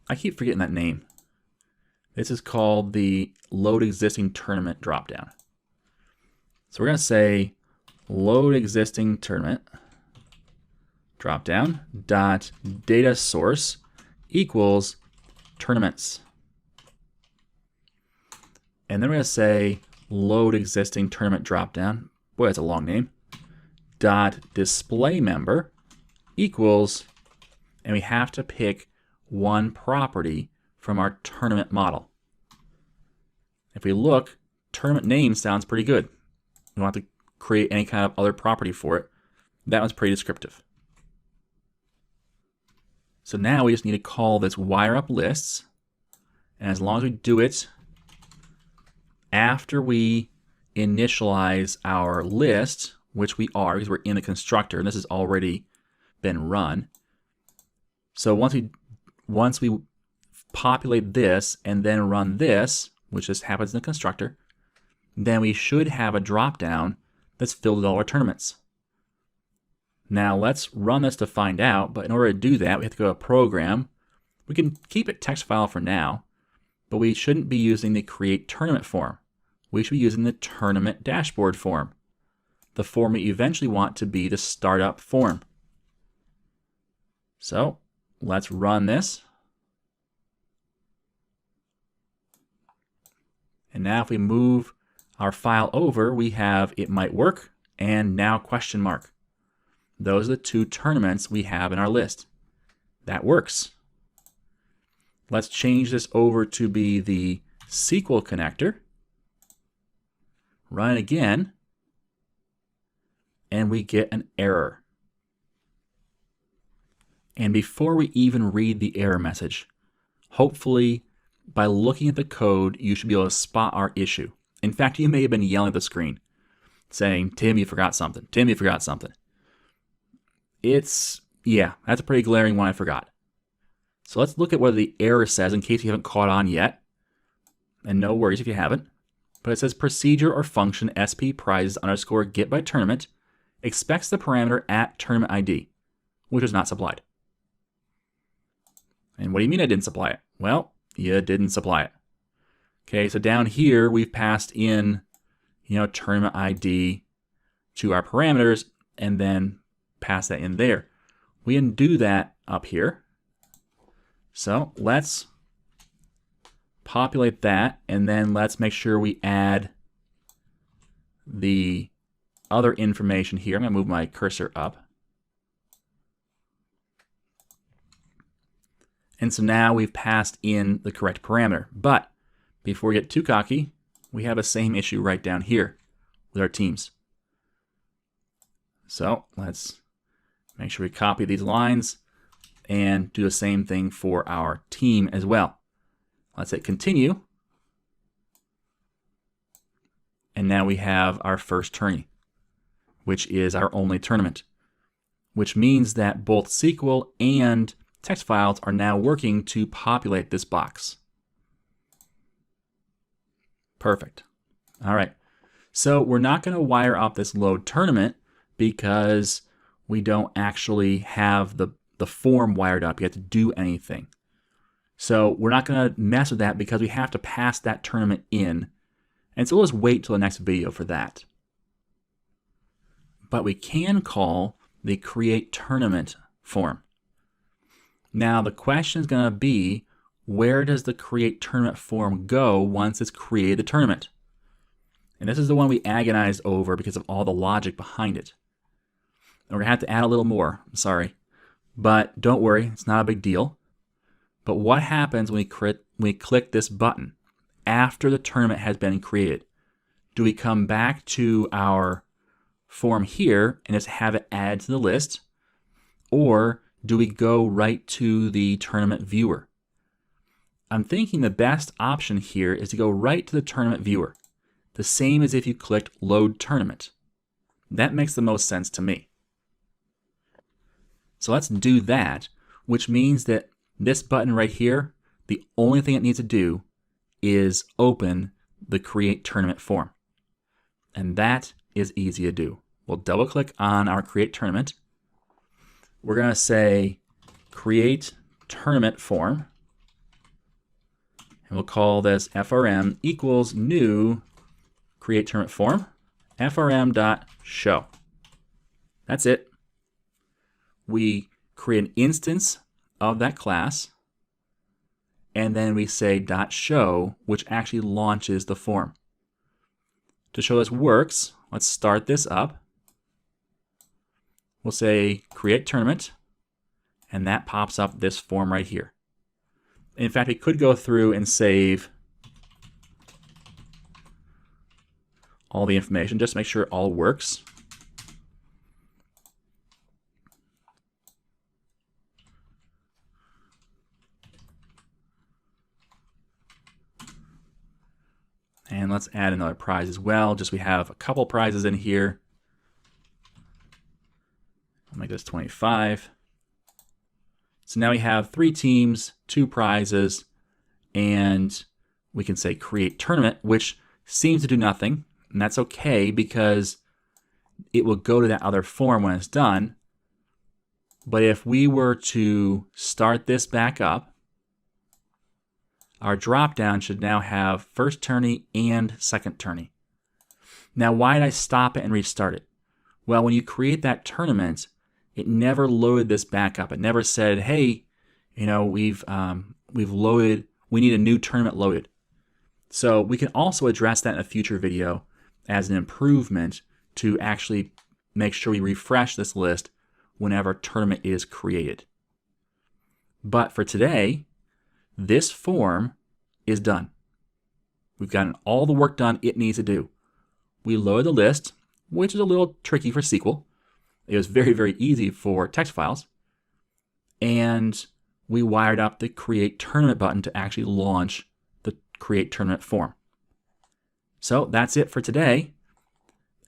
I keep forgetting that name. This is called the load existing tournament dropdown. So we're going to say load existing tournament dropdown dot data source equals tournaments. And then we're going to say load existing tournament dropdown. Boy, that's a long name. Dot display member equals, and we have to pick one property from our tournament model. If we look, tournament name sounds pretty good. We don't have to create any kind of other property for it. That one's pretty descriptive. So now we just need to call this wire up lists, and as long as we do it after we initialize our list, which we are because we're in the constructor and this has already been run. So once we populate this and then run this, which just happens in the constructor, then we should have a dropdown that's filled with all our tournaments. Now let's run this to find out, but in order to do that, we have to go to Program. We can keep it text file for now, but we shouldn't be using the create tournament form. We should be using the tournament dashboard form, the form we eventually want to be the startup form. So let's run this. And now if we move our file over, we have it might work and now question mark. Those are the two tournaments we have in our list. That works. Let's change this over to be the SQL connector. Run it again. And we get an error. And before we even read the error message, hopefully by looking at the code, you should be able to spot our issue. In fact, you may have been yelling at the screen saying, Tim, you forgot something. Tim, you forgot something. Yeah, that's a pretty glaring one I forgot. So let's look at what the error says in case you haven't caught on yet. And no worries if you haven't. But it says procedure or function sp prizes underscore get by tournament expects the parameter at tournament ID, which is not supplied. And what do you mean I didn't supply it? Well, you didn't supply it. Okay, so down here we've passed in, tournament ID to our parameters and then pass that in there. We can do that up here. So let's populate that and then let's make sure we add the other information here. I'm going to move my cursor up. And so now we've passed in the correct parameter. But before we get too cocky, we have the same issue right down here with our teams. So let's make sure we copy these lines and do the same thing for our team as well. Let's hit continue. And now we have our first tourney, which is our only tournament, which means that both SQL and text files are now working to populate this box. Perfect. All right. So we're not going to wire up this load tournament because we don't actually have the form wired up. You have to do anything. So we're not going to mess with that because we have to pass that tournament in. And so we'll just wait till the next video for that. But we can call the create tournament form. Now the question is going to be, where does the create tournament form go once it's created the tournament? And this is the one we agonized over because of all the logic behind it. And we're going to have to add a little more, I'm sorry. But don't worry, it's not a big deal. But what happens when we click this button after the tournament has been created? Do we come back to our form here and just have it add to the list? Or do we go right to the tournament viewer? I'm thinking the best option here is to go right to the tournament viewer, the same as if you clicked load tournament. That makes the most sense to me. So let's do that, which means that this button right here, the only thing it needs to do is open the create tournament form. And that is easy to do. We'll double click on our create tournament. We're going to say create tournament form. And we'll call this FRM equals new create tournament form, FRM.show. That's it. We create an instance of that class, and then we say .show, which actually launches the form. To show this works, let's start this up. We'll say create tournament, and that pops up this form right here. In fact, we could go through and save all the information just to make sure it all works. And let's add another prize as well. Just we have a couple prizes in here. I'll make this 25. So now we have 3 teams, 2 prizes, and we can say create tournament, which seems to do nothing. And that's okay because it will go to that other form when it's done. But if we were to start this back up, our drop-down should now have first tourney and second tourney. Now, why did I stop it and restart it? Well, when you create that tournament, it never loaded this back up. It never said, hey, you know, we've loaded, we need a new tournament loaded. So we can also address that in a future video as an improvement to actually make sure we refresh this list whenever a tournament is created. But for today, this form is done. We've gotten all the work done it needs to do. We load the list, which is a little tricky for SQL. It was very, very easy for text files. And we wired up the create tournament button to actually launch the create tournament form. So that's it for today.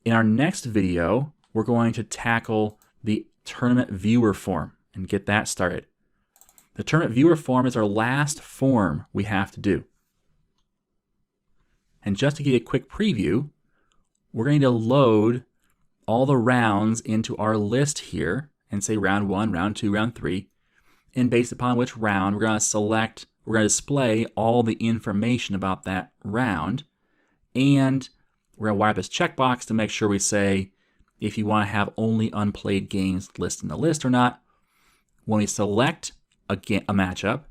In our next video, we're going to tackle the tournament viewer form and get that started. The tournament viewer form is our last form we have to do. And just to give you a quick preview, we're going to load all the rounds into our list here and say round 1, round 2, round 3. And based upon which round, we're going to display all the information about that round. And we're going to wire this checkbox to make sure we say if you want to have only unplayed games listed in the list or not. When we select a matchup,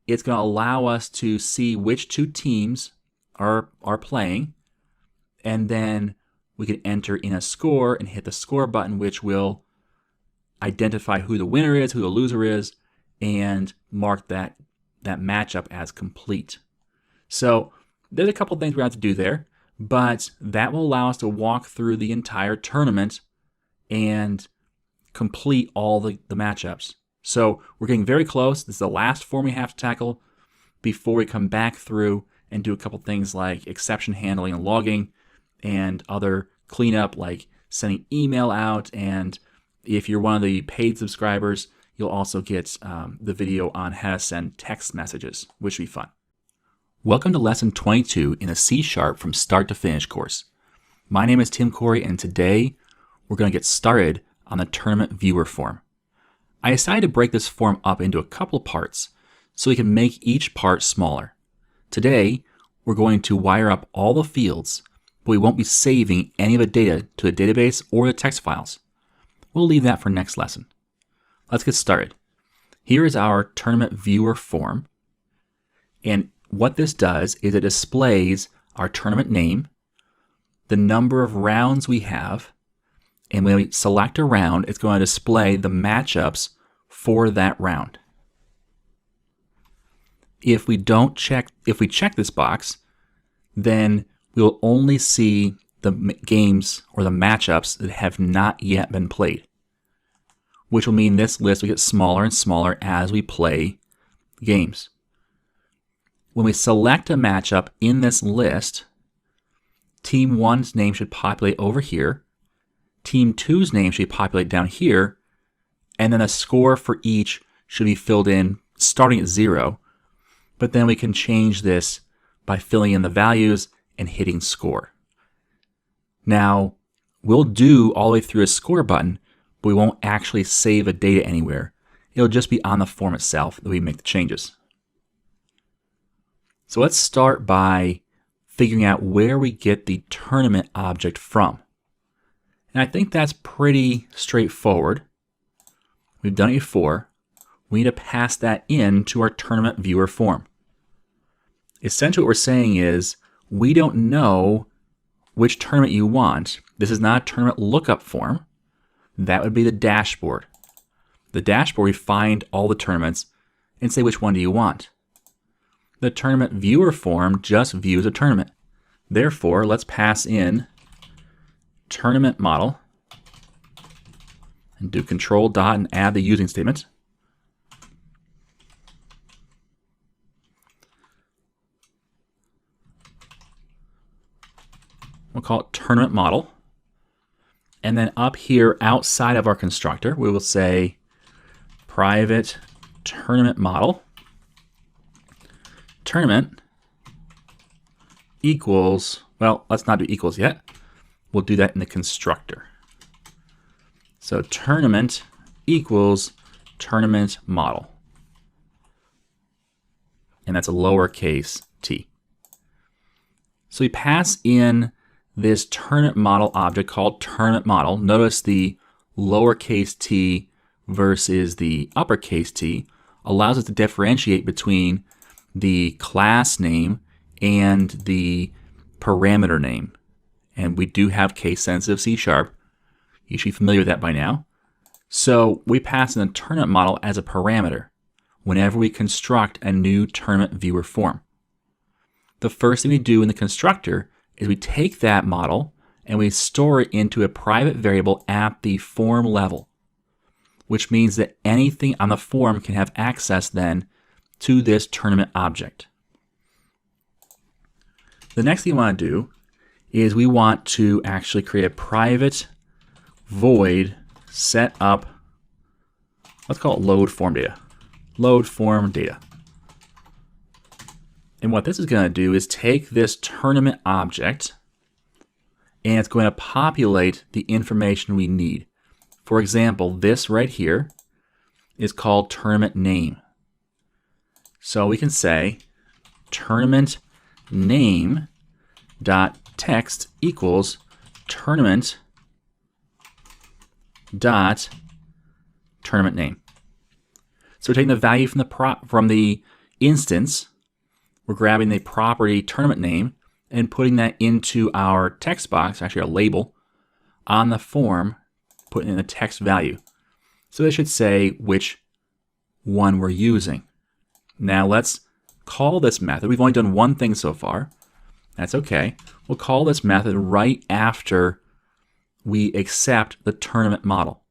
it's going to allow us to see which 2 teams are playing, and then we can enter in a score and hit the score button, which will identify who the winner is, who the loser is, and mark that matchup as complete. So there's a couple things we have to do there, but that will allow us to walk through the entire tournament and complete all the matchups. So we're getting very close. This is the last form we have to tackle before we come back through and do a couple things like exception handling and logging and other cleanup like sending email out. And if you're one of the paid subscribers, you'll also get the video on how to send text messages, which will be fun. Welcome to Lesson 22 in the C# from Start to Finish course. My name is Tim Corey, and today we're going to get started on the tournament viewer form. I decided to break this form up into a couple parts so we can make each part smaller. Today, we're going to wire up all the fields, but we won't be saving any of the data to the database or the text files. We'll leave that for next lesson. Let's get started. Here is our tournament viewer form. And what this does is it displays our tournament name, the number of rounds we have, and when we select a round, it's going to display the matchups for that round. If we check this box, then we'll only see the games or the matchups that have not yet been played, which will mean this list will get smaller and smaller as we play games. When we select a matchup in this list, Team 1's name should populate over here, Team 2's name should populate down here, and then a score for each should be filled in starting at 0. But then we can change this by filling in the values and hitting score. Now, we'll do all the way through a score button, but we won't actually save a data anywhere. It'll just be on the form itself that we make the changes. So let's start by figuring out where we get the tournament object from. And I think that's pretty straightforward. We've done it before. We need to pass that in to our tournament viewer form. Essentially what we're saying is we don't know which tournament you want. This is not a tournament lookup form. That would be the dashboard. The dashboard, we find all the tournaments and say which one do you want. The tournament viewer form just views a tournament. Therefore, let's pass in tournament model and do control dot and add the using statement. We'll call it tournament model. And then up here outside of our constructor, we will say private tournament model tournament equals, well, let's not do equals yet. We'll do that in the constructor. So tournament equals tournament model. And that's a lowercase t. So we pass in this tournament model object called tournament model. Notice the lowercase t versus the uppercase t allows us to differentiate between the class name and the parameter name. And we do have case-sensitive C#. You should be familiar with that by now. So we pass in the tournament model as a parameter whenever we construct a new tournament viewer form. The first thing we do in the constructor is we take that model and we store it into a private variable at the form level, which means that anything on the form can have access then to this tournament object. The next thing we want to do is we want to actually create a private void set up, let's call it load form data. Load form data. And what this is going to do is take this tournament object and it's going to populate the information we need. For example, this right here is called tournament name. So we can say tournament name dot text equals tournament dot tournament name. So we're taking the value from the instance. We're grabbing the property tournament name and putting that into our text box, actually a label, on the form, putting in the text value. So this should say which one we're using. Now let's call this method. We've only done one thing so far. That's okay. We'll call this method right after we accept the tournament model.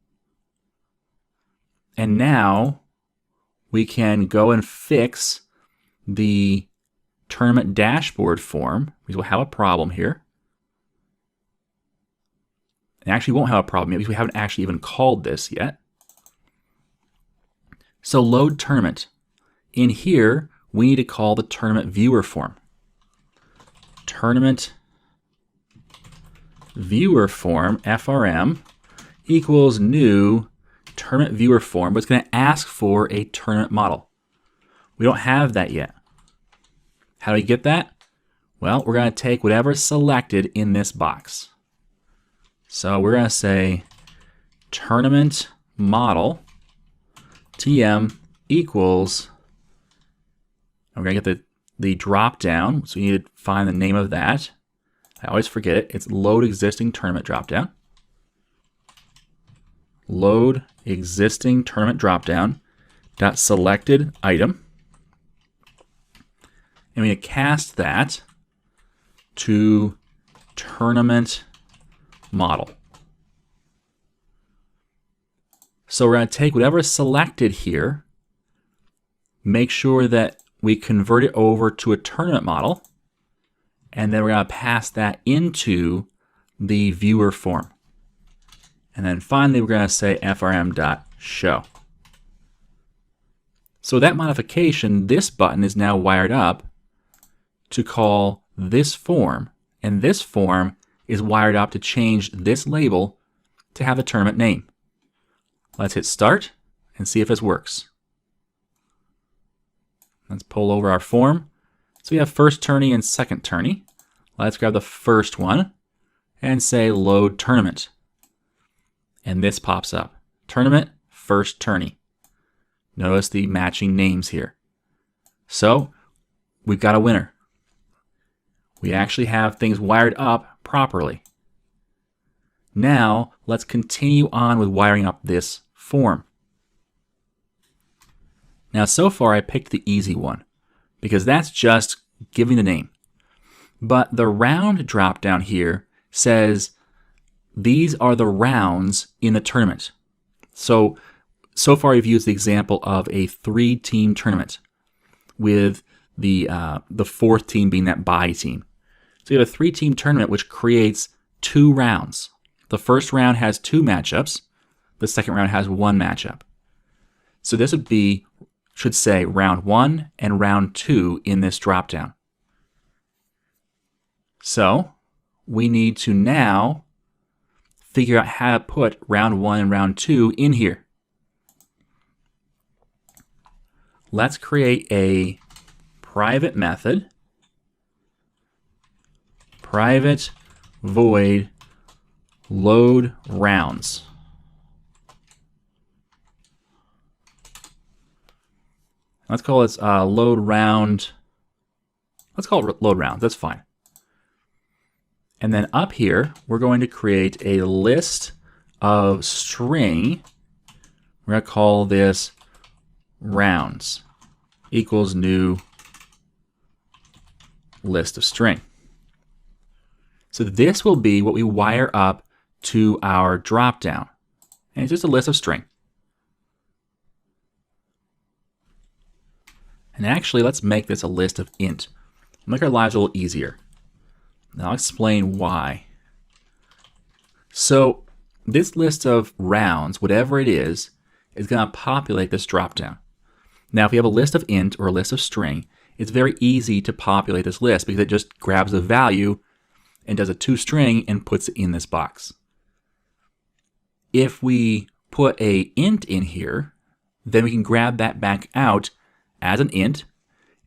And now we can go and fix the tournament dashboard form, because we'll have a problem here. And actually won't have a problem yet because we haven't actually even called this yet. So load tournament. In here, we need to call the tournament viewer form. Tournament viewer form, FRM, equals new tournament viewer form, but it's going to ask for a tournament model. We don't have that yet. How do we get that? Well, we're going to take whatever's selected in this box. So we're going to say tournament model TM equals, we're going to get the drop down, so we need to find the name of that. I always forget it. It's load existing tournament drop down. Load existing tournament drop down dot selected item. And we cast that to tournament model. So we're going to take whatever is selected here, make sure that we convert it over to a tournament model, and then we're going to pass that into the viewer form. And then finally, we're going to say frm.show. So that modification, this button is now wired up to call this form, and this form is wired up to change this label to have the tournament name. Let's hit start and see if this works. Let's pull over our form, So we have first tourney and second tourney. Let's grab the first one and say load tournament. And this pops up. Tournament, first tourney. Notice the matching names here. So we've got a winner. We actually have things wired up properly. Now let's continue on with wiring up this form. Now so far I picked the easy one because that's just giving the name. But the round drop down here says these are the rounds in the tournament. So far we've used the example of a 3-team tournament with the fourth team being that bye team. So you have a 3-team tournament which creates 2 rounds. The first round has 2 matchups. The second round has 1 matchup. So this should say round 1 and round 2 in this dropdown. So we need to now figure out how to put round 1 and round 2 in here. Let's create a private method, private void load rounds. Let's call this load round. Let's call it load round. That's fine. And then up here, we're going to create a list of string. We're going to call this rounds equals new list of string. So this will be what we wire up to our dropdown. And it's just a list of string. And actually, let's make this a list of int. Make our lives a little easier. Now I'll explain why. So this list of rounds, whatever it is going to populate this dropdown. Now if we have a list of int or a list of string, it's very easy to populate this list because it just grabs a value and does a toString and puts it in this box. If we put a int in here, then we can grab that back out as an int,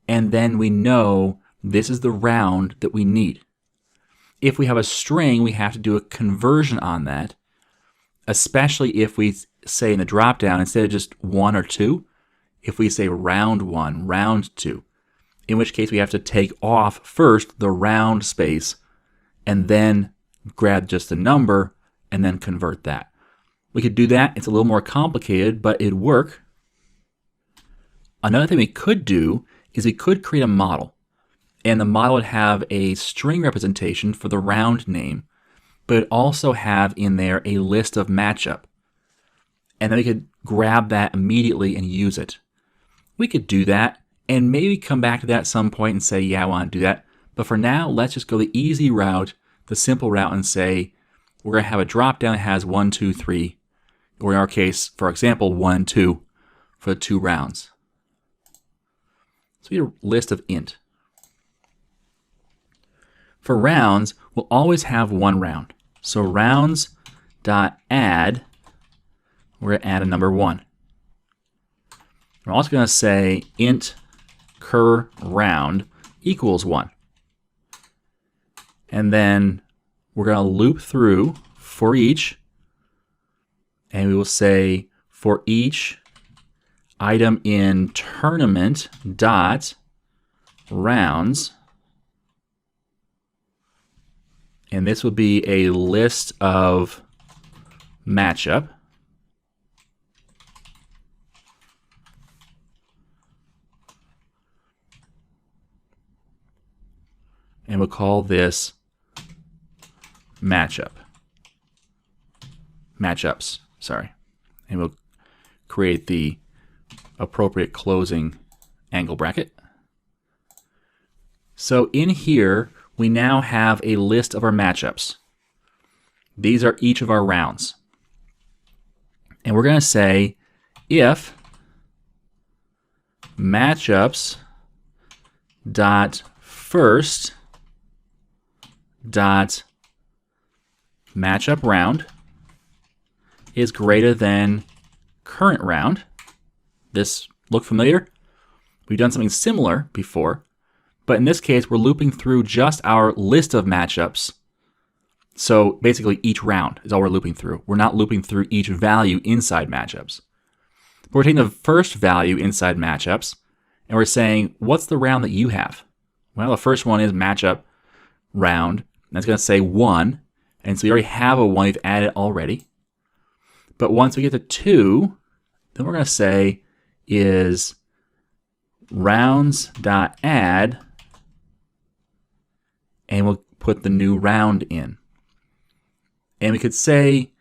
and then we know this is the round that we need. If we have a string, we have to do a conversion on that, especially if we say in the dropdown, instead of just 1 or 2, if we say round 1, round 2, in which case we have to take off first the round space and then grab just the number and then convert that. We could do that. It's a little more complicated, but it'd work. Another thing we could do is we could create a model. And the model would have a string representation for the round name, but it'd also have in there a list of matchup. And then we could grab that immediately and use it. We could do that and maybe come back to that at some point and say, yeah, I want to do that. But for now, let's just go the easy route, the simple route, and say we're going to have a drop down that has 1, 2, 3, or in our case, for example, 1, 2 for the 2 rounds. So we have a list of int. For rounds, we'll always have 1 round. So rounds.add, we're going to add a number 1. We're also going to say int cur round equals 1. And then we're going to loop through for each, and we will say for each item in tournament dot rounds, and this will be a list of matchup. And we'll call this matchups, sorry. And we'll create the appropriate closing angle bracket. So in here, we now have a list of our matchups. These are each of our rounds. And we're going to say if matchups dot first dot matchup round is greater than current round. This look familiar? We've done something similar before, But in this case, we're looping through just our list of matchups. So basically each round is all we're looping through. We're not looping through each value inside matchups. But we're taking the first value inside matchups, and we're saying, what's the round that you have? Well, the first one is matchup round, and that's going to say 1. And so we already have a 1, we've added it already. But once we get to 2, then we're going to say is rounds.add, and we'll put the new round in. And we could say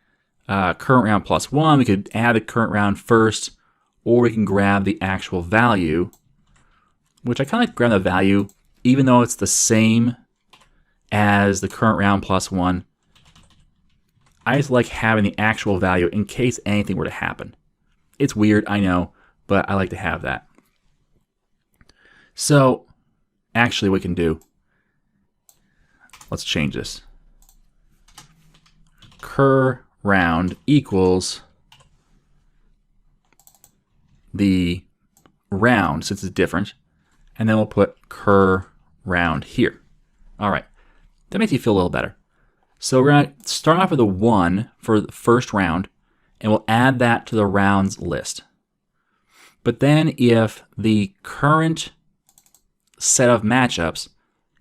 current round plus 1. We could add the current round first, or we can grab the actual value, which I kind of like grab the value, even though it's the same as the current round plus 1. I just like having the actual value in case anything were to happen. It's weird, I know, but I like to have that. So, actually what we can do, let's change this. Cur round equals the round, since it's different, and then we'll put cur round here. All right, that makes you feel a little better. So we're going to start off with a 1 for the first round, and we'll add that to the rounds list. But then if the current set of matchups,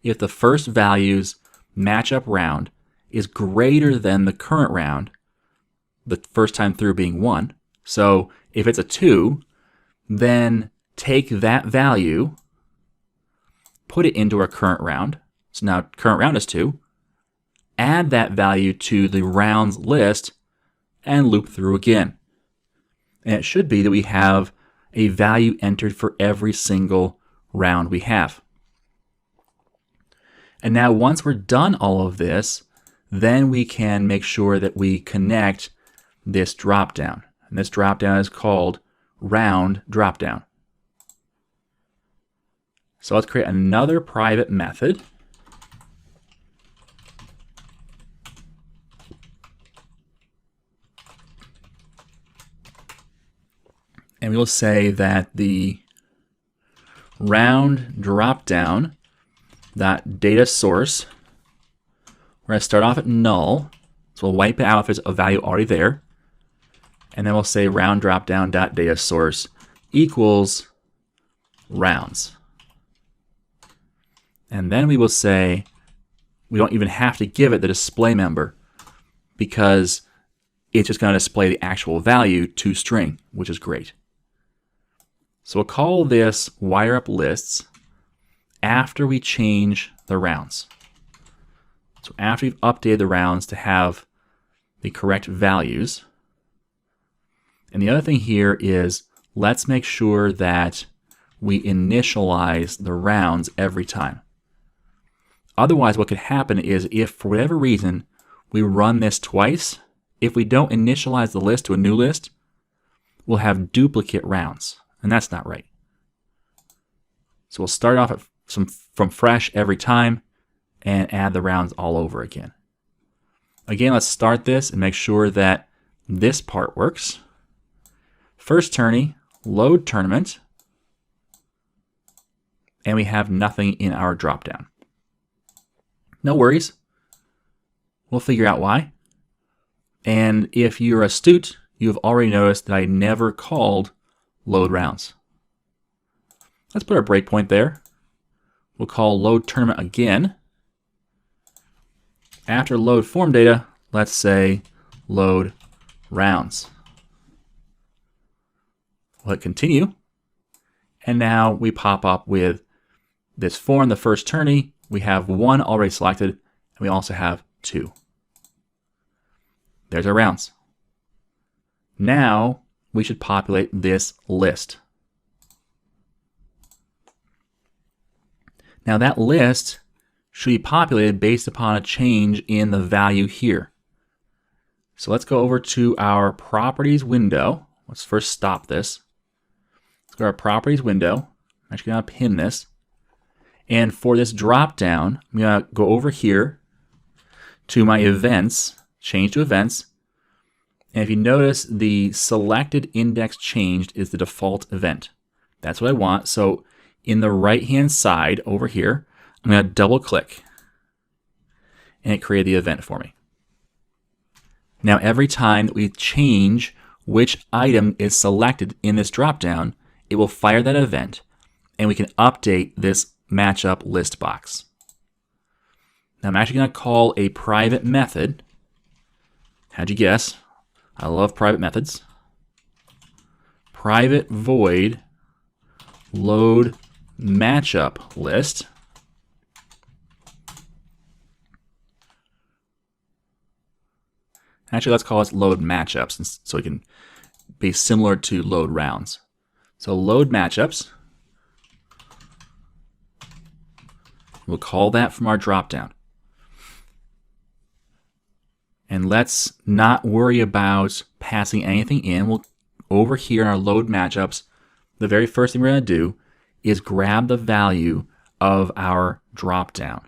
if the first value's matchup round is greater than the current round, the first time through being 1, so if it's a 2, then take that value, put it into our current round. So now current round is 2. Add that value to the rounds list and loop through again. And it should be that we have a value entered for every single round we have. And now once we're done all of this, then we can make sure that we connect this dropdown. And this dropdown is called round dropdown. So let's create another private method. And we will say that the round dropdown data source, we're going to start off at null. So we'll wipe it out if there's a value already there. And then we'll say round dropdown data source equals rounds. And then we will say we don't even have to give it the display member because it's just going to display the actual value to string, which is great. So we'll call this wire up lists after we change the rounds. So after we've updated the rounds to have the correct values. And the other thing here is let's make sure that we initialize the rounds every time. Otherwise, what could happen is if for whatever reason we run this twice, if we don't initialize the list to a new list, we'll have duplicate rounds. And that's not right. So we'll start off from fresh every time and add the rounds all over again. Again, let's start this and make sure that this part works. First tourney, load tournament, and we have nothing in our dropdown. No worries. We'll figure out why. And if you're astute, you have already noticed that I never called load rounds. Let's put our breakpoint there. We'll call load tournament again. After load form data, let's say load rounds. We'll hit continue. And now we pop up with this form, the first tourney. We have 1 already selected, and we also have 2. There's our rounds. Now we should populate this list. Now that list should be populated based upon a change in the value here. So let's go over to our properties window. Let's first stop this. Let's go to our properties window. I'm actually going to pin this. And for this drop down, I'm going to go over here to my events, change to events. And if you notice, the selected index changed is the default event. That's what I want. So in the right-hand side over here, I'm going to double click, and it created the event for me. Now every time that we change which item is selected in this dropdown, it will fire that event, and we can update this matchup list box. Now I'm actually going to call a private method. How'd you guess? I love private methods. Private void load matchup list. Actually, let's call it load matchups so it can be similar to load rounds. So load matchups. We'll call that from our dropdown. And let's not worry about passing anything in. We'll over here in our load matchups, the very first thing we're going to do is grab the value of our dropdown.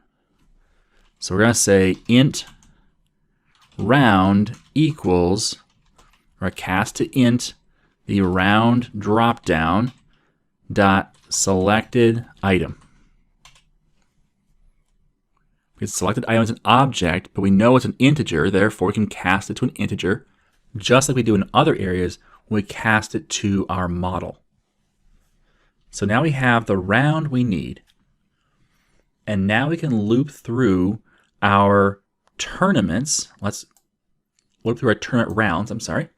So we're going to say int round equals, or cast to int the round dropdown dot selected item. Because selected item is an object, but we know it's an integer, therefore we can cast it to an integer, just like we do in other areas when we cast it to our model. So now we have the round we need, and now we can loop through our tournaments. Let's loop through our tournament rounds, I'm sorry.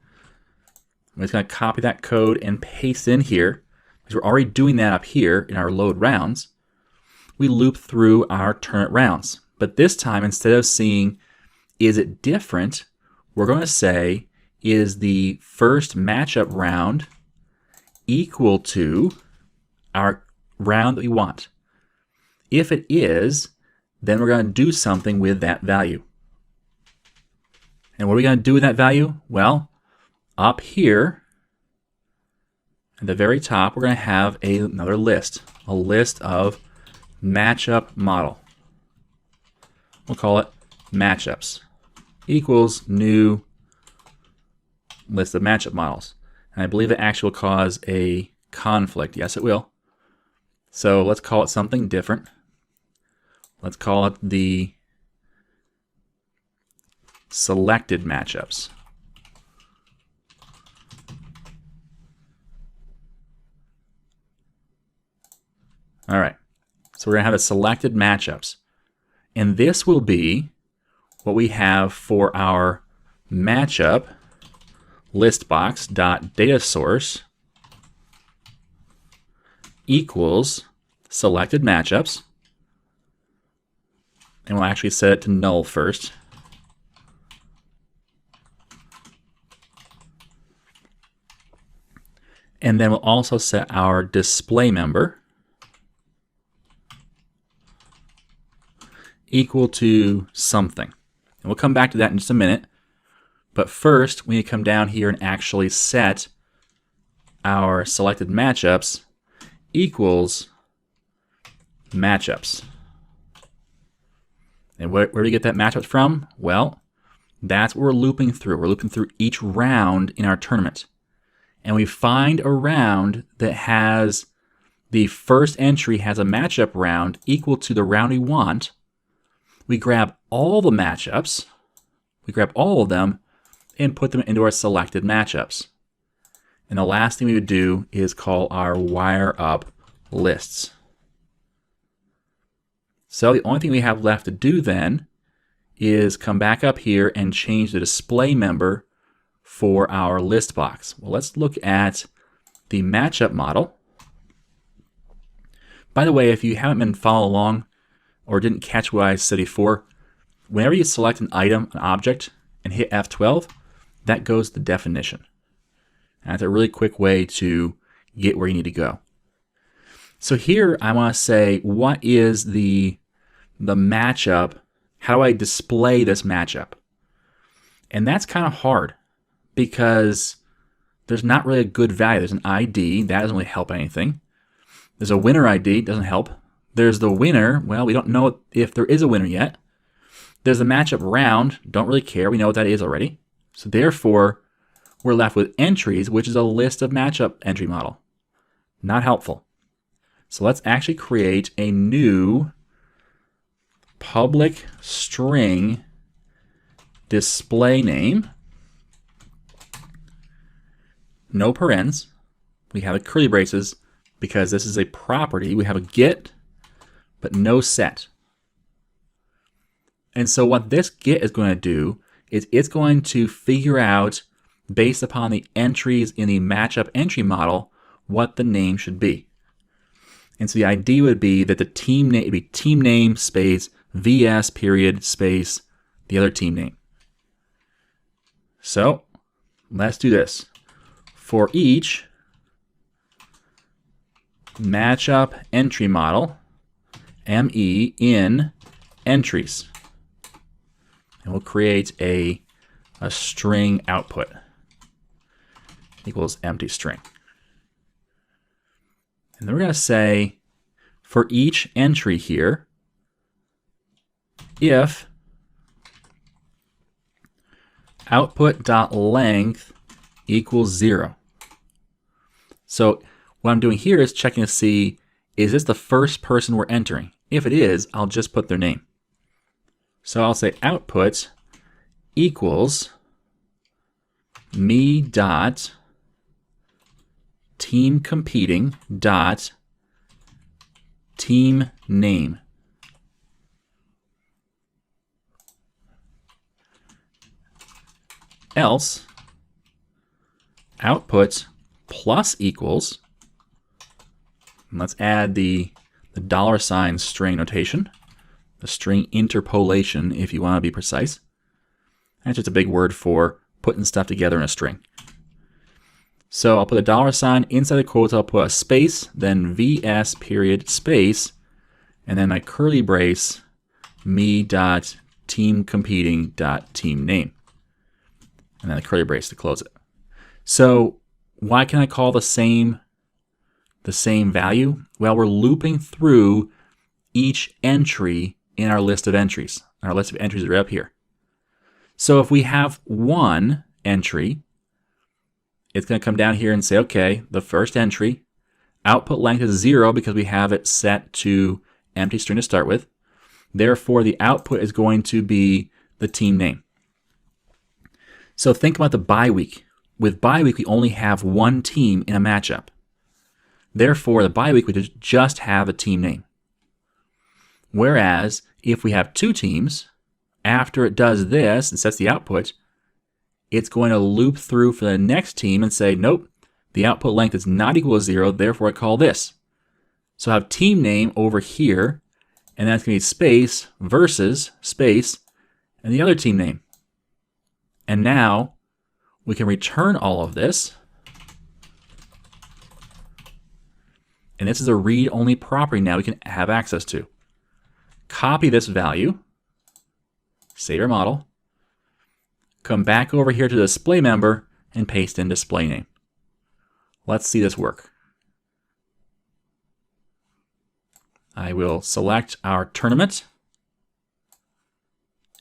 I'm just going to copy that code and paste in here, because we're already doing that up here in our load rounds. We loop through our tournament rounds. But this time, instead of seeing, is it different, we're going to say, is the first matchup round equal to our round that we want? If it is, then we're going to do something with that value. And what are we going to do with that value? Well, up here at the very top, we're going to have another list, a list of matchup model. We'll call it matchups equals new list of matchup models. And I believe it actually will cause a conflict. Yes, it will. So let's call it something different. Let's call it the selected matchups. All right. So we're going to have a selected matchups. And this will be what we have for our matchup listbox.dataSource equals selected matchups. And we'll actually set it to null first. And then we'll also set our display member equal to something. And we'll come back to that in just a minute. But first, we need to come down here and actually set our selected matchups equals matchups. And where do we get that matchups from? Well, that's what we're looping through. We're looping through each round in our tournament. And we find a round that has the first entry has a matchup round equal to the round we want. We grab all the matchups, we grab all of them, and put them into our selected matchups. And the last thing we would do is call our wire up lists. So the only thing we have left to do then is come back up here and change the display member for our list box. Well, let's look at the matchup model. By the way, if you haven't been following along or didn't catch what I said before, whenever you select an item, an object, and hit F12, that goes to definition. And that's a really quick way to get where you need to go. So here I want to say, what is the matchup? How do I display this matchup? And that's kind of hard because there's not really a good value. There's an ID, that doesn't really help anything. There's a winner ID, doesn't help. There's the winner, well, we don't know if there is a winner yet. There's the matchup round, don't really care, we know what that is already. So therefore, we're left with entries, which is a list of matchup entry model. Not helpful. So let's actually create a new public string display name. No parens. We have a curly braces because this is a property. We have a get, but no set. And so what this get is going to do is it's going to figure out, based upon the entries in the matchup entry model, what the name should be. And so the idea would be that the team name would be team name space VS period space the other team name. So let's do this. For each matchup entry model, ME in entries. And we'll create a string output equals empty string. And then we're going to say for each entry here, if output.length equals 0. So what I'm doing here is checking to see, is this the first person we're entering? If it is, I'll just put their name. So I'll say output equals me dot team competing dot team name. Else output plus equals, and let's add the $ string notation, the string interpolation if you want to be precise. That's just a big word for putting stuff together in a string. So I'll put a $ inside the quotes, I'll put a space, then VS period space, and then my curly brace, me dot team competing dot team name. And then the curly brace to close it. So why can I call the same value? Well, we're looping through each entry in our list of entries. Our list of entries are up here. So if we have one entry, it's going to come down here and say, okay, the first entry, output length is 0 because we have it set to empty string to start with. Therefore, the output is going to be the team name. So think about the bye week. With bye week, we only have one team in a matchup. Therefore, the bye week would just have a team name. Whereas, if we have two teams, after it does this and sets the output, it's going to loop through for the next team and say, nope, the output length is not equal to 0, therefore I call this. So I have team name over here, and that's going to be space versus space and the other team name. And now we can return all of this. And this is a read-only property now we can have access to. Copy this value, save our model, come back over here to the display member and paste in display name. Let's see this work. I will select our tournament.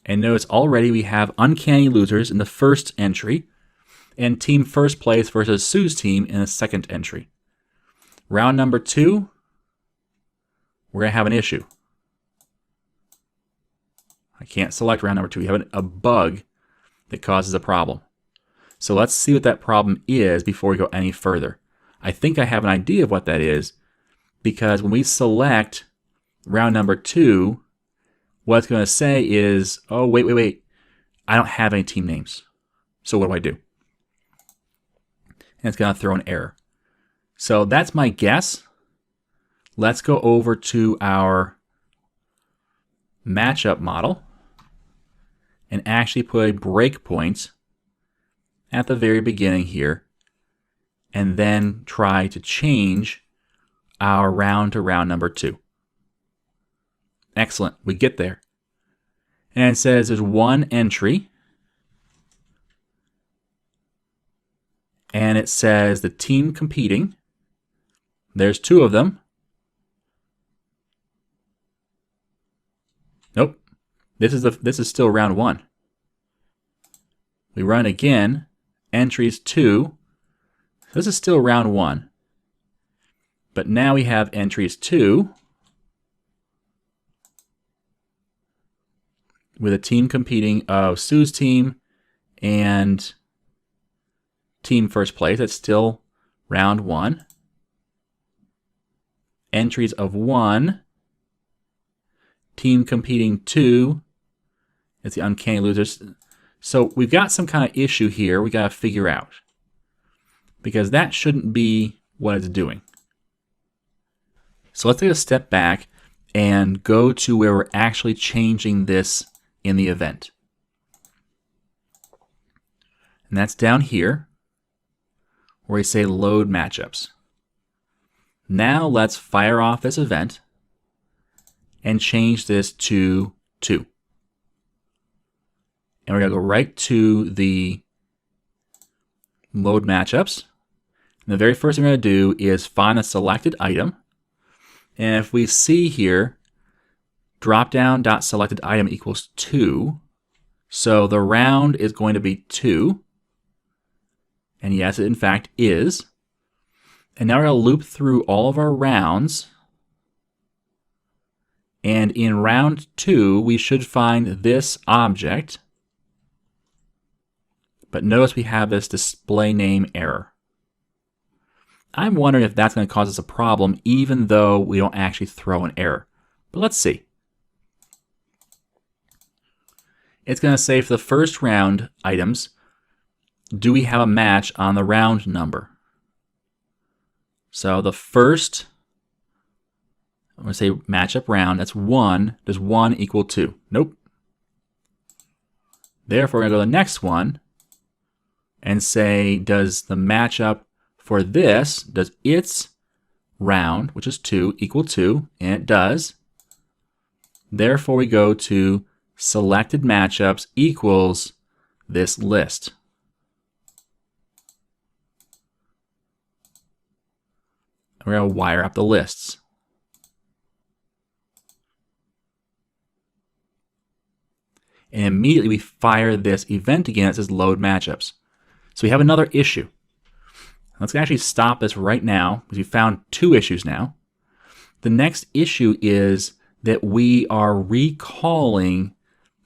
And notice already we have uncanny losers in the first entry and team first place versus Sue's team in the second entry. Round number 2, we're going to have an issue. I can't select round number 2. We have a bug that causes a problem. So let's see what that problem is before we go any further. I think I have an idea of what that is because when we select round number 2, what it's going to say is, oh, wait. I don't have any team names. So what do? And it's going to throw an error. So that's my guess. Let's go over to our matchup model and actually put a breakpoint at the very beginning here and then try to change our round to round number 2. Excellent, we get there. And it says there's one entry. And it says the team competing. There's 2 of them. Nope. This is still round 1. We run again. Entries 2. This is still round 1. But now we have entries 2 with a team competing of Sue's team and team first place. That's still round 1. Entries of 1, team competing 2. It's the Uncanny Losers. So we've got some kind of issue here we got to figure out, because that shouldn't be what it's doing. So let's take a step back and go to where we're actually changing this in the event. And that's down here where we say load matchups. Now let's fire off this event and change this to 2. And we're going to go right to the load matchups. And the very first thing we're going to do is find a selected item. And if we see here, dropdown.selected item equals 2. So the round is going to be 2. And yes, it in fact is. And now we're going to loop through all of our rounds. And in round 2, we should find this object. But notice we have this display name error. I'm wondering if that's going to cause us a problem, even though we don't actually throw an error. But let's see. It's going to say for the first round items, do we have a match on the round number? So the first, I'm going to say matchup round, that's 1. Does 1 equal 2? Nope. Therefore, we're going to go to the next one and say, does the matchup for this, does its round, which is 2, equal 2? And it does. Therefore, we go to selected matchups equals this list. We're going to wire up the lists. And immediately we fire this event again that says load matchups. So we have another issue. Let's actually stop this right now, because we found 2 issues now. The next issue is that we are recalling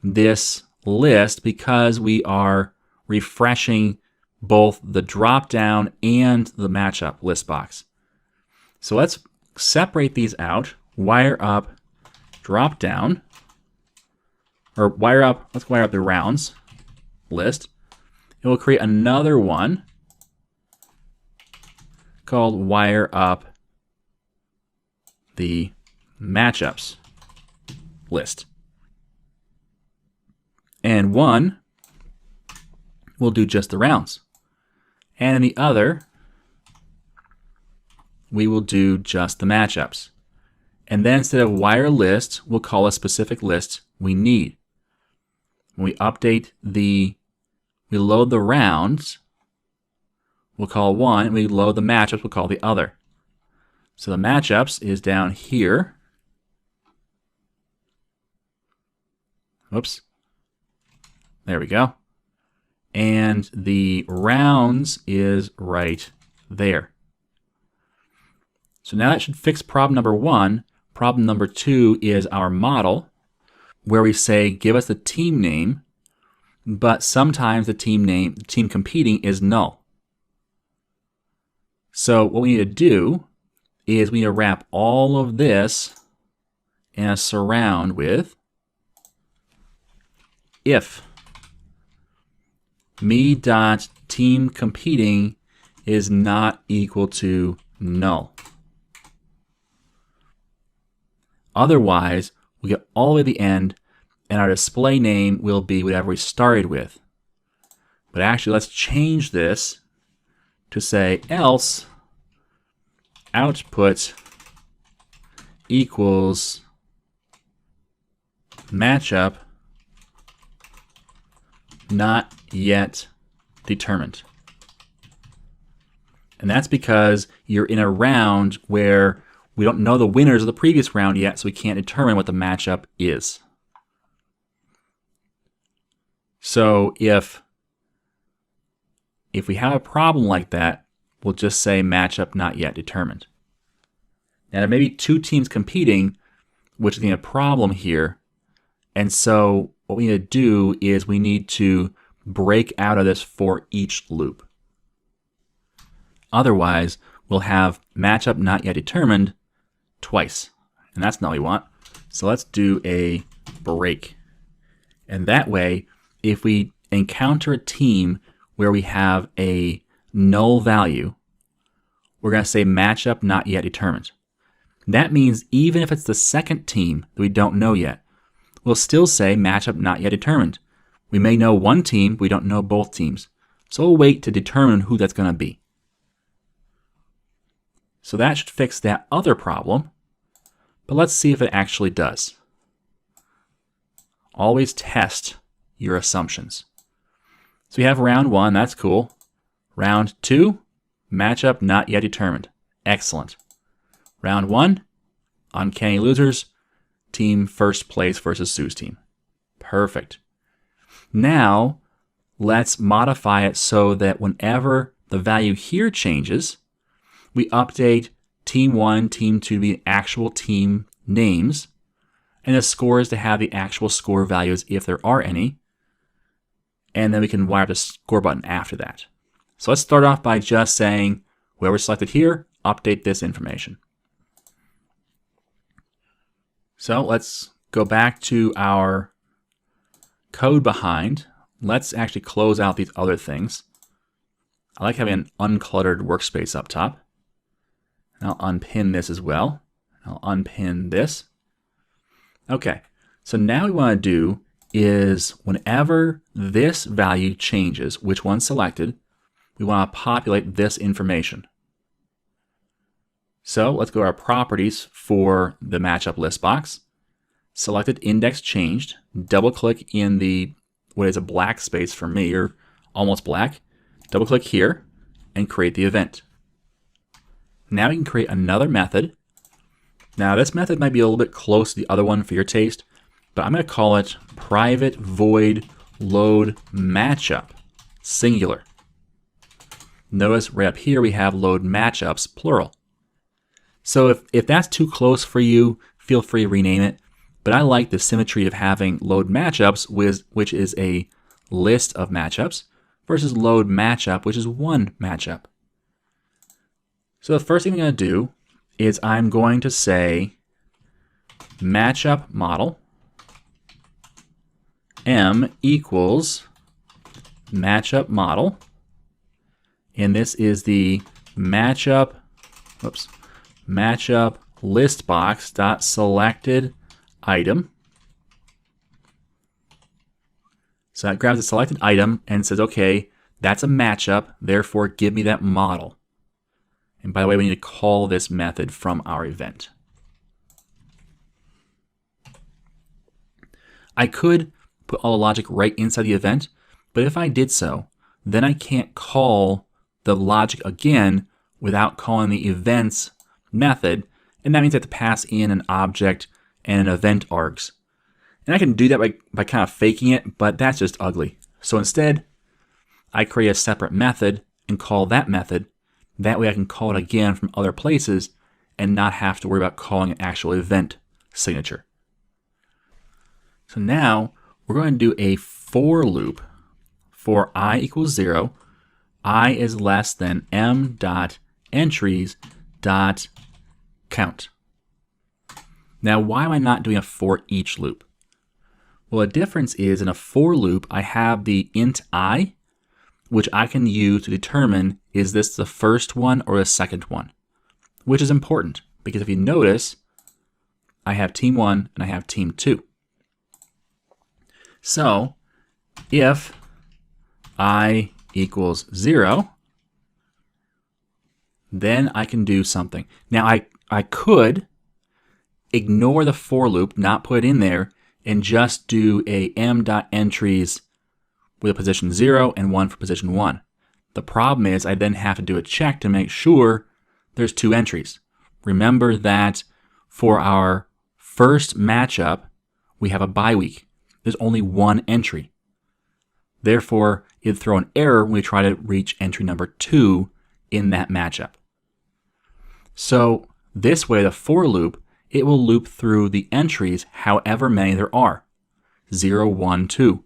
this list because we are refreshing both the drop-down and the matchup list box. So let's separate these out, wire up drop-down, or wire up, let's wire up the rounds list. It will create another one called wire up the matchups list. And one will do just the rounds. And in the other, we will do just the matchups. And then instead of wire list, we'll call a specific list we need. When we update we load the rounds, we'll call one, and we load the matchups, we'll call the other. So the matchups is down here. Oops. There we go. And the rounds is right there. So now that should fix problem number 1. Problem number 2 is our model, where we say give us the team name, but sometimes the team competing is null. So what we need to do is we need to wrap all of this in a surround with if me.teamCompeting is not equal to null. Otherwise, we get all the way to the end, and our display name will be whatever we started with. But actually, let's change this to say else output equals matchup not yet determined. And that's because you're in a round where we don't know the winners of the previous round yet, so we can't determine what the matchup is. So if we have a problem like that, we'll just say matchup not yet determined. Now there may be two teams competing, which is going to be a problem here. And so what we need to do is we need to break out of this for each loop. Otherwise, we'll have matchup not yet determined twice. And that's not what we want. So let's do a break. And that way, if we encounter a team where we have a null value, we're going to say matchup not yet determined. That means even if it's the second team that we don't know yet, we'll still say matchup not yet determined. We may know one team, we don't know both teams. So we'll wait to determine who that's going to be. So that should fix that other problem, but let's see if it actually does. Always test your assumptions. So we have round 1, that's cool. Round 2, matchup not yet determined. Excellent. Round 1, uncanny losers, team first place versus Sue's team. Perfect. Now, let's modify it so that whenever the value here changes, we update team 1, team 2 to be actual team names, and the scores to have the actual score values if there are any, and then we can wire the score button after that. So let's start off by just saying, whoever selected here, update this information. So let's go back to our code behind. Let's actually close out these other things. I like having an uncluttered workspace up top. And I'll unpin this as well. I'll unpin this. Okay, so now what we want to do is whenever this value changes, which one selected, we want to populate this information. So let's go to our properties for the matchup list box. Selected index changed. Double click in the, what is a black space for me, or almost black. Double click here and create the event. Now we can create another method. Now this method might be a little bit close to the other one for your taste, but I'm going to call it private void load matchup, singular. Notice right up here we have load matchups, plural. So if that's too close for you, feel free to rename it. But I like the symmetry of having load matchups, which is a list of matchups, versus load matchup, which is one matchup. So the first thing I'm going to do is I'm going to say matchup model M equals matchup model. And this is the matchup list box dot selected item. So that grabs a selected item and says, okay, that's a matchup, therefore give me that model. And by the way, we need to call this method from our event. I could put all the logic right inside the event, but if I did so, then I can't call the logic again without calling the events method, and that means I have to pass in an object and an event args. And I can do that by kind of faking it, but that's just ugly. So instead, I create a separate method and call that method. That way I can call it again from other places and not have to worry about calling an actual event signature. So now we're going to do a for loop for I equals 0. I is less than m dot entries dot count. Now, why am I not doing a for each loop? Well, the difference is in a for loop, I have the int I, which I can use to determine is this the first one or the second one, which is important because if you notice, I have team 1 and I have team 2. So if I equals 0, then I can do something. Now I could ignore the for loop, not put it in there, and just do a m.entries with a position 0 and 1 for position 1. The problem is I then have to do a check to make sure there's 2 entries. Remember that for our first matchup, we have a bye week. There's only 1 entry. Therefore, it'd throw an error when we try to reach entry number 2 in that matchup. So This way, the for loop, it will loop through the entries however many there are. 0, 1, 2.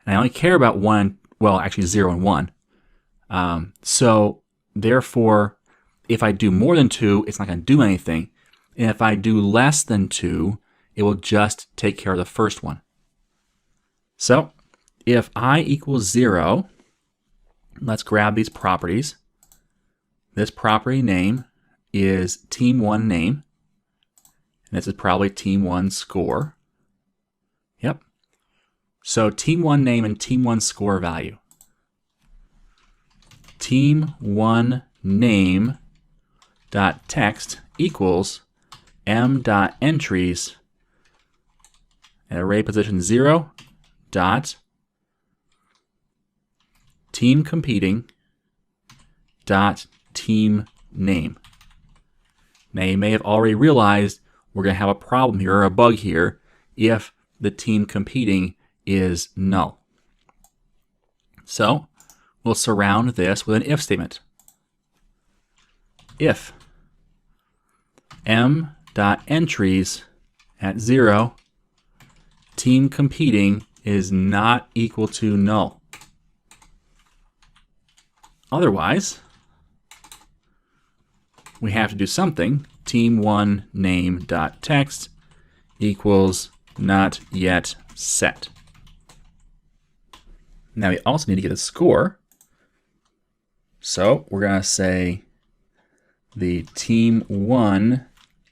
And I only care about 1, well, actually 0 and 1. So therefore, if I do more than 2, it's not going to do anything. And if I do less than 2, it will just take care of the first one. So if I equals 0, let's grab these properties. This property name is team1 name. And this is probably team1 score. Yep. So team1 name and team1 score value. Team1 name dot text equals m.entries at array position 0 dot team competing dot team name. Now you may have already realized we're going to have a problem here, or a bug here, if the team competing is null. So we'll surround this with an if statement. If m.entries at 0, team competing is not equal to null. Otherwise, we have to do something. Team1 name.text equals not yet set. Now we also need to get a score. So we're going to say the team1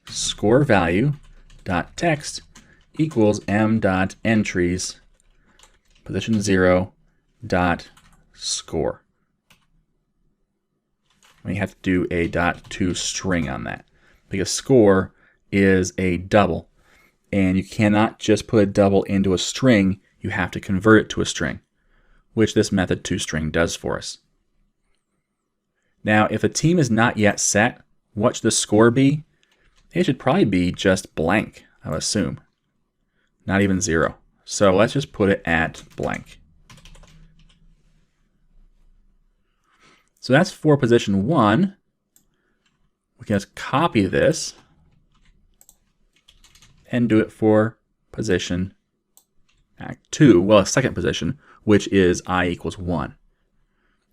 score value dot text equals m.entries position 0 dot score. We have to do a .to string on that because score is a double, and you cannot just put a double into a string. You have to convert it to a string, which this method toString does for us. Now, if a team is not yet set, what should the score be? It should probably be just blank, I would assume. Not even 0. So let's just put it at blank. So that's for position 1. We can just copy this and do it for position 2, well, second position, which is I equals 1.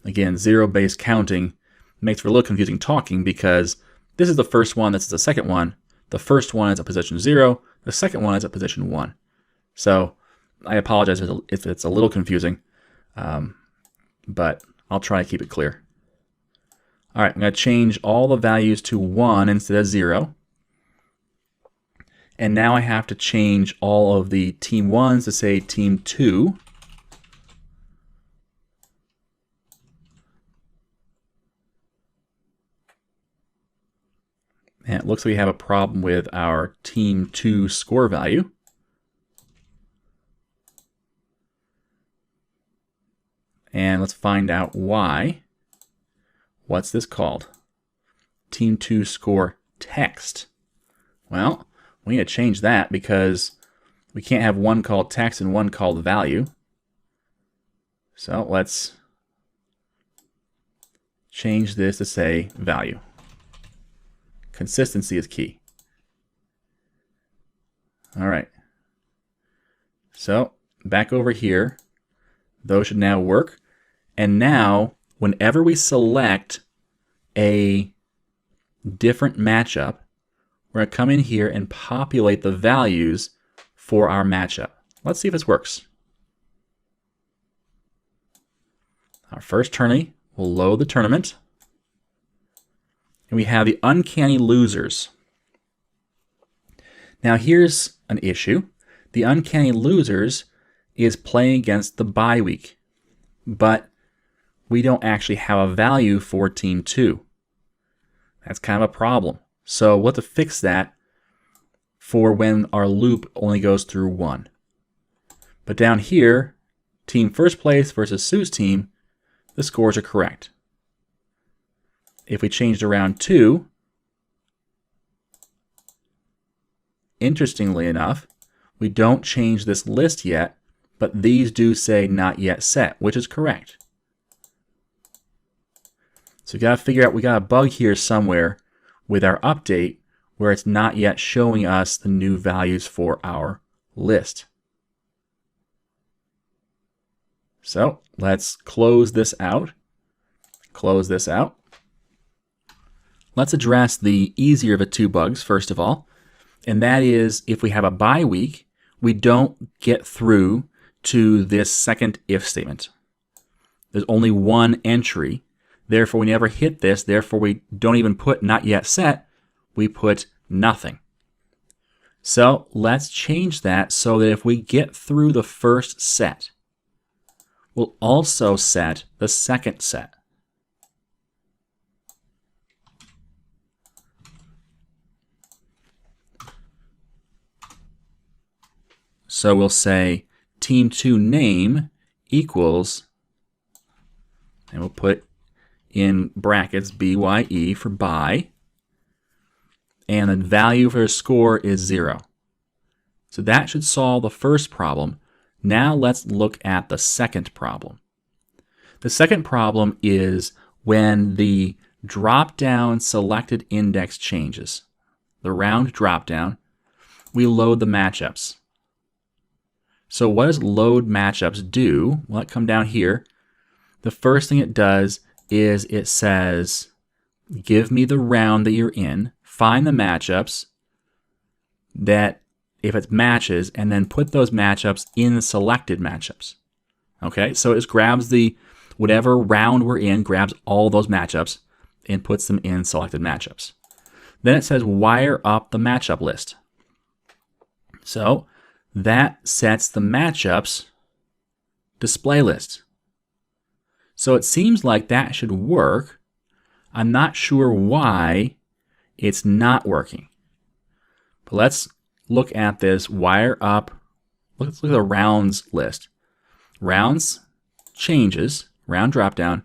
Again, zero-based counting makes for a little confusing talking because this is the first one, this is the second one. The first one is at position 0, the second one is at position 1. So I apologize if it's a little confusing, but I'll try to keep it clear. All right, I'm going to change all the values to 1 instead of 0. And now I have to change all of the team 1s to say team 2. And it looks like we have a problem with our team 2 score value. And let's find out why. What's this called? Team 2 score text. Well, we need to change that because we can't have one called text and one called value. So let's change this to say value. Consistency is key. All right. So back over here, those should now work. And now, whenever we select a different matchup, we're going to come in here and populate the values for our matchup. Let's see if this works. Our first tourney will load the tournament. And we have the uncanny losers. Now here's an issue. The uncanny losers is playing against the bye week, but we don't actually have a value for team 2. That's kind of a problem. So we'll have to fix that for when our loop only goes through 1. But down here, team first place versus Sue's team, the scores are correct. If we change to round 2, interestingly enough, we don't change this list yet, but these do say not yet set, which is correct. So we got to figure out, we got a bug here somewhere with our update where it's not yet showing us the new values for our list. So let's close this out. Close this out. Let's address the easier of the two bugs first of all, and that is if we have a bye week, we don't get through to this second if statement. There's only one entry, therefore we never hit this, therefore we don't even put not yet set, we put nothing. So let's change that so that if we get through the first set, we'll also set the second set. So we'll say team2 name equals, and we'll put in brackets BYE for bye, and the value for the score is 0. So that should solve the first problem. Now let's look at the second problem. The second problem is when the drop-down selected index changes, the round drop-down, we load the matchups. So what does load matchups do? Well, it come down here. The first thing it does is it says, give me the round that you're in, find the matchups that if it matches, and then put those matchups in the selected matchups. Okay, so it just grabs the whatever round we're in, grabs all those matchups and puts them in selected matchups. Then it says wire up the matchup list. So that sets the matchups display list. So it seems like that should work. I'm not sure why it's not working. But let's look at this wire up. Let's look at the rounds list. Rounds changes, round drop down,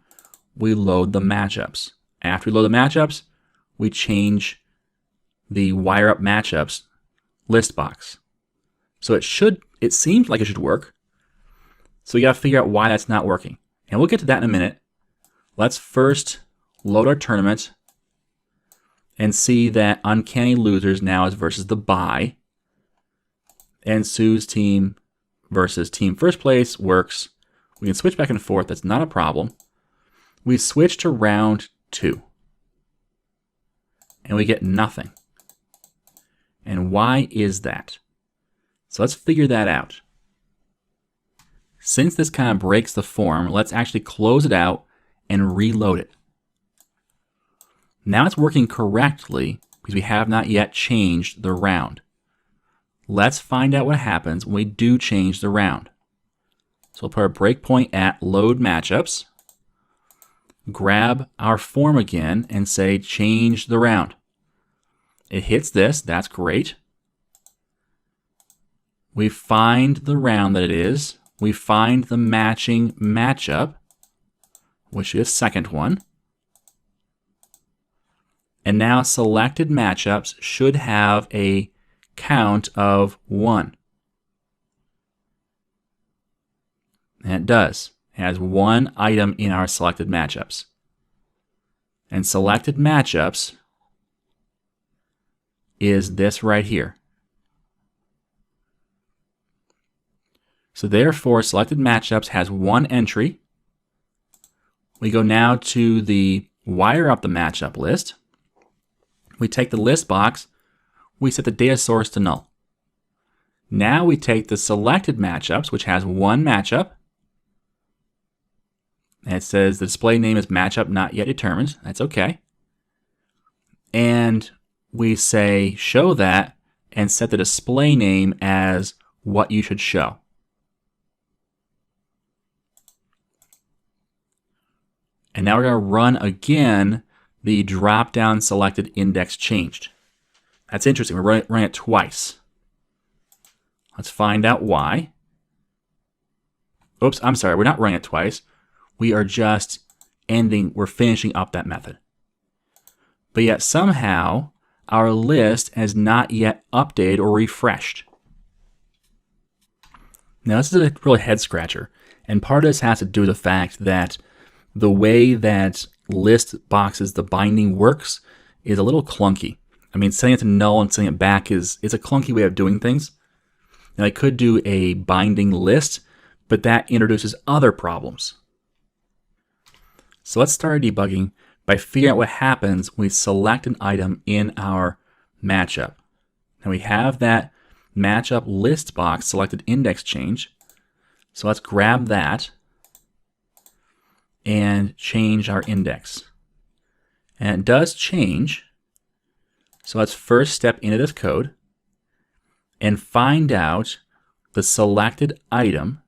we load the matchups. After we load the matchups, we change the wire up matchups list box. So it seems like it should work. So we got to figure out why that's not working. And we'll get to that in a minute. Let's first load our tournament and see that Uncanny Losers now is versus the bye. And Sue's team versus team first place works. We can switch back and forth. That's not a problem. We switch to round 2. And we get nothing. And why is that? So let's figure that out. Since this kind of breaks the form, let's actually close it out and reload it. Now it's working correctly because we have not yet changed the round. Let's find out what happens when we do change the round. So we'll put our breakpoint at load matchups, grab our form again and say change the round. It hits this, that's great. We find the round that it is. We find the matching matchup, which is second one. And now selected matchups should have a count of 1. And it does. It has 1 item in our selected matchups. And selected matchups is this right here. So therefore, selected matchups has 1 entry. We go now to the wire up the matchup list. We take the list box. We set the data source to null. Now we take the selected matchups, which has 1 matchup. And it says the display name is matchup not yet determined. That's okay. And we say show that and set the display name as what you should show. And now we're going to run again the drop-down selected index changed. That's interesting. We're running it twice. Let's find out why. Oops, I'm sorry. We're not running it twice. We are just we're finishing up that method. But yet somehow our list has not yet updated or refreshed. Now this is a really head scratcher. And part of this has to do with the fact that the way that list boxes, the binding works, is a little clunky. I mean, setting it to null and setting it back is a clunky way of doing things. Now I could do a binding list, but that introduces other problems. So let's start our debugging by figuring out what happens when we select an item in our matchup. Now we have that matchup list box selected index change. So let's grab that and change our index. And it does change. So let's first step into this code and find out the selected item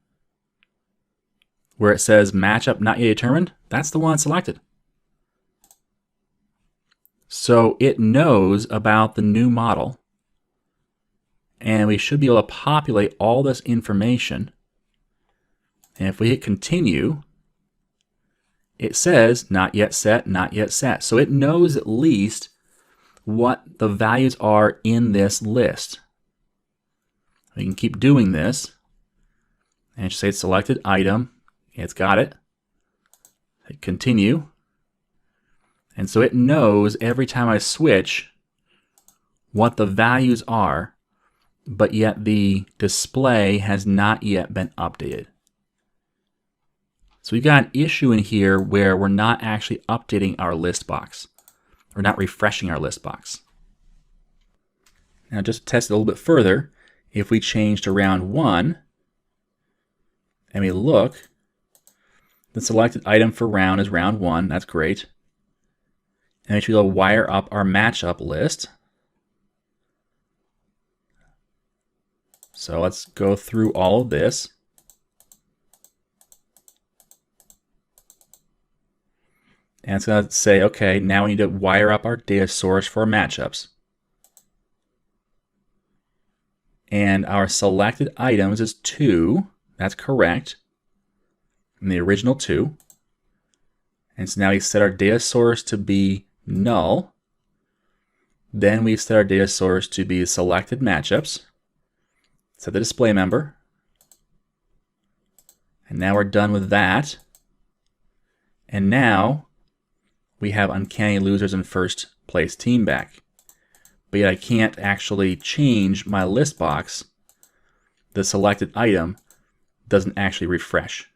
where it says matchup not yet determined. That's the one selected. So it knows about the new model, and we should be able to populate all this information. And if we hit continue, it says not yet set, not yet set. So it knows at least what the values are in this list. We can keep doing this and just say selected item. It's got it. Hit continue. And so it knows every time I switch what the values are, but yet the display has not yet been updated. So we've got an issue in here where we're not actually updating our list box. We're not refreshing our list box. Now just to test it a little bit further, if we change to round 1 and we look, the selected item for round is round 1. That's great. And we should be able to wire up our matchup list. So let's go through all of this. And it's going to say, okay, now we need to wire up our data source for our matchups. And our selected items is 2. That's correct. And the original 2. And so now we set our data source to be null. Then we set our data source to be selected matchups. Set the display member. And now we're done with that. And now we have uncanny losers and first place team back. But yet I can't actually change my list box. The selected item doesn't actually refresh.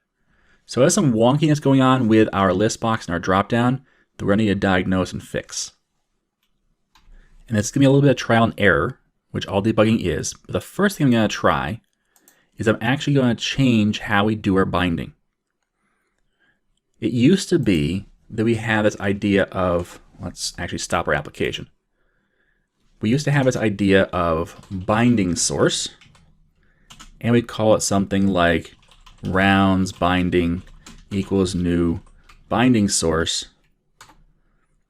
So there's some wonkiness going on with our list box and our dropdown that we're going to need to diagnose and fix. And it's going to be a little bit of trial and error, which all debugging is. But the first thing I'm going to try is I'm actually going to change how we do our binding. It used to be that we have this idea of, let's actually stop our application. We used to have this idea of binding source, and we'd call it something like rounds binding equals new binding source,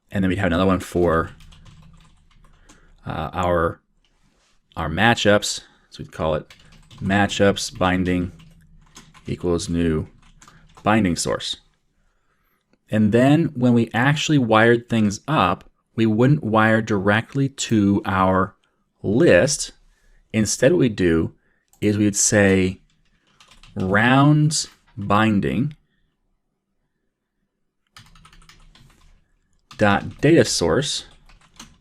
and then we'd have another one for our matchups. So we'd call it matchups binding equals new binding source. And then when we actually wired things up, we wouldn't wire directly to our list. Instead, what we do is we would say rounds binding dot data source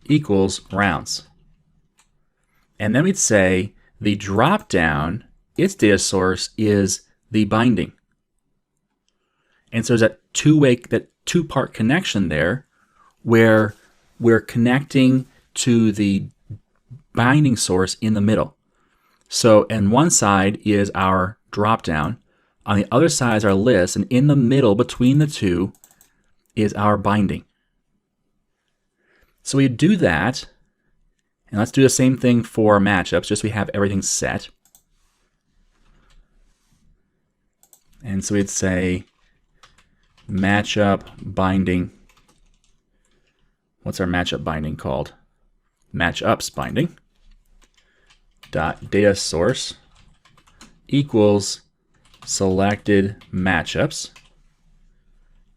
equals rounds. And then we'd say the drop down, its data source is the binding. And so there's that two-part connection there where we're connecting to the binding source in the middle. So on one side is our dropdown, on the other side is our list, and in the middle between the two is our binding. So we do that, and let's do the same thing for matchups, just so we have everything set. And so we'd say matchup binding. What's our matchup binding called? Matchups binding dot data source equals selected matchups,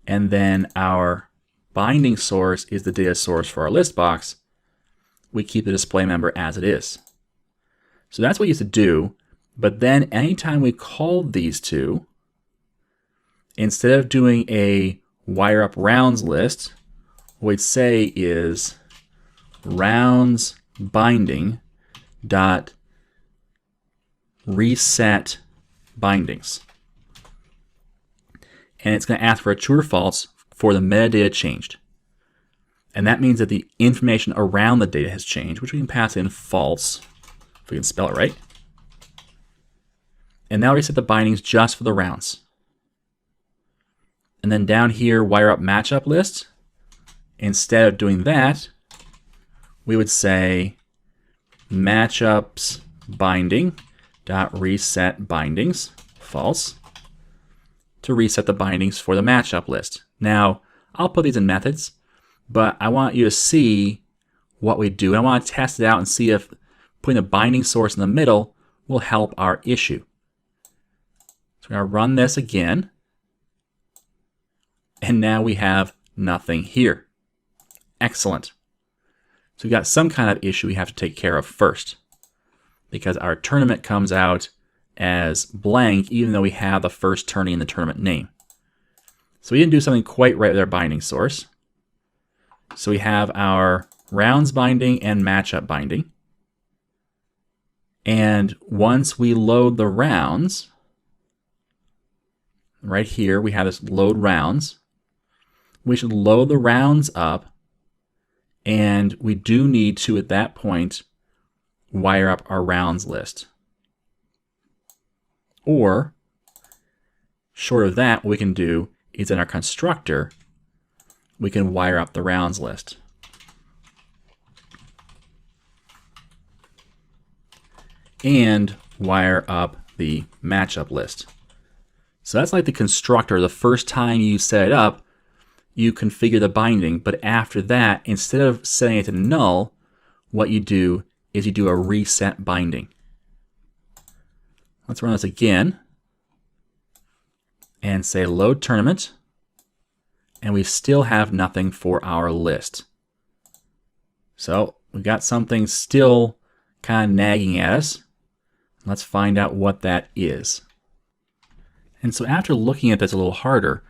and then our binding source is the data source for our list box. We keep the display member as it is. So that's what we used to do, but then anytime we called these two, instead of doing a wire up rounds list, what we'd say is rounds binding dot reset bindings. And it's going to ask for a true or false for the metadata changed. And that means that the information around the data has changed, which we can pass in false, if we can spell it right. And now we set the bindings just for the rounds. And then down here, wire up matchup list. Instead of doing that, we would say matchups binding dot reset bindings, false, to reset the bindings for the matchup list. Now, I'll put these in methods, but I want you to see what we do. I want to test it out and see if putting a binding source in the middle will help our issue. So we're going to run this again. And now we have nothing here. Excellent. So we've got some kind of issue we have to take care of first, because our tournament comes out as blank even though we have the first tourney in the tournament name. So we didn't do something quite right with our binding source. So we have our rounds binding and matchup binding. And once we load the rounds, right here we have this load rounds. We should load the rounds up, and we do need to, at that point, wire up our rounds list. Or, short of that, what we can do is in our constructor, we can wire up the rounds list. And wire up the matchup list. So that's like the constructor. The first time you set it up, you configure the binding, but after that, instead of setting it to null, what you do is you do a reset binding. Let's run this again and say load tournament, and we still have nothing for our list. So we've got something still kind of nagging at us. Let's find out what that is. And so after looking at this a little harder,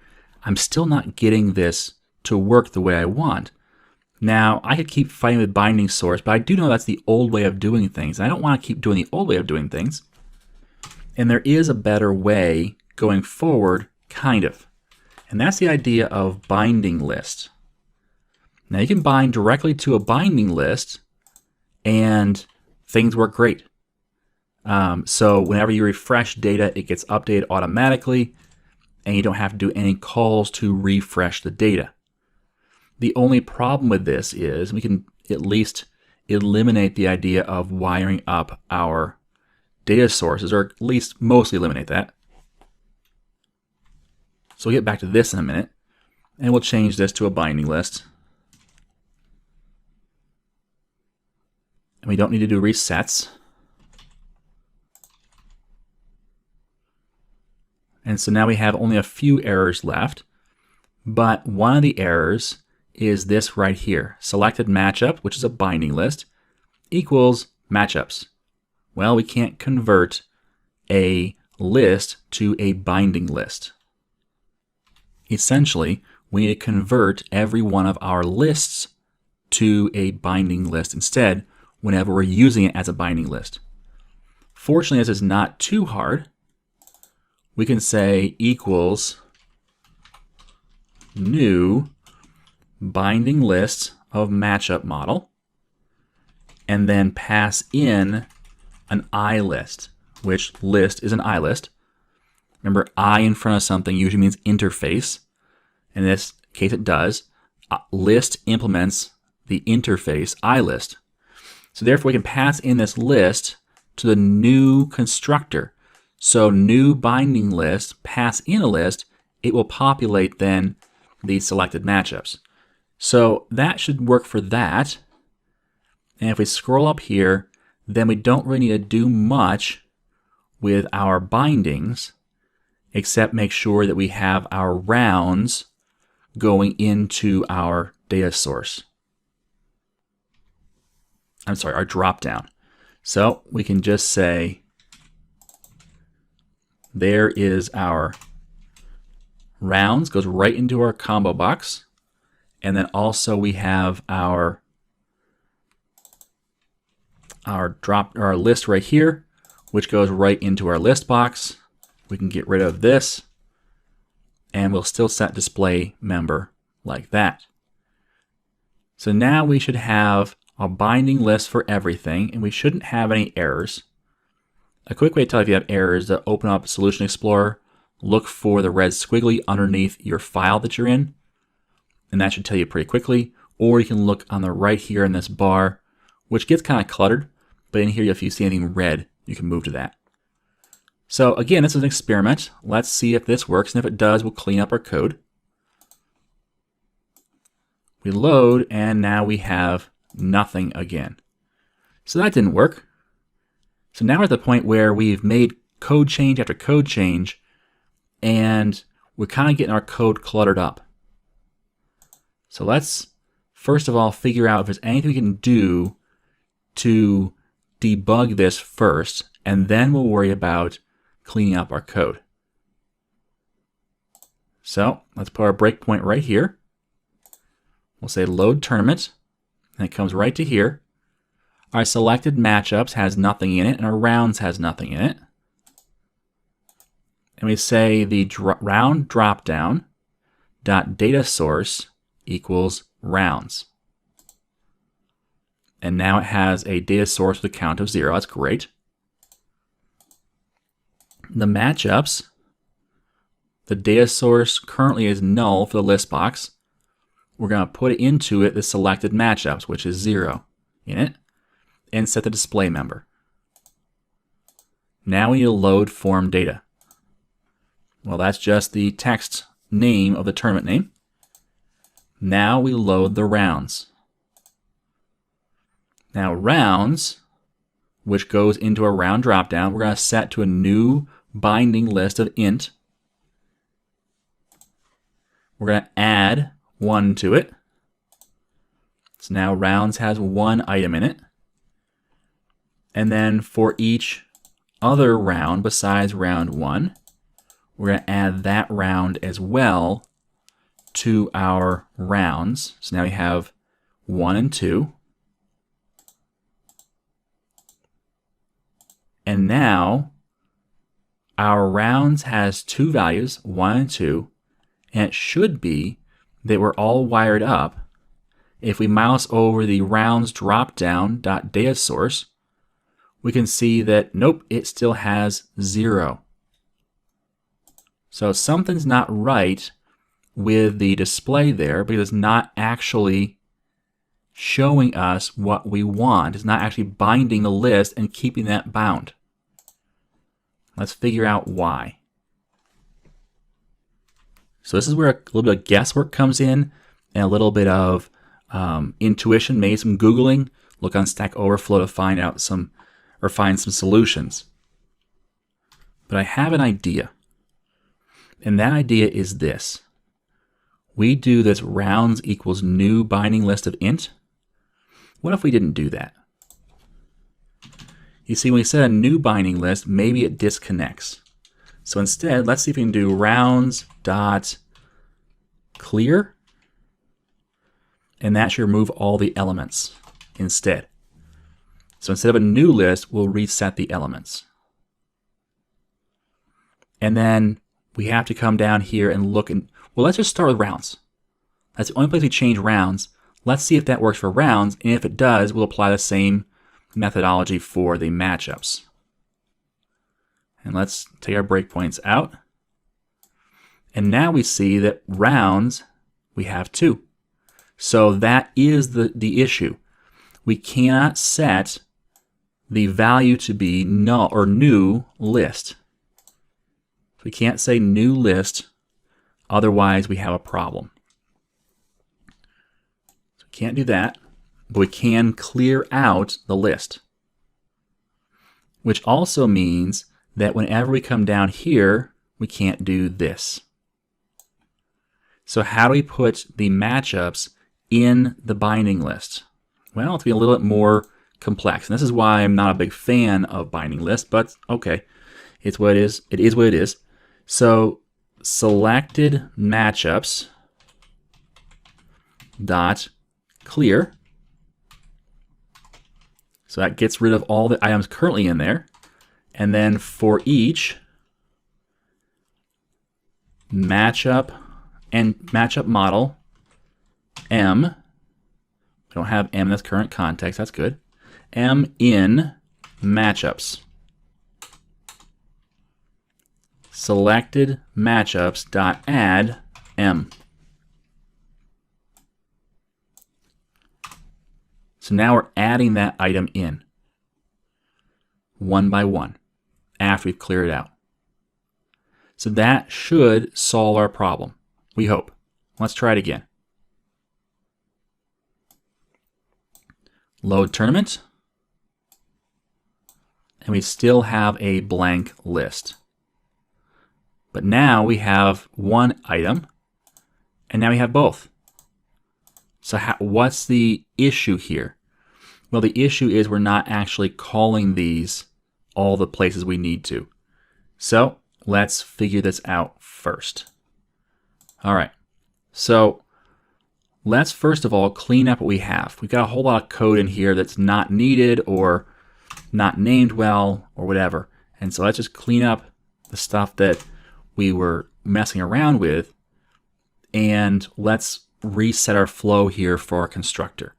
I'm still not getting this to work the way I want. Now, I could keep fighting with binding source, but I do know that's the old way of doing things. And I don't want to keep doing the old way of doing things. And there is a better way going forward, kind of. And that's the idea of binding list. Now, you can bind directly to a binding list, and things work great. So whenever you refresh data, it gets updated automatically, and you don't have to do any calls to refresh the data. The only problem with this is we can at least eliminate the idea of wiring up our data sources, or at least mostly eliminate that. So we'll get back to this in a minute, and we'll change this to a binding list. And we don't need to do resets. And so now we have only a few errors left, but one of the errors is this right here. Selected matchup, which is a binding list, equals matchups. Well, we can't convert a list to a binding list. Essentially, we need to convert every one of our lists to a binding list instead whenever we're using it as a binding list. Fortunately, this is not too hard. We can say equals new binding list of matchup model, and then pass in an I list, which list is an I list. Remember, I in front of something usually means interface. In this case, it does. List implements the interface I list. So therefore, we can pass in this list to the new constructor. So new binding list, pass in a list, it will populate then the selected matchups. So that should work for that. And if we scroll up here, then we don't really need to do much with our bindings, except make sure that we have our rounds going into our data source. I'm sorry, our dropdown. So we can just say, there is our rounds, goes right into our combo box. And then also we have our our list right here, which goes right into our list box. We can get rid of this, and we'll still set display member like that. So now we should have a binding list for everything, and we shouldn't have any errors. A quick way to tell if you have errors is to open up Solution Explorer, look for the red squiggly underneath your file that you're in, and that should tell you pretty quickly. Or you can look on the right here in this bar, which gets kind of cluttered, but in here if you see anything red, you can move to that. So again, this is an experiment. Let's see if this works, and if it does, we'll clean up our code. We load, and now we have nothing again. So that didn't work. So now we're at the point where we've made code change after code change, and we're kind of getting our code cluttered up. So let's first of all figure out if there's anything we can do to debug this first, and then we'll worry about cleaning up our code. So let's put our breakpoint right here. We'll say load tournament, and it comes right to here. Our selected matchups has nothing in it, and our rounds has nothing in it. And we say the round dropdown dot data source equals rounds. And now it has a data source with a count of 0. That's great. The matchups, the data source currently is null for the list box. We're going to put into it the selected matchups, which is 0 in it, and set the display member. Now we need to load form data. Well, that's just the text name of the tournament name. Now we load the rounds. Now rounds, which goes into a round dropdown, we're going to set to a new binding list of int. We're going to add 1 to it. So now rounds has 1 item in it. And then for each other round besides round 1, we're going to add that round as well to our rounds. So now we have 1 and 2. And now our rounds has 2 values, 1 and 2, and it should be that we're all wired up. If we mouse over the rounds dropdown dot data source, we can see that nope, it still has 0. So something's not right with the display there because it's not actually showing us what we want. It's not actually binding the list and keeping that bound. Let's figure out why. So this is where a little bit of guesswork comes in and a little bit of intuition, maybe some Googling. Look on Stack Overflow to find out find some solutions. But I have an idea. And that idea is this. We do this rounds equals new binding list of int. What if we didn't do that? You see, when we set a new binding list, maybe it disconnects. So instead, let's see if we can do rounds dot clear, and that should remove all the elements instead. So instead of a new list, we'll reset the elements. And then we have to come down here and look, and well, let's just start with rounds. That's the only place we change rounds. Let's see if that works for rounds, and if it does, we'll apply the same methodology for the matchups. And let's take our breakpoints out. And now we see that rounds, we have 2. So that is the issue. We cannot set the value to be null or new list. We can't say new list, otherwise we have a problem. So we can't do that, but we can clear out the list. Which also means that whenever we come down here, we can't do this. So how do we put the matchups in the binding list? Well, it's be a little bit more complex. And this is why I'm not a big fan of binding lists, but okay, it's what it is. It is what it is. So selected matchups dot clear. So that gets rid of all the items currently in there. And then for each matchup and matchup model M, we don't have M in this current context, that's good. M in matchups. Selected matchups dot add M. So now we're adding that item in one by one after we've cleared it out. So that should solve our problem, we hope. Let's try it again. Load tournament, and we still have a blank list. But now we have one item, and now we have both. So what's the issue here? Well, the issue is we're not actually calling these all the places we need to. So let's figure this out first. All right, so let's first of all clean up what we have. We've got a whole lot of code in here that's not needed or not named well or whatever. And so let's just clean up the stuff that we were messing around with, and let's reset our flow here for our constructor.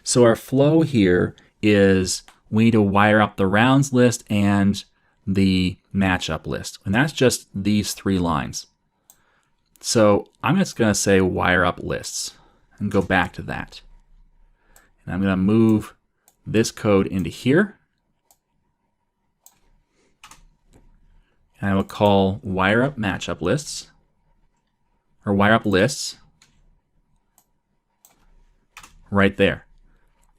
So our flow here is we need to wire up the rounds list and the matchup list. And that's just these 3 lines. So I'm just going to say wire up lists and go back to that. And I'm going to move this code into here. And I will call wire up matchup lists, or wire up lists, right there.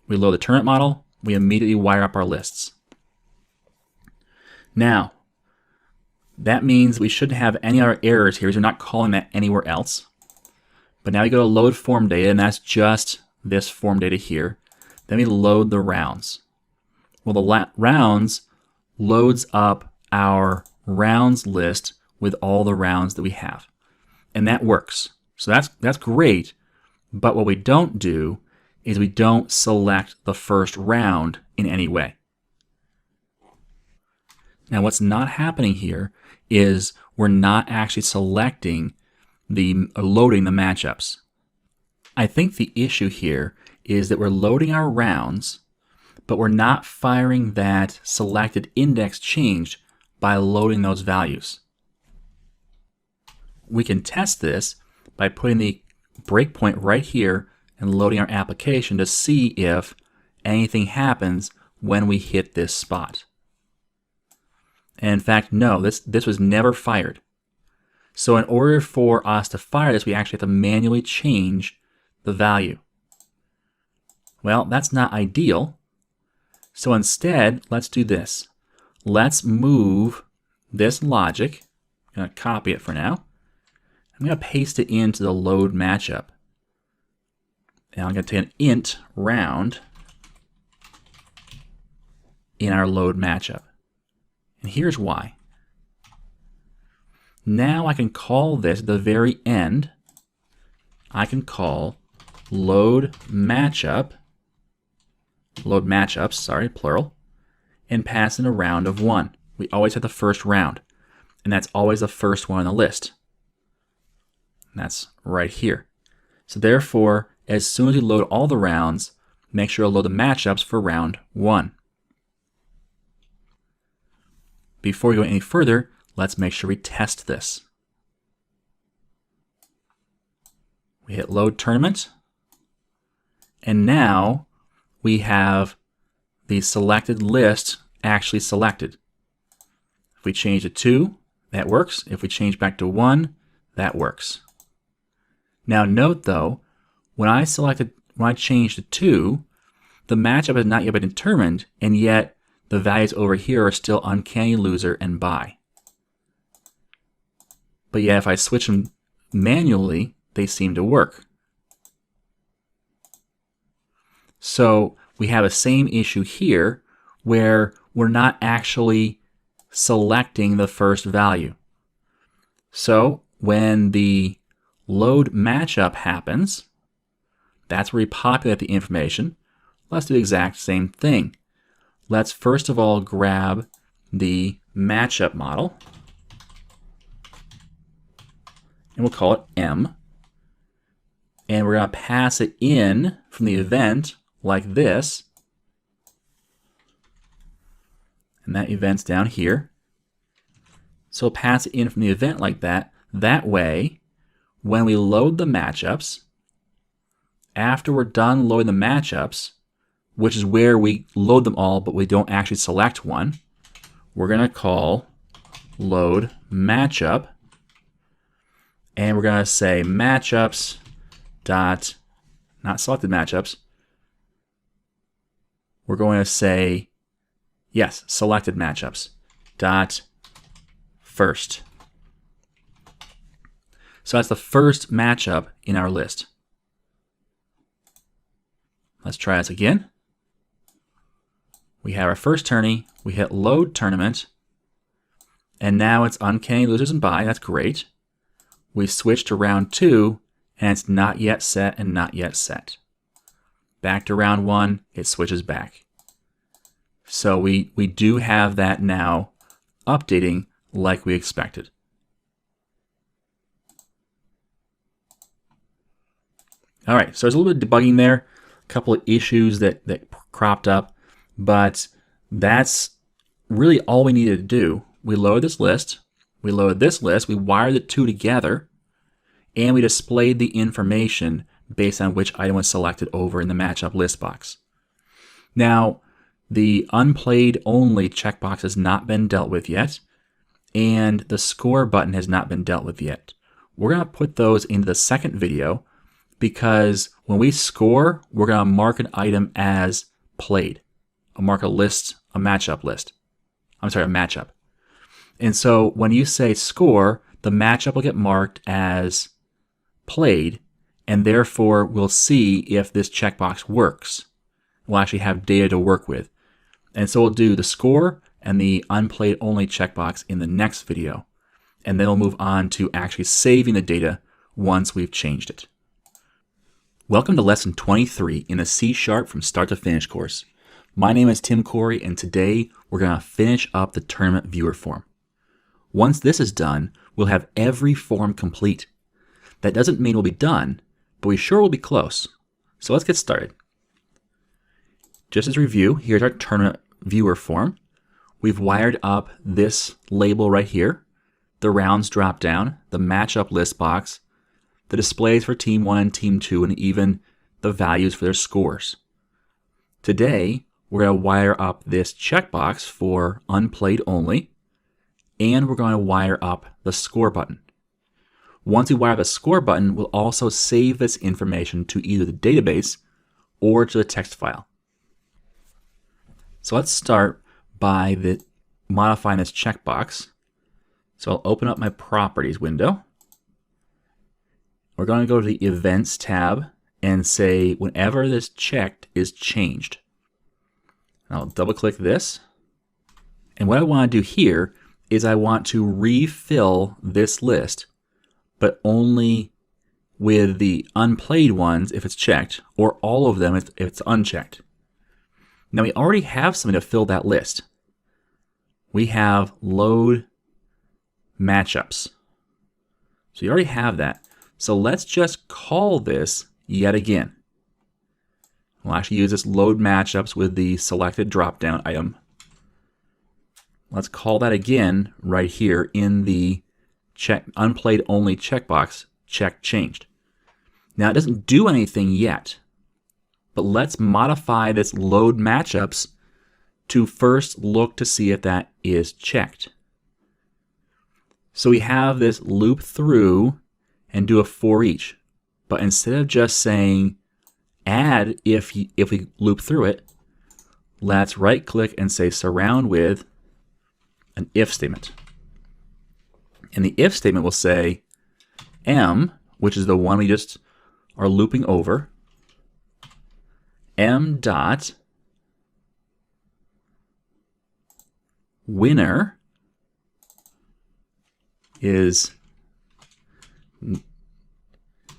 We load the tournament model, we immediately wire up our lists. Now, that means we shouldn't have any other errors here because we're not calling that anywhere else. But now we go to load form data, and that's just this form data here. Then we load the rounds. Well, the rounds loads up our rounds list with all the rounds that we have. And that works. So that's great. But what we don't do is we don't select the first round in any way. Now what's not happening here is we're not actually selecting loading the matchups. I think the issue here is that we're loading our rounds, but we're not firing that selected index change by loading those values. We can test this by putting the breakpoint right here and loading our application to see if anything happens when we hit this spot. And in fact, no, this was never fired. So in order for us to fire this, we actually have to manually change the value. Well, that's not ideal. So instead, let's do this. Let's move this logic. I'm going to copy it for now. I'm going to paste it into the load matchup. And I'm going to take an int round in our load matchup. And here's why. Now I can call this at the very end. I can call load matchups, sorry, plural, and pass in a round of 1. We always have the first round, and that's always the first one on the list. And that's right here. So therefore, as soon as you load all the rounds, make sure to load the matchups for round 1. Before we go any further, let's make sure we test this. We hit load tournament, and now we have the selected list actually selected. If we change to 2, that works. If we change back to 1, that works. Now note though, when I changed to 2, the matchup has not yet been determined, and yet the values over here are still uncanny, loser, and buy. But yeah, if I switch them manually, they seem to work. So we have the same issue here where we're not actually selecting the first value. So when the load matchup happens, that's where we populate the information. Let's do the exact same thing. Let's first of all grab the matchup model, and we'll call it M. And we're going to pass it in from the event like this. And that event's down here. So pass it in from the event like that. That way, when we load the matchups, after we're done loading the matchups, which is where we load them all, but we don't actually select one, we're going to call load matchup. And we're going to say matchups dot, not selected matchups. We're going to say, yes, selected matchups dot first. So that's the first matchup in our list. Let's try this again. We have our first tourney. We hit load tournament. And now it's uncanny losers and bye. That's great. We switch to round 2, and it's not yet set and not yet set. Back to round 1, it switches back. So we do have that now updating like we expected. All right, so there's a little bit of debugging there, a couple of issues that cropped up, but that's really all we needed to do. We load this list, we load this list, we wired the two together, and we displayed the information based on which item was selected over in the matchup list box. Now, the unplayed only checkbox has not been dealt with yet, and the score button has not been dealt with yet. We're going to put those into the second video because when we score, we're going to mark an item as played. I'll mark a list, a matchup list. I'm sorry, a matchup. And so when you say score, the matchup will get marked as played, and therefore we'll see if this checkbox works. We'll actually have data to work with. And so we'll do the score and the unplayed only checkbox in the next video. And then we'll move on to actually saving the data once we've changed it. Welcome to lesson 23 in the C# from start to finish course. My name is Tim Corey, and today we're going to finish up the tournament viewer form. Once this is done, we'll have every form complete. That doesn't mean we'll be done, but we sure will be close. So let's get started. Just as a review, here's our tournament viewer form. We've wired up this label right here, the rounds drop down, the matchup list box, the displays for Team 1 and Team 2, and even the values for their scores. Today, we're going to wire up this checkbox for unplayed only, and we're going to wire up the score button. Once we wire the score button, we'll also save this information to either the database or to the text file. So let's start by modifying this checkbox. So I'll open up my properties window. We're going to go to the events tab and say whenever this checked is changed. I'll double click this. And what I want to do here is I want to refill this list, but only with the unplayed ones if it's checked, or all of them if it's unchecked. Now we already have something to fill that list. We have load matchups. So you already have that. So let's just call this yet again. We'll actually use this load matchups with the selected drop-down item. Let's call that again right here in the check unplayed only checkbox, check changed. Now it doesn't do anything yet, but let's modify this load matchups to first look to see if that is checked. So we have this loop through and do a for each, but instead of just saying add if we loop through it, let's right click and say surround with an if statement. And the if statement will say M, which is the one we just are looping over, M dot winner is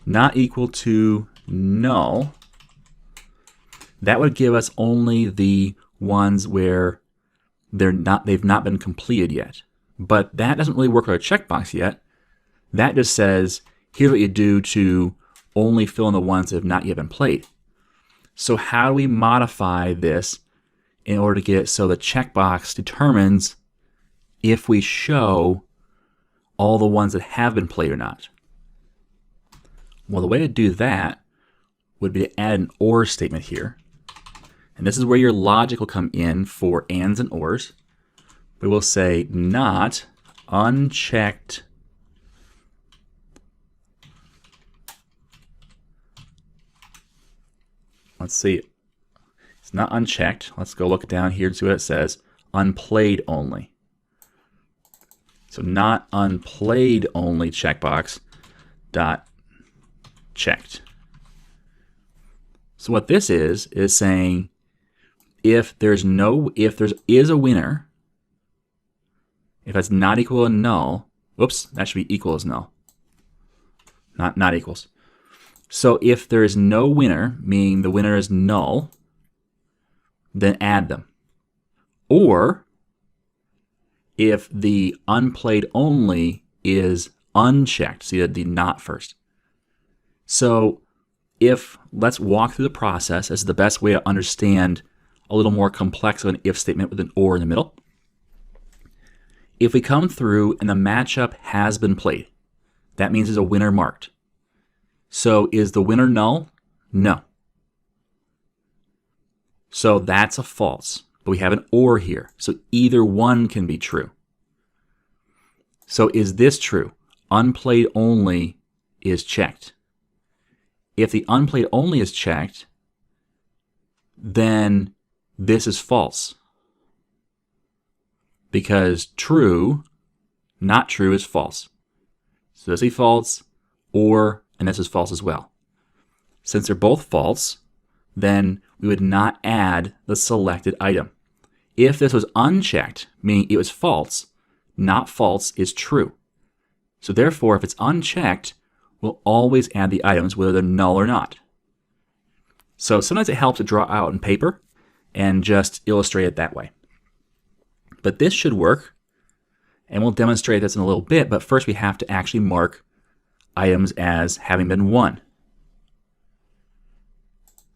not equal to null, that would give us only the ones where they've not been completed yet. But that doesn't really work with a checkbox yet. That just says, here's what you do to only fill in the ones that have not yet been played. So how do we modify this in order to get it so the checkbox determines if we show all the ones that have been played or not? Well, the way to do that would be to add an OR statement here. And this is where your logic will come in for ands and ors. We will say not unchecked let's see, it's not unchecked. Let's go look down here and see what it says. Unplayed only. So not unplayed only checkbox dot checked. So what this is saying if there is a winner, if that's not equal to null, whoops, that should be equal as null. Not equals. So if there is no winner, meaning the winner is null, then add them. Or if the unplayed only is unchecked, see the not first. So let's walk through the process. This is the best way to understand a little more complex of an if statement with an or in the middle. If we come through and the matchup has been played, that means there's a winner marked. So is the winner null? No. So that's a false. But we have an or here. So either one can be true. So is this true? Unplayed only is checked. If the unplayed only is checked, then this is false. Because true, not true is false. So this is false, or, and this is false as well. Since they're both false, then we would not add the selected item. If this was unchecked, meaning it was false, not false is true. So therefore, if it's unchecked, we'll always add the items whether they're null or not. So sometimes it helps to draw out on paper and just illustrate it that way. But this should work, and we'll demonstrate this in a little bit, but first we have to actually mark items as having been won.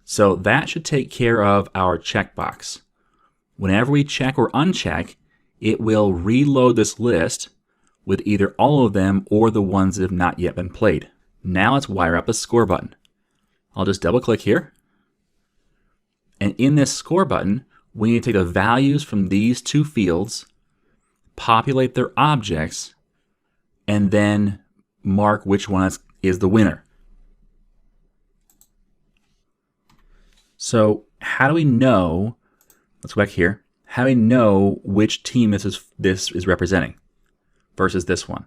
So that should take care of our checkbox. Whenever we check or uncheck, it will reload this list with either all of them or the ones that have not yet been played. Now let's wire up the score button. I'll just double click here. And in this score button, we need to take the values from these two fields, populate their objects, and then mark which one is the winner. So how do we know, let's go back here, how do we know which team this is representing versus this one?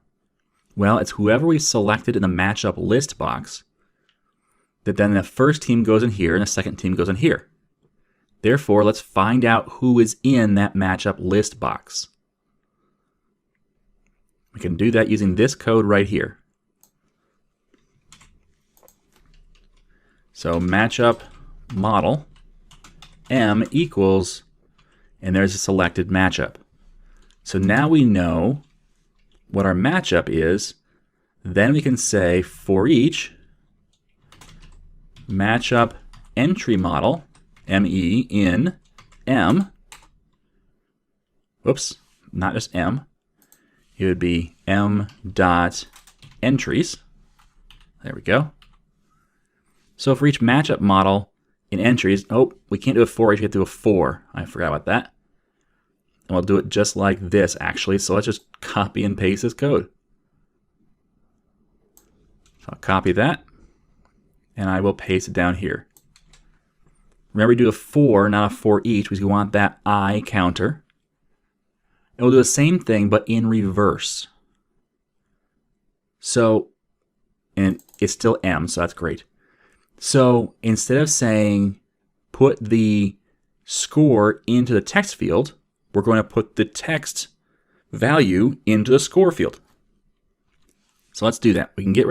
Well, it's whoever we selected in the matchup list box, that then the first team goes in here and the second team goes in here. Therefore, let's find out who is in that matchup list box. We can do that using this code right here. So matchup model M equals, and there's a selected matchup. So now we know what our matchup is. Then we can say for each matchup entry model, ME in M, whoops, not just M, it would be M dot entries. There we go. So for each matchup model in entries, oh, we can't do a for each, we have to do a for. I forgot about that. And we'll do it just like this, actually. So let's just copy and paste this code. So I'll copy that, and I will paste it down here. Remember, we do a for, not a for each, because we want that I counter. And we'll do the same thing, but in reverse. So, and it's still M, so that's great. So instead of saying put the score into the text field, we're going to put the text value into the score field. So let's do that. We can get